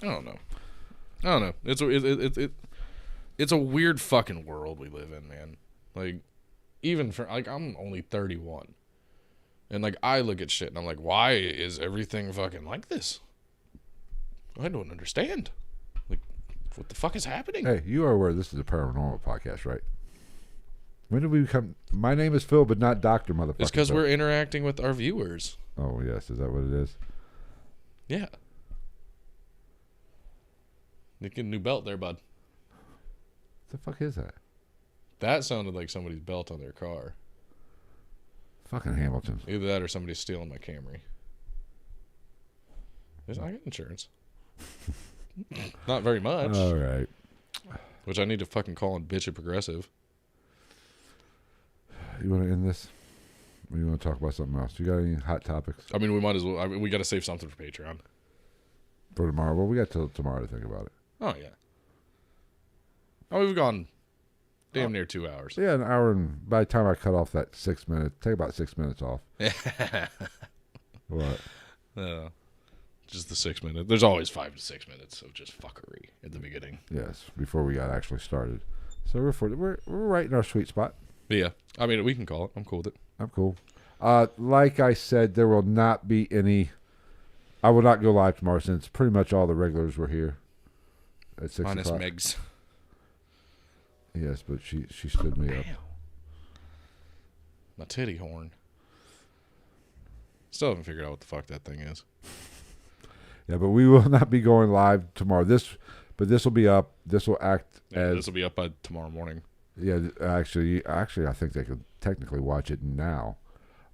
B: I don't know. It's a weird fucking world we live in, man. Like, even for, like, I'm only 31. And, like, I look at shit and I'm like, why is everything fucking like this? I don't understand. Like, what the fuck is happening?
A: Hey, you are aware this is a paranormal podcast, right? When did we become... My name is Phil, but not Dr. Motherfucker.
B: It's because we're interacting with our viewers.
A: Oh, yes. Is that what it is?
B: Yeah. You get a new belt there, bud.
A: What the fuck is that?
B: That sounded like somebody's belt on their car.
A: Fucking Hamilton.
B: Either that or somebody's stealing my Camry. I got insurance. Not very much.
A: All right.
B: Which I need to fucking call and bitch at Progressive.
A: You want to end this? Or you want to talk about something else? You got any hot topics?
B: I mean, we might as well. We got to save something for Patreon.
A: For tomorrow? Well, we got till tomorrow to think about it.
B: Oh, yeah. Oh, we've gone damn near 2 hours.
A: Yeah, an hour, and by the time I cut off that 6 minutes, take about 6 minutes off. What?
B: Just the 6 minutes. There's always 5 to 6 minutes of just fuckery at the beginning.
A: Yes, before we got actually started. So we're right in our sweet spot.
B: But yeah, I mean, we can call it. I'm cool with it.
A: I'm cool. Like I said, there will not be any... I will not go live tomorrow since pretty much all the regulars were here at 6
B: Minus
A: o'clock.
B: Megs.
A: Yes, but she stood me up.
B: My titty horn. Still haven't figured out what the fuck that thing is.
A: Yeah, but we will not be going live tomorrow. This will be up. This will act as...
B: This will be up by tomorrow morning.
A: Yeah, actually, I think they could technically watch it now.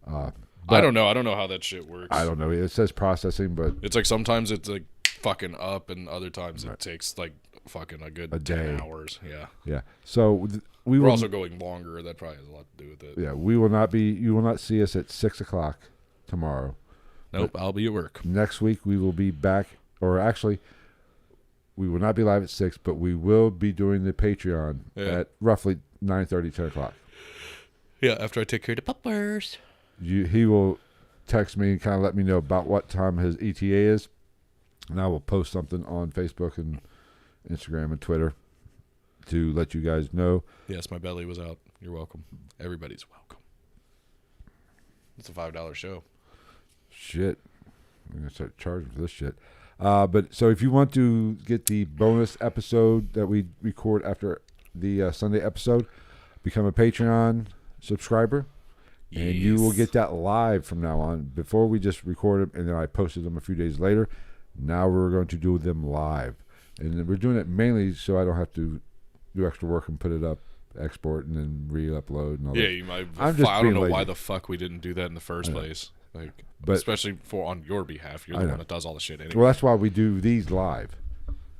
B: I don't know. I don't know how that shit works.
A: I don't know. It says processing, but...
B: It's like sometimes it's like fucking up, and other times it takes like fucking a good 10 hours. Yeah.
A: Yeah. So
B: we're also going longer. That probably has a lot to do with it.
A: Yeah, we will not be... You will not see us at 6 o'clock tomorrow.
B: Nope, I'll be at work.
A: Next week we will be back, or actually, we will not be live at 6, but we will be doing the Patreon at roughly 9:30, 10 o'clock.
B: Yeah, after I take care of the puppers.
A: He will text me and kind of let me know about what time his ETA is, and I will post something on Facebook and Instagram and Twitter to let you guys know.
B: Yes, my belly was out. You're welcome. Everybody's welcome. It's a $5 show.
A: Shit. I'm going to start charging for this shit. But so if you want to get the bonus episode that we record after the Sunday episode, become a Patreon subscriber. Yes. And you will get that live from now on. Before we just record them and then I posted them a few days later. Now we're going to do them live. And we're doing it mainly so I don't have to do extra work and put it up, export, and then re-upload and all that.
B: Yeah, you might. I don't know why the fuck we didn't do that in the first place. But especially on your behalf. You're the one that does all the shit anyway.
A: Well, that's why we do these live.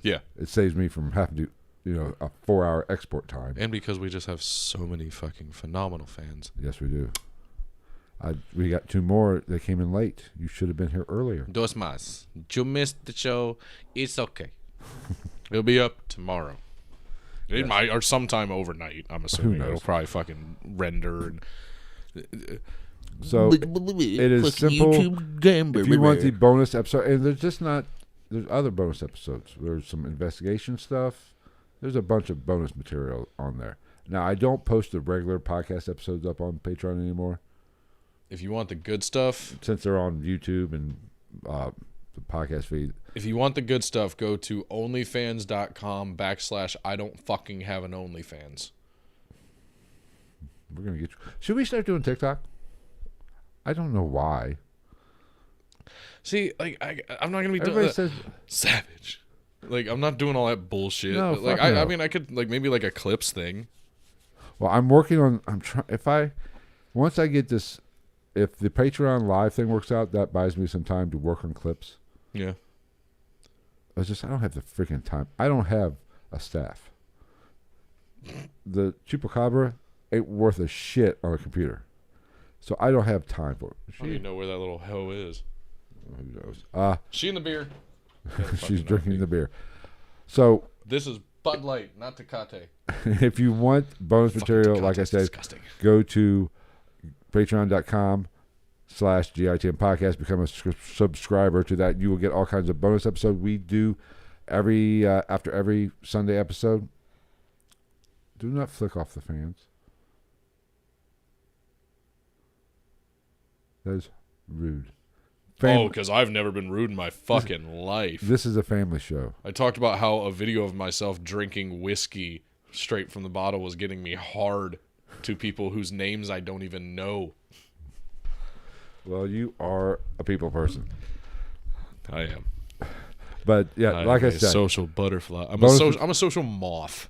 B: Yeah.
A: It saves me from having to, a 4-hour export time.
B: And because we just have so many fucking phenomenal fans.
A: Yes, we do. We got 2 more that came in late. You should have been here earlier.
B: Dos más. You missed the show. It's okay. It'll be up tomorrow. It might, or sometime overnight, I'm assuming. It'll probably fucking render.
A: So, it is simple. If you want the bonus episode, and there's other bonus episodes. There's some investigation stuff. There's a bunch of bonus material on there. Now, I don't post the regular podcast episodes up on Patreon anymore.
B: If you want the good stuff.
A: Since they're on YouTube and the podcast feed.
B: If you want the good stuff, go to onlyfans.com/I don't fucking have an OnlyFans.
A: We're going to get you. Should we start doing TikTok? I don't know why.
B: See, I'm not going to be doing that. Savage. I'm not doing all that bullshit.
A: No,
B: no. I mean, I could, maybe a clips thing.
A: Well, I'm working on, once I get this, if the Patreon live thing works out, that buys me some time to work on clips.
B: Yeah.
A: I don't have the freaking time. I don't have a staff. The Chupacabra ain't worth a shit on a computer. So I don't have time for it.
B: I don't even know where that little hoe is.
A: Who knows?
B: She in the beer.
A: She's drinking the beer. So
B: this is Bud Light, not Tecate.
A: If you want bonus material, like I said, disgusting. Go to patreon.com/GITM podcast. Become a subscriber to that. You will get all kinds of bonus episodes. We do after every Sunday episode. Do not flick off the fans. That is rude.
B: Because I've never been rude in my fucking life.
A: This is a family show.
B: I talked about how a video of myself drinking whiskey straight from the bottle was getting me hard to people whose names I don't even know.
A: Well, you are a people person.
B: I am.
A: But yeah, like I said,
B: social butterfly. I'm a social moth.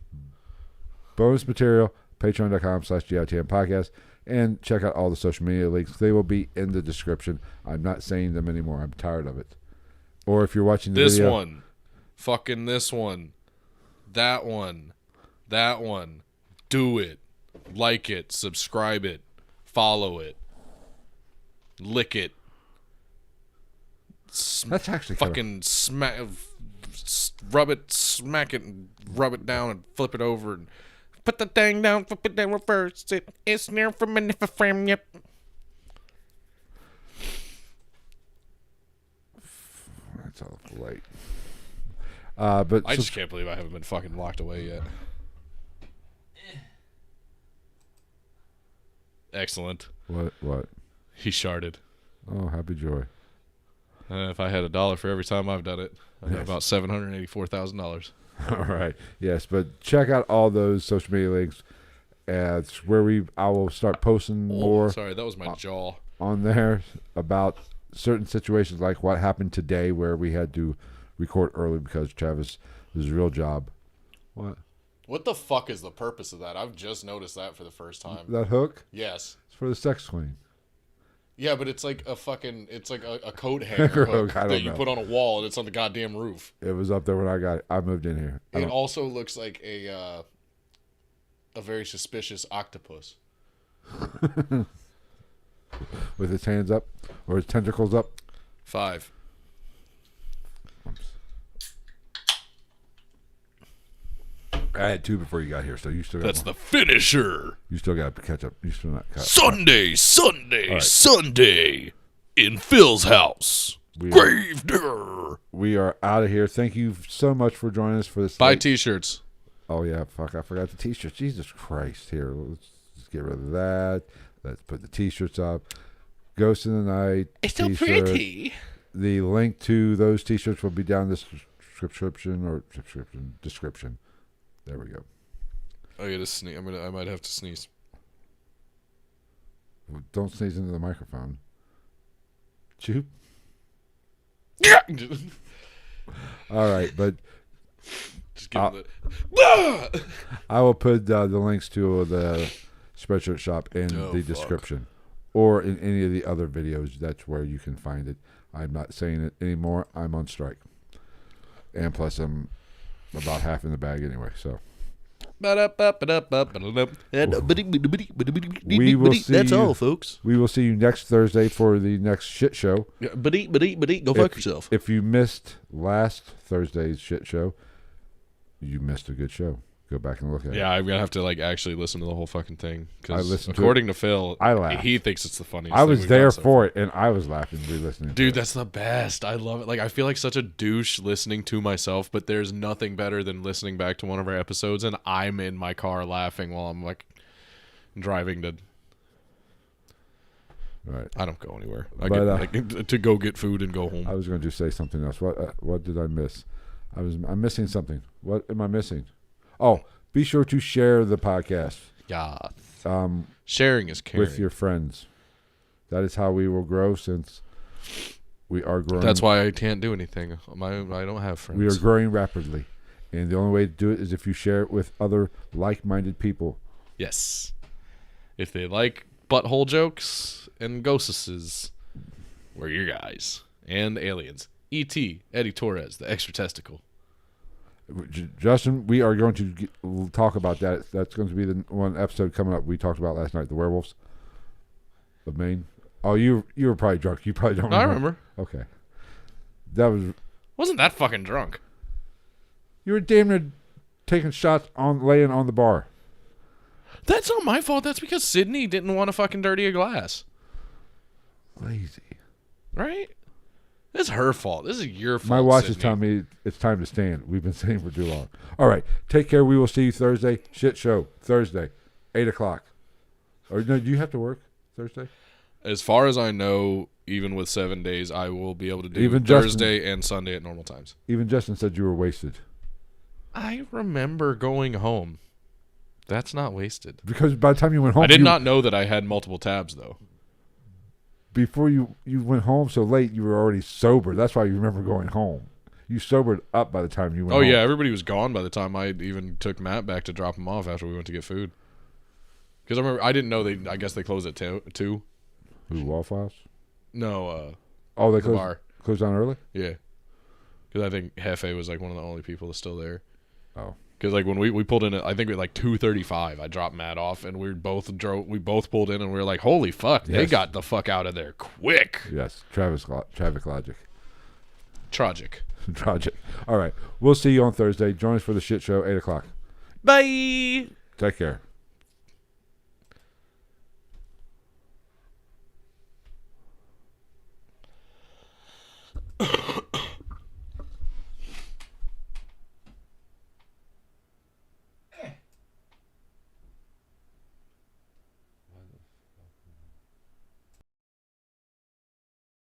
A: Bonus material, patreon.com/GITM podcast. And check out all the social media links. They will be in the description. I'm not saying them anymore. I'm tired of it. Or if you're watching the video.
B: This one. Fucking this one. That one. That one. Do it. Like it. Subscribe it. Follow it. Lick it.
A: That's actually
B: fucking rub it, smack it, and rub it down and flip it over and put the thing down, flip it down, reverse it. It's near from an if a frame, yep.
A: That's all late. But
B: I just can't believe I haven't been fucking locked away yet. Excellent.
A: What?
B: He sharded.
A: Oh, happy joy.
B: If I had $1 for every time I've done it, I've got about $784,000.
A: All right. Yes, but check out all those social media links. It's where I will start posting more.
B: Sorry, that was my jaw.
A: On there about certain situations like what happened today where we had to record early because Travis is a real job. What?
B: What the fuck is the purpose of that? I've just noticed that for the first time.
A: That hook?
B: Yes.
A: It's for the sex queen.
B: Yeah, but it's like a coat hanger hook that you put on a wall and it's on the goddamn roof.
A: It was up there when I moved in here.
B: It also looks like a very suspicious octopus.
A: With its hands up or its tentacles up?
B: 5.
A: I had 2 before you got here, so you still got
B: That's the finisher.
A: You still got to catch up. You still not caught.
B: Sunday.
A: Right.
B: Sunday. in Phil's house. Gravedigger.
A: We are out of here. Thank you so much for joining us for this.
B: Buy T-shirts.
A: Oh, yeah. Fuck, I forgot the T-shirts. Jesus Christ. Here, let's get rid of that. Let's put the T-shirts up. Ghost in the Night.
B: It's so pretty.
A: The link to those T-shirts will be down in the description. There we go.
B: I gotta sneeze. I might have to sneeze.
A: Well, don't sneeze into the microphone. Chew.
B: Yeah.
A: All right, but
B: just give it.
A: I will put the links to the Spreadshirt Shop in the description, or in any of the other videos. That's where you can find it. I'm not saying it anymore. I'm on strike, and plus I'm about half in the bag anyway. So. We will see
B: That's all, folks.
A: We will see you next Thursday for the next shit show.
B: Go fuck yourself.
A: If you missed last Thursday's shit show, you missed a good show. Go back and look at it.
B: Yeah, I'm gonna have to actually listen to the whole fucking thing.
A: I listened
B: according to Phil,
A: I laughed.
B: He thinks it's the funniest.
A: I was there for it, and I was laughing re-listening.
B: Dude, that's the best. I love it. I feel like such a douche listening to myself, but there's nothing better than listening back to one of our episodes, and I'm in my car laughing while I'm driving to.
A: Right.
B: I don't go anywhere. I get to go get food and go home.
A: I was going to say something else. What did I miss? I'm missing something. What am I missing? Oh, be sure to share the podcast.
B: Yeah. Sharing is caring.
A: With your friends. That is how we will grow, since we are growing.
B: That's why I can't do anything. I don't have friends.
A: We are growing rapidly. And the only way to do it is if you share it with other like-minded people.
B: Yes. If they like butthole jokes and ghosts, we're your guys. And aliens. E.T., Eddie Torres, the extra testicle.
A: Justin, we are going to talk about that. That's going to be the one episode coming up we talked about last night, the werewolves of Maine. Oh, you were probably drunk. You probably don't remember.
B: I remember.
A: Okay. That
B: wasn't that fucking drunk.
A: You were damn near taking shots laying on the bar.
B: That's not my fault. That's because Sydney didn't want to fucking dirty a glass.
A: Lazy.
B: Right? It's her fault. This is your fault.
A: My watch
B: Sydney.
A: is telling me it's time to stand. We've been saying for too long. All right. Take care. We will see you Thursday. Shit show. Thursday. 8 o'clock. Or no, do you have to work Thursday?
B: As far as I know, even with 7 days, I will be able to do Thursday and Sunday at normal times.
A: Even Justin said you were wasted.
B: I remember going home. That's not wasted.
A: Because by the time you went home...
B: I did not know that I had multiple tabs, though.
A: Before you went home so late, you were already sober. That's why you remember going home. You sobered up by the time you went home.
B: Oh, yeah. Everybody was gone by the time I even took Matt back to drop him off after we went to get food. Because I remember, I didn't know I guess they closed at 2.
A: Who, Wallflows?
B: No,
A: they
B: the bar.
A: Closed down early?
B: Yeah. Because I think Hefe was one of the only people that's still there.
A: Oh.
B: Because when we pulled in, I think at 2:35, I dropped Matt off, and we both pulled in, and we were like, "Holy fuck, yes. They got the fuck out of there quick."
A: Yes, traffic logic.
B: Tragic.
A: All right, we'll see you on Thursday. Join us for the shit show, 8 o'clock.
B: Bye.
A: Take care.